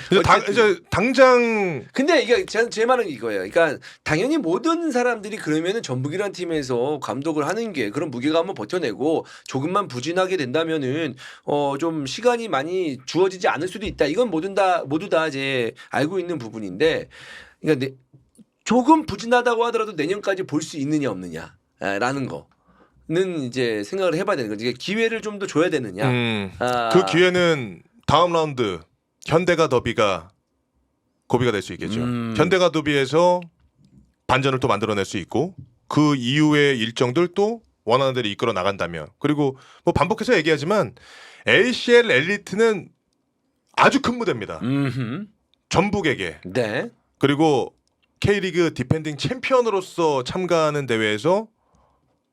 이제 당장 근데 이게 제 말은 이거예요. 그러니까 당연히 모든 사람들이 그러면은 전북이란 팀에서 감독을 하는 게 그런 무게감을 버텨내고 조금만 부진하게 된다면은 좀 시간이 많이 주어지지 않을 수도 있다. 이건 모두 다 이제 알고 있는 부분인데, 그러니까 조금 부진하다고 하더라도 내년까지 볼 수 있느냐 없느냐라는 거는 이제 생각을 해봐야 되는 거지. 기회를 좀 더 줘야 되느냐. 그 기회는 다음 라운드 현대가 더비가 고비가 될 수 있겠죠. 현대가 더비에서 반전을 또 만들어낼 수 있고 그 이후의 일정들 또 원하는 대로 이끌어 나간다면, 그리고 뭐 반복해서 얘기하지만 ACL 엘리트는 아주 큰 무대입니다. 전북에게. 네. 그리고 K리그 디펜딩 챔피언으로서 참가하는 대회에서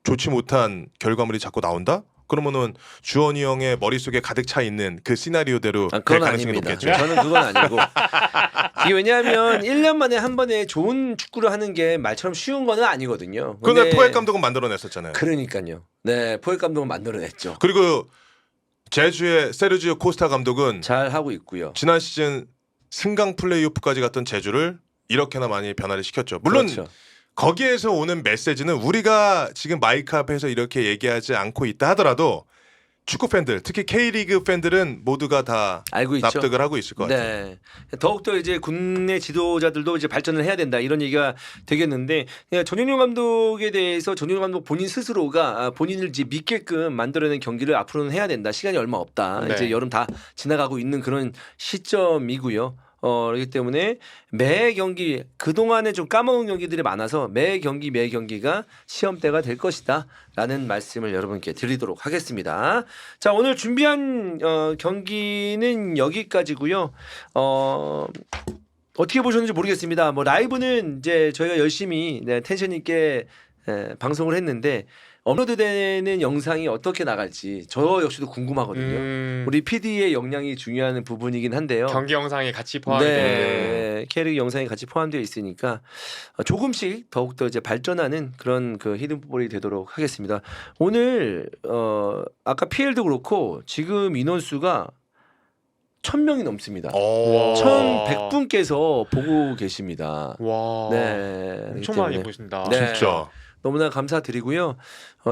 좋지 못한 결과물이 자꾸 나온다? 그러면은 주원이 형의 머릿속에 가득 차 있는 그 시나리오대로 될 그건 가능성이 아닙니다. 높겠죠. 저는 그건 아니고. 이게 왜냐하면 1년 만에 한 번에 좋은 축구를 하는 게 말처럼 쉬운 거는 아니거든요. 근데 포획 감독은 만들어냈었잖아요. 그러니까요. 네, 포획 감독은 만들어냈죠. 그리고 제주의 세르지오 코스타 감독은 잘 하고 있고요. 지난 시즌 승강 플레이오프까지 갔던 제주를 이렇게나 많이 변화를 시켰죠. 물론 그렇죠. 거기에서 오는 메시지는 우리가 지금 마이크 앞에서 이렇게 얘기하지 않고 있다 하더라도 축구 팬들, 특히 K리그 팬들은 모두가 다 알고 있죠. 납득을 하고 있을 것 같아요. 네. 더욱더 이제 국내 지도자들도 이제 발전을 해야 된다 이런 얘기가 되겠는데, 전용용 감독에 대해서 전용용 감독 본인 스스로가 본인을 이제 믿게끔 만들어낸 경기를 앞으로는 해야 된다. 시간이 얼마 없다. 네. 이제 여름 다 지나가고 있는 그런 시점이고요. 그렇기 때문에 매 경기 그동안에 좀 까먹은 경기들이 많아서 매 경기가 시험대가 될 것이다 라는 말씀을 여러분께 드리도록 하겠습니다. 자, 오늘 준비한 경기는 여기까지고요. 어떻게 보셨는지 모르겠습니다. 뭐 라이브는 이제 저희가 열심히 텐션 있게 방송을 했는데 업로드되는 영상이 어떻게 나갈지 저 역시도 궁금하거든요. 우리 PD의 역량이 중요한 부분이긴 한데요. 경기 영상이 같이 포함이 되는데 네, 캐릭 영상이 같이 포함되어 있으니까 조금씩 더욱더 이제 발전하는 그런 그 히든풋볼이 되도록 하겠습니다. 오늘 아까 PL도 그렇고 지금 인원수가 1000명이 넘습니다. 1100분께서 보고 계십니다. 와, 네, 엄청 그렇기 많이 때문에 보신다. 네. 진짜. 너무나 감사드리고요.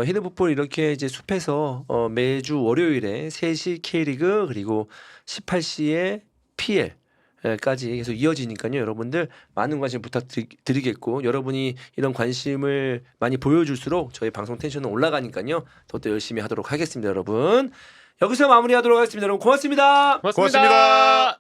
히든풋볼 이렇게 이제 숲에서 매주 월요일에 3시 K리그 그리고 18시에 PL까지 계속 이어지니까요. 여러분들 많은 관심 부탁드리겠고 여러분이 이런 관심을 많이 보여줄수록 저희 방송 텐션은 올라가니까요. 더욱더 열심히 하도록 하겠습니다. 여러분. 여기서 마무리하도록 하겠습니다. 여러분 고맙습니다. 고맙습니다.